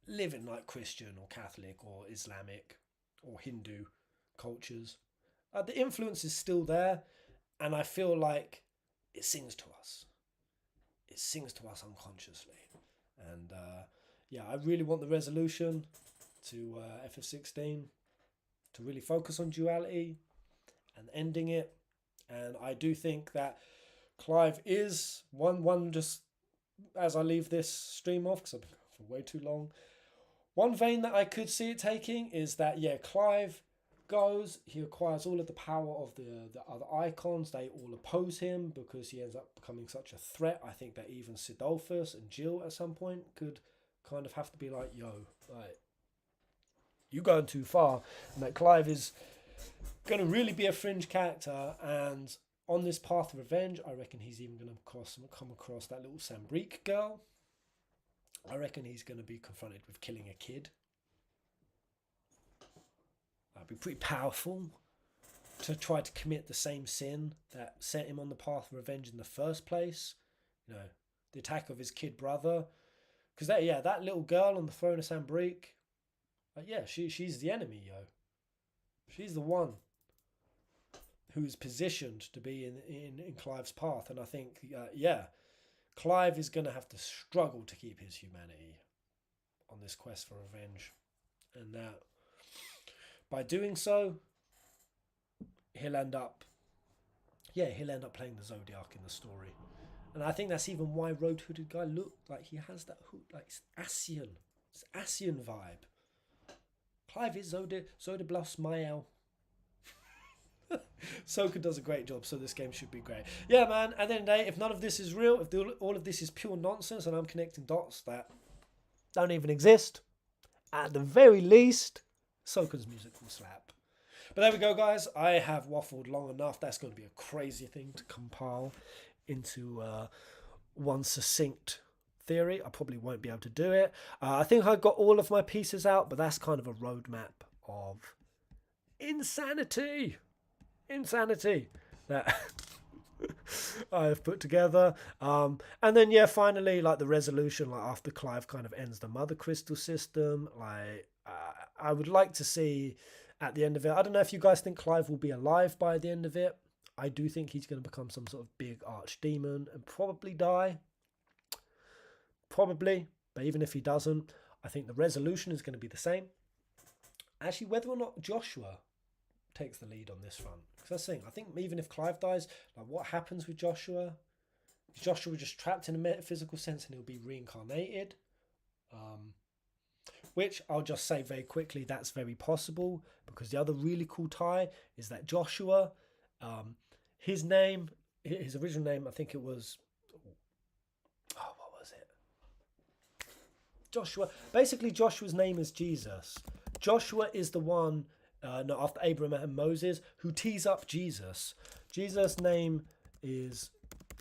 live in like Christian or Catholic or Islamic or Hindu cultures. The influence is still there, and I feel like it sings to us. It sings to us unconsciously. And I really want the resolution to FF16 to really focus on duality and ending it. And I do think that Clive is one just as I leave this stream off, because I've been going for way too long. One vein that I could see it taking is that, Clive goes, he acquires all of the power of the other icons. They all oppose him because he ends up becoming such a threat. I think that even Sidolphus and Jill at some point could kind of have to be like, you're going too far. And that Clive is going to really be a fringe character, and on this path of revenge, I reckon he's even going to come across that little Sambrique girl. I reckon he's going to be confronted with killing a kid. That'd be pretty powerful to try to commit the same sin that sent him on the path of revenge in the first place. The attack of his kid brother. Because that little girl on the throne of Sambrique, she's the enemy, She's the one who's positioned to be in Clive's path. And I think, Clive is going to have to struggle to keep his humanity on this quest for revenge. And that by doing so, he'll end up playing the Zodiac in the story. And I think that's even why Road Hooded Guy looked like he has that hood, like it's Asian vibe. Clive is Zodiblas Mael. Soka does a great job, so this game should be great. Yeah, man, at the end of the day, if none of this is real, if all of this is pure nonsense and I'm connecting dots that don't even exist, at the very least, Soka's music will slap. But there we go, guys. I have waffled long enough. That's going to be a crazy thing to compile into one succinct theory. I probably won't be able to do it. I think I got all of my pieces out, but that's kind of a roadmap of insanity that I've put together. And then, yeah, finally, like the resolution, like after Clive kind of ends the Mother Crystal system, like I would like to see at the end of it. I don't know if you guys think Clive will be alive by the end of it. I do think he's going to become some sort of big archdemon and probably die. Probably. But even if he doesn't, I think the resolution is going to be the same. Actually, whether or not Joshua takes the lead on this front. Because that's the thing. I think even if Clive dies, like what happens with Joshua? Is Joshua just trapped in a metaphysical sense and he'll be reincarnated? Which I'll just say very quickly, that's very possible. Because the other really cool tie is that Joshua, his name, his original name, I think it was... what was it? Joshua. Basically, Joshua's name is Jesus. Joshua is the one, after Abraham and Moses, who tees up Jesus. Jesus' name is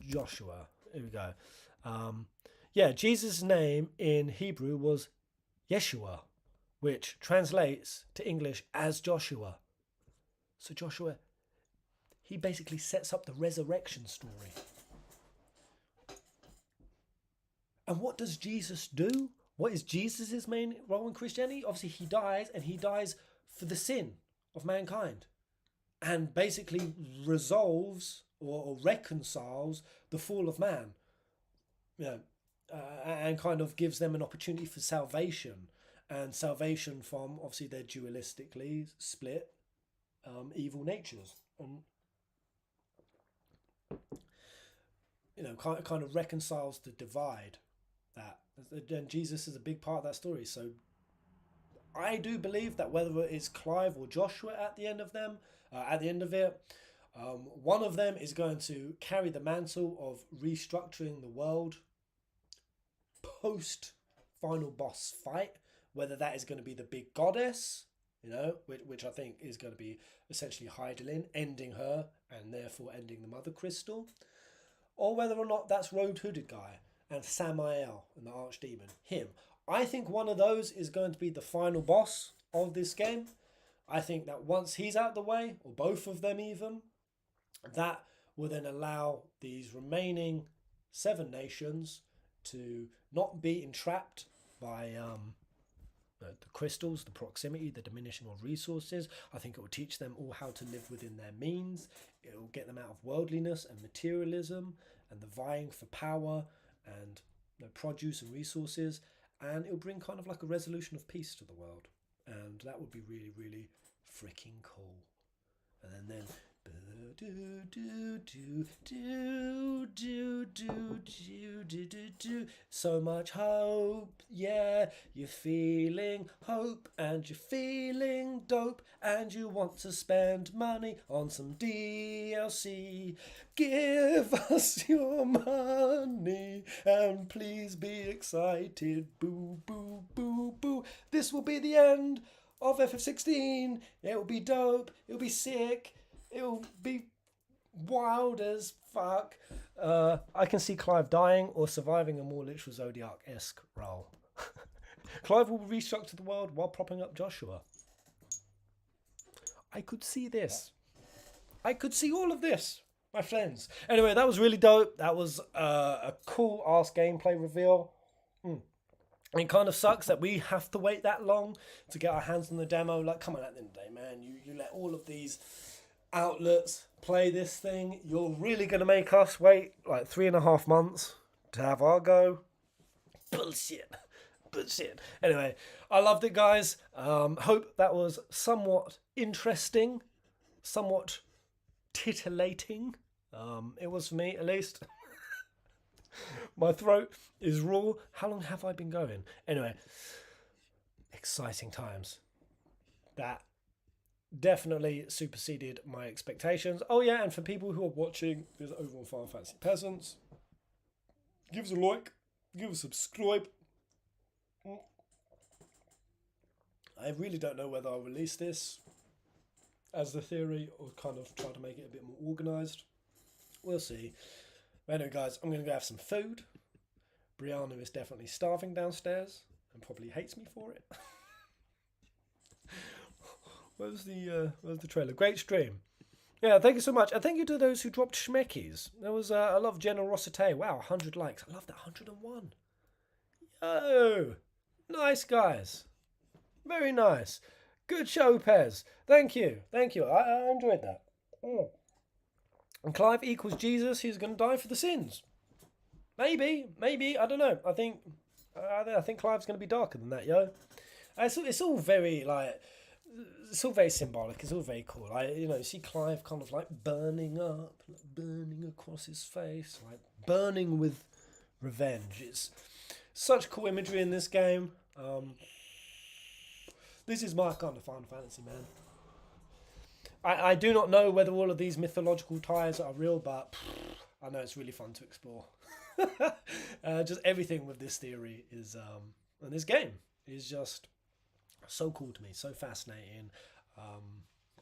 Joshua. Here we go. Jesus' name in Hebrew was Yeshua, which translates to English as Joshua. So Joshua, he basically sets up the resurrection story. And what does Jesus do? What is Jesus' main role in Christianity? Obviously, he dies, and he dies for the sin of mankind. And basically resolves or reconciles the fall of man. And kind of gives them an opportunity for salvation. And salvation from, obviously, their dualistically split evil natures. And, kind of reconciles the divide. And Jesus is a big part of that story. So I do believe that whether it's Clive or Joshua at the end of it, one of them is going to carry the mantle of restructuring the world post final boss fight. Whether that is going to be the big goddess, which I think is going to be essentially Heidelin, ending her and therefore ending the Mother Crystal, or whether or not that's Road Hooded guy and Samael and the Archdemon, him. I think one of those is going to be the final boss of this game. I think that once he's out of the way, or both of them even, that will then allow these remaining 7 nations to not be entrapped by the crystals, the proximity, the diminishing of resources. I think it will teach them all how to live within their means. It will get them out of worldliness and materialism and the vying for power and produce and resources, and it'll bring kind of like a resolution of peace to the world, and that would be really, really freaking cool. And then so much hope, yeah, you're feeling hope and you're feeling dope and you want to spend money on some DLC. Give us your money and please be excited. Boo, boo, boo, boo. This will be the end of FF16. It will be dope. It'll be sick. It'll be wild as fuck. I can see Clive dying or surviving a more literal Zodiac-esque role. Clive will restructure the world while propping up Joshua. I could see this. I could see all of this, my friends. Anyway, that was really dope. That was a cool-ass gameplay reveal. It kind of sucks that we have to wait that long to get our hands on the demo. Like, come on, at the end of the day, man. You let all of these outlets play this thing. You're really going to make us wait like 3.5 months to have our go? Bullshit. Anyway, I loved it, guys. Hope that was somewhat interesting, somewhat titillating. It was for me, at least. My throat is raw. How long have I been going? Anyway, exciting times. That definitely superseded my expectations. Oh yeah, and for people who are watching this over on Final Fantasy Peasants, give us a like, give us a subscribe. I really don't know whether I'll release this as the theory or kind of try to make it a bit more organised. We'll see. But anyway, guys, I'm going to go have some food. Brianna is definitely starving downstairs and probably hates me for it. Where's the trailer? Great stream. Yeah, thank you so much. And thank you to those who dropped schmeckies. There was a lot of generosity. Wow, 100 likes. I love that. 101. Yo! Nice, guys. Very nice. Good show, Pez. Thank you. Thank you. I enjoyed that. And Clive equals Jesus. He's going to die for the sins. Maybe. I don't know. I think Clive's going to be darker than that, yo. It's all very like. It's all very symbolic. It's all very cool. You see Clive kind of like burning up, like burning across his face, like burning with revenge. It's such cool imagery in this game. This is my kind of Final Fantasy, man. I do not know whether all of these mythological ties are real, but I know it's really fun to explore. Just everything with this theory is, and this game is just so cool to me, so fascinating.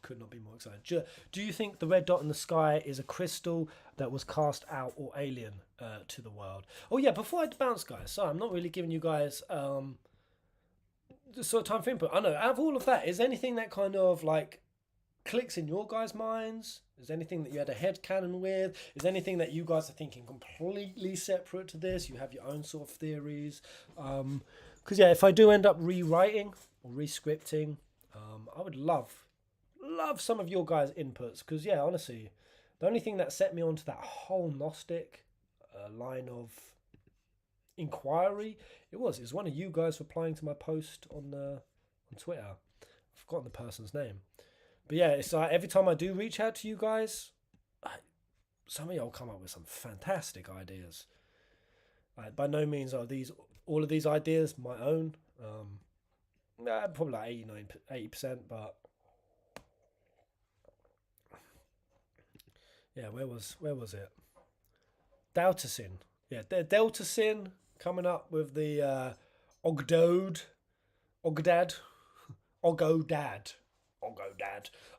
Could not be more excited. Do you think the red dot in the sky is a crystal that was cast out or alien to the world? Oh yeah, before I bounce, guys, sorry, I'm not really giving you guys sort of time for input. I know, out of all of that, is anything that kind of like clicks in your guys' minds? Is anything that you had a headcanon with? Is anything that you guys are thinking completely separate to this? You have your own sort of theories? Because yeah, if I do end up rewriting or rescripting, I would love some of your guys' inputs. Because yeah, honestly, the only thing that set me onto that whole Gnostic line of inquiry, it was one of you guys replying to my post on Twitter. I've forgotten the person's name. But yeah, it's like every time I do reach out to you guys, some of y'all come up with some fantastic ideas. By no means are all of these ideas my own. Probably like 80%, but yeah, where was it? Delta Sin. Yeah, Delta Sin coming up with the Ogdad.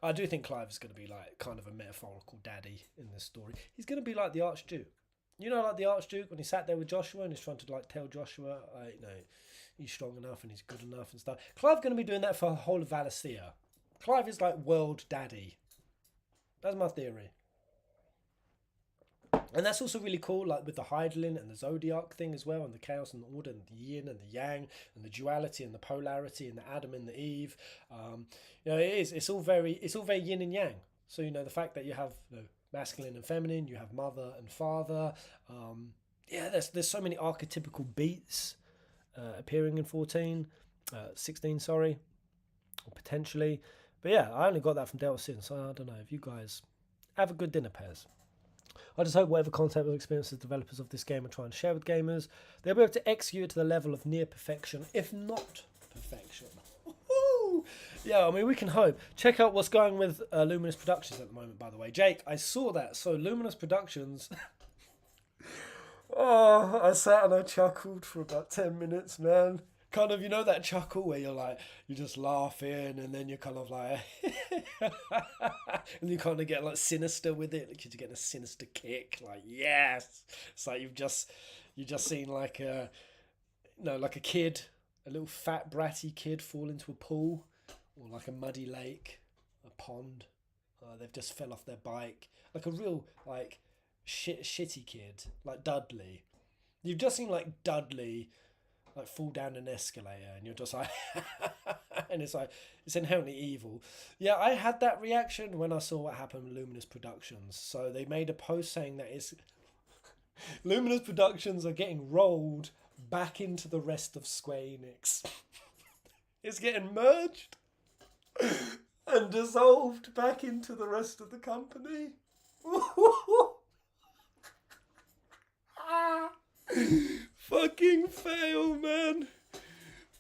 I do think Clive is going to be like kind of a metaphorical daddy in this story. He's going to be like the Archduke. You know, like the Archduke when he sat there with Joshua and he's trying to like tell Joshua, he's strong enough and he's good enough and stuff. Clive's going to be doing that for the whole of Valisthea. Clive is like world daddy. That's my theory. And that's also really cool, like with the Heidelin and the Zodiac thing as well, and the chaos and the order and the yin and the yang and the duality and the polarity and the Adam and the Eve. It's all very yin and yang. So the fact that you have masculine and feminine, you have mother and father. There's so many archetypical beats appearing in 16, sorry, or potentially. But yeah, I only got that from Delta Sin, so I don't know if you guys have a good dinner, Pez. I just hope whatever content or experiences developers of this game are trying to share with gamers, they'll be able to execute it to the level of near perfection, if not perfection. Woo-hoo! Yeah, I mean, we can hope. Check out what's going with Luminous Productions at the moment, by the way. Jake, I saw that. So Luminous Productions... Oh, I sat and I chuckled for about 10 minutes, man. Kind of, that chuckle where you're just laughing and then you're kind of like... and you kind of get like sinister with it, because you're getting a sinister kick. Like, yes! It's like you've just seen like a kid, a little fat bratty kid fall into a pool, or like a muddy lake, a pond. They've just fell off their bike. Like a real like shitty kid, like Dudley. You've just seen like Dudley like fall down an escalator, and you're just like and it's like it's inherently evil. Yeah, I had that reaction when I saw what happened with Luminous Productions. So they made a post saying that it's Luminous Productions are getting rolled back into the rest of Square Enix. It's getting merged and dissolved back into the rest of the company. Fucking fail, man.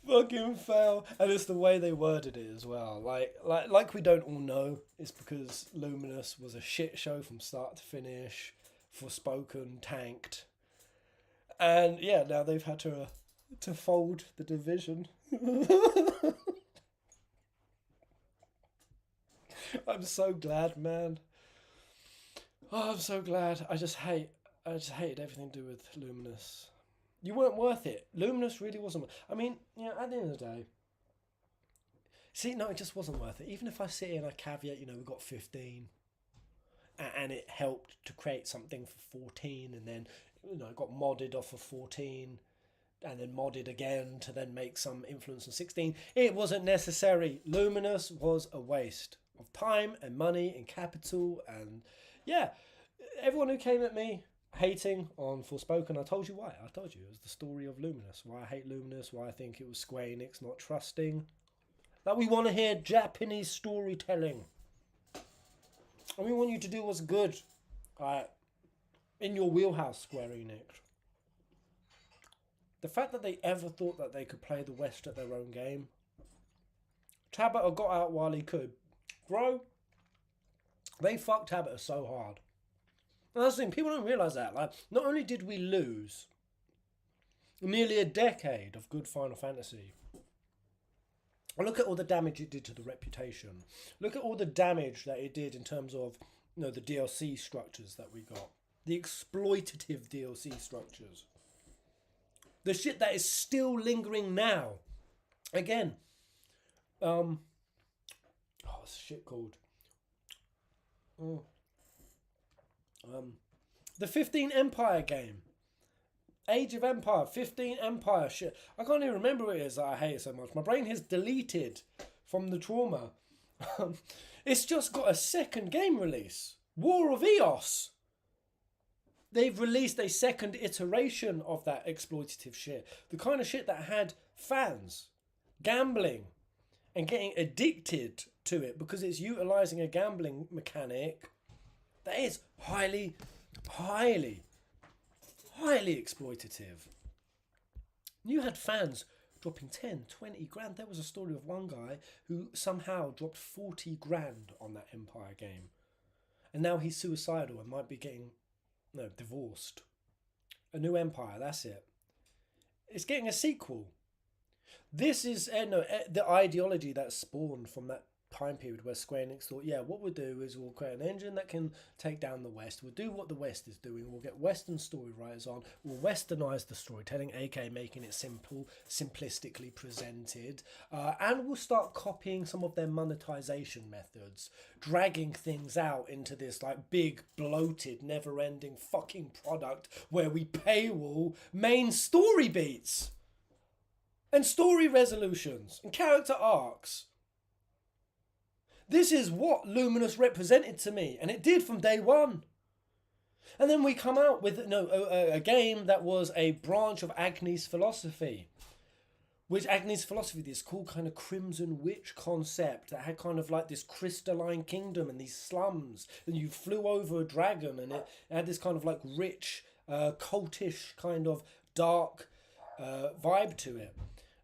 Fucking fail. And it's the way they worded it as well. Like we don't all know, it's because Luminous was a shit show from start to finish. Forspoken tanked. And yeah, now they've had to fold the division. I'm so glad, man. Oh, I'm so glad. I just hated everything to do with Luminous. You weren't worth it. Luminous really wasn't. I mean, you know, at the end of the day, see, no, it just wasn't worth it. Even if I sit here and I caveat, you know, we got 15, and it helped to create something for 14, and then, you know, it got modded off of 14, and then modded again to then make some influence on 16. It wasn't necessary. Luminous was a waste of time and money and capital, and yeah, everyone who came at me hating on Forspoken, I told you why. I told you it was the story of Luminous. Why I hate Luminous, why I think it was Square Enix not trusting. That we want to hear Japanese storytelling. And we want you to do what's good. In your wheelhouse, Square Enix. The fact that they ever thought that they could play the West at their own game. Tabata got out while he could. Bro, they fucked Tabata so hard. And that's the thing, people don't realise that. Like, not only did we lose nearly a decade of good Final Fantasy, look at all the damage it did to the reputation. Look at all the damage that it did in terms of, you know, the DLC structures that we got. The exploitative DLC structures. The shit that is still lingering now. Again, what's the shit called? The 15 Empire game. Age of Empire, 15 Empire shit. I can't even remember what it is that I hate it so much. My brain has deleted from the trauma. It's just got a second game release. War of Eos. They've released a second iteration of that exploitative shit. The kind of shit that had fans gambling and getting addicted to it because it's utilising a gambling mechanic that is highly exploitative. You had fans dropping 10, 20 grand. There was a story of one guy who somehow dropped 40 grand on that Empire game. And now he's suicidal and might be getting divorced. A new Empire, that's it. It's getting a sequel. This is the ideology that spawned from that time period where Square Enix thought, yeah, what we'll do is we'll create an engine that can take down the West. We'll do what the West is doing. We'll get Western story writers on. We'll Westernize the storytelling, aka making it simple, simplistically presented. And we'll start copying some of their monetization methods, dragging things out into this like big, bloated, never-ending fucking product where we paywall main story beats and story resolutions and character arcs. This is what Luminous represented to me, and it did from day one. And then we come out with a game that was a branch of Agni's philosophy. Which Agni's philosophy, this cool kind of Crimson Witch concept that had kind of like this crystalline kingdom and these slums, and you flew over a dragon, and it had this kind of like rich, cultish kind of dark vibe to it.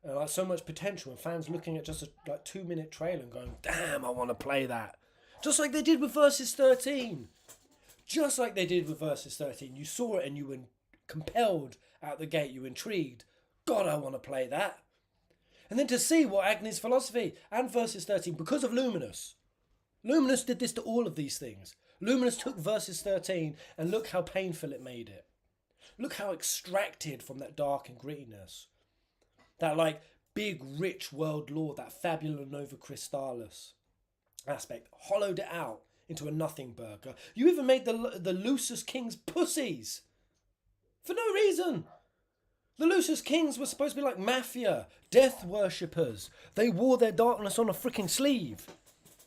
Like so much potential, and fans looking at just a 2-minute trailer and going, damn, I want to play that. Just like they did with Versus 13. Just like they did with Versus 13. You saw it and you were compelled out the gate. You were intrigued. God, I want to play that. And then to see what Agni's philosophy and Versus 13, because of Luminous. Luminous did this to all of these things. Luminous took Versus 13 and look how painful it made it. Look how extracted from that dark and grittiness. That like big rich world lore, that Fabula Nova Crystallis aspect, hollowed it out into a nothing burger. You even made the Lucis Kings pussies for no reason. The Lucis Kings were supposed to be like mafia, death worshippers. They wore their darkness on a freaking sleeve.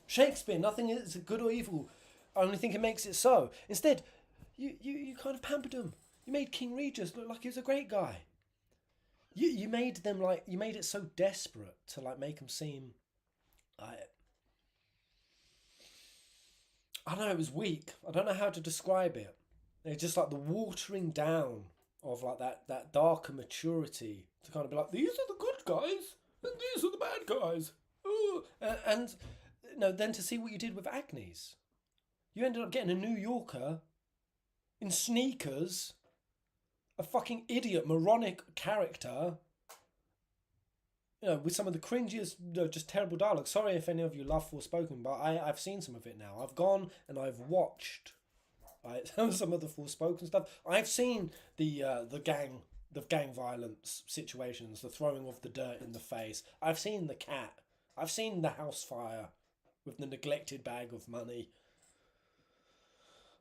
Shakespeare, nothing is good or evil. I only think it makes it so. Instead, you kind of pampered him. You made King Regis look like he was a great guy. You made them like, you made it so desperate to like make them seem like, I don't know, it was weak. I don't know how to describe it. It's just like the watering down of like that darker maturity to kind of be like, these are the good guys. and these are the bad guys. Ooh. And you know, then to see what you did with Agnes. You ended up getting a New Yorker in sneakers, a fucking idiot, moronic character, you know, with some of the cringiest, you know, just terrible dialogue. Sorry if any of you love Forspoken, but I've seen some of it now. I've gone and I've watched, right, some of the Forspoken stuff. I've seen the gang violence situations, the throwing of the dirt in the face. I've seen the cat. I've seen the house fire with the neglected bag of money.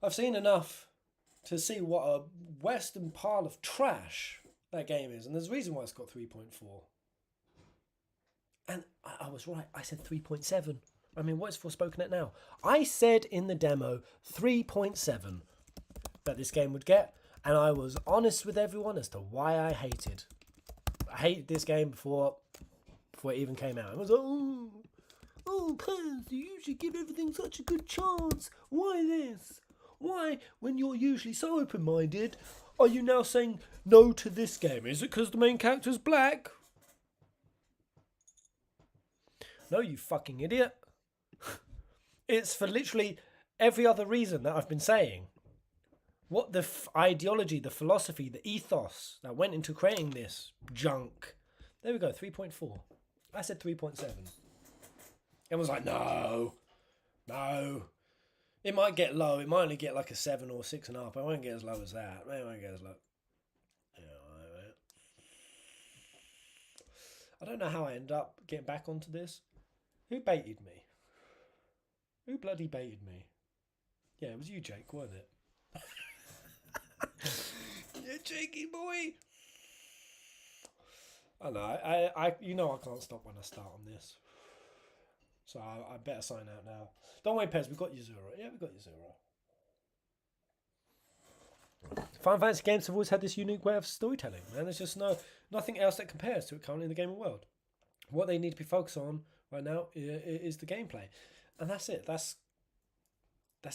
I've seen enough to see what a western pile of trash that game is. And there's a reason why it's got 3.4. And I was right. I said 3.7. I mean, what is Forspoken at now? I said in the demo 3.7 that this game would get. And I was honest with everyone as to why I hated. I hated this game before it even came out. It was, Paz, you usually give everything such a good chance. Why this? Why, when you're usually so open-minded, are you now saying no to this game? Is it because the main character's black? No, you fucking idiot. It's for literally every other reason that I've been saying. What the ideology, the philosophy, the ethos that went into creating this junk. There we go, 3.4. I said 3.7. Everyone's like, no. It might get low. It might only get like a 7 or 6.5. It won't get as low as that. It won't get as low. I don't know how I ended up getting back onto this. Who baited me? Who bloody baited me? Yeah, it was you, Jake, wasn't it? Yeah, Jakey boy. I know. I you know I can't stop when I start on this. So I better sign out now. Don't worry, Pez, we got you 0. Yeah, we got you 0. Final Fantasy games have always had this unique way of storytelling, man. There's just nothing else that compares to it currently in the gaming world. What they need to be focused on right now is the gameplay. And that's it. That's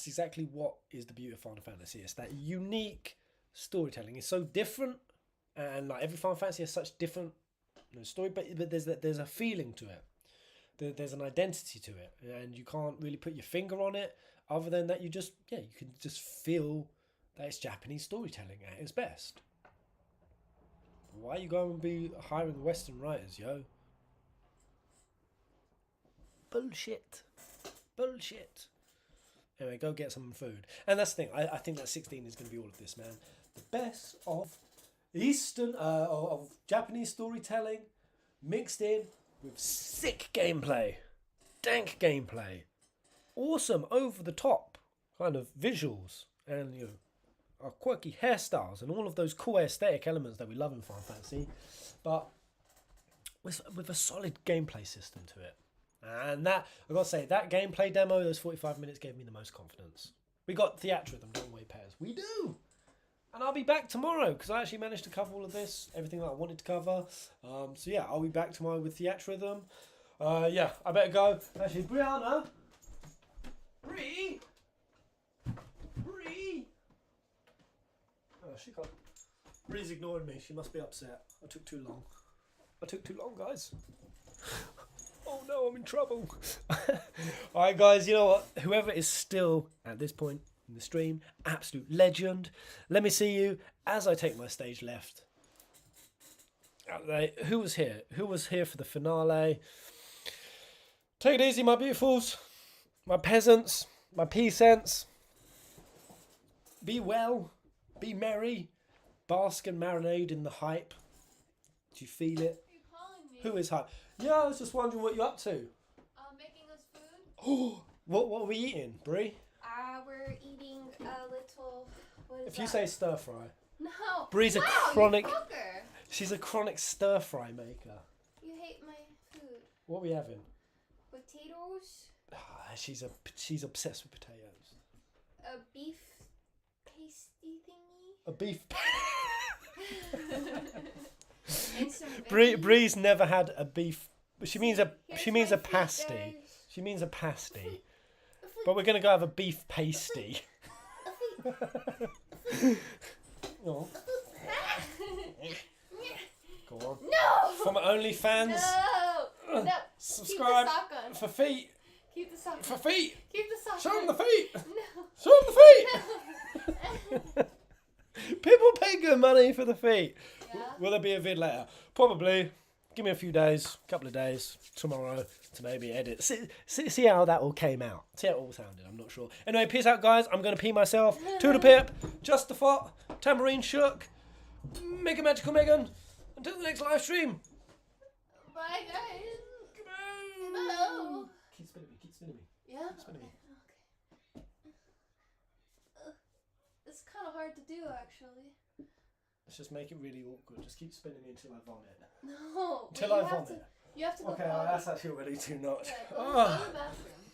exactly what is the beauty of Final Fantasy. It's that unique storytelling. It's so different, and like every Final Fantasy has such different story, but there's a feeling to it. There's an identity to it, and you can't really put your finger on it other than that you can just feel that it's Japanese storytelling at its best. Why are you going to be hiring Western writers, yo? Bullshit. Anyway, go get some food. And that's the thing, I think that 16 is going to be all of this, man. The best of of Japanese storytelling mixed in with sick gameplay, dank gameplay, awesome over the top kind of visuals, and quirky hairstyles and all of those cool aesthetic elements that we love in Final Fantasy, but with a solid gameplay system to it. And that, I've got to say, that gameplay demo, those 45 minutes gave me the most confidence. We got Theatrhythm, don't we, Pairs? We do! And I'll be back tomorrow, because I actually managed to cover all of this, everything that I wanted to cover. So yeah, I'll be back tomorrow with Theatrhythm. Yeah, I better go. Actually, Brianna! Bree! Oh, she can't. Bree's ignoring me. She must be upset. I took too long, guys. Oh no, I'm in trouble. Alright guys, you know what? Whoever is still at this point in the stream, absolute legend. Let me see you as I take my stage left. Who was here? Who was here for the finale? Take it easy, my beautifuls. My peasants. My peasants. Be well. Be merry. Bask and marinade in the hype. Do you feel it?
Are you calling me?
Who is hype? Yeah, I was just wondering what you're up to.
Making us food.
Oh, what are we eating, Brie?
We're eating a little. What is
If
that?
you say stir fry,
No.
Brie's a
Wow,
chronic.
You fucker.
She's a chronic stir fry maker.
You hate my food.
What are we having?
Potatoes,
She's obsessed with potatoes.
a beef pasty thingy,
A beef.
and some veggies.
Brie's never had a beef. She means a
Here's my
pasty.
fritters.
She means a pasty. But we're gonna go have a beef pasty. Oh. Go on.
No!
From OnlyFans.
No!
No.
Subscribe
Keep the sock on.
for feet.
Keep the sock
For
on.
feet.
Keep the sock
Show
on.
them the feet.
No.
Show them the feet. People pay good money for the feet.
Yeah.
Will there be a vid later? Probably. Give me a few days, couple of days, tomorrow to maybe edit. See how that all came out. See how it all sounded. I'm not sure. Anyway, peace out, guys. I'm going to pee myself. Toodle pip. Just the fot. Tambourine shook. Mega Magical Megan. Until the next live stream.
Bye, guys.
Come on.
No.
Keep spinning me. Keep spinning me.
Yeah?
Keep spinning me.
Okay. It's kind of hard to do, actually.
Let's just make it really awkward. Just keep spinning me until I vomit.
No.
Until
but
I
you have
vomit.
You have to go
Okay,
potty.
that's actually already too much.
Yeah, go to the bathroom.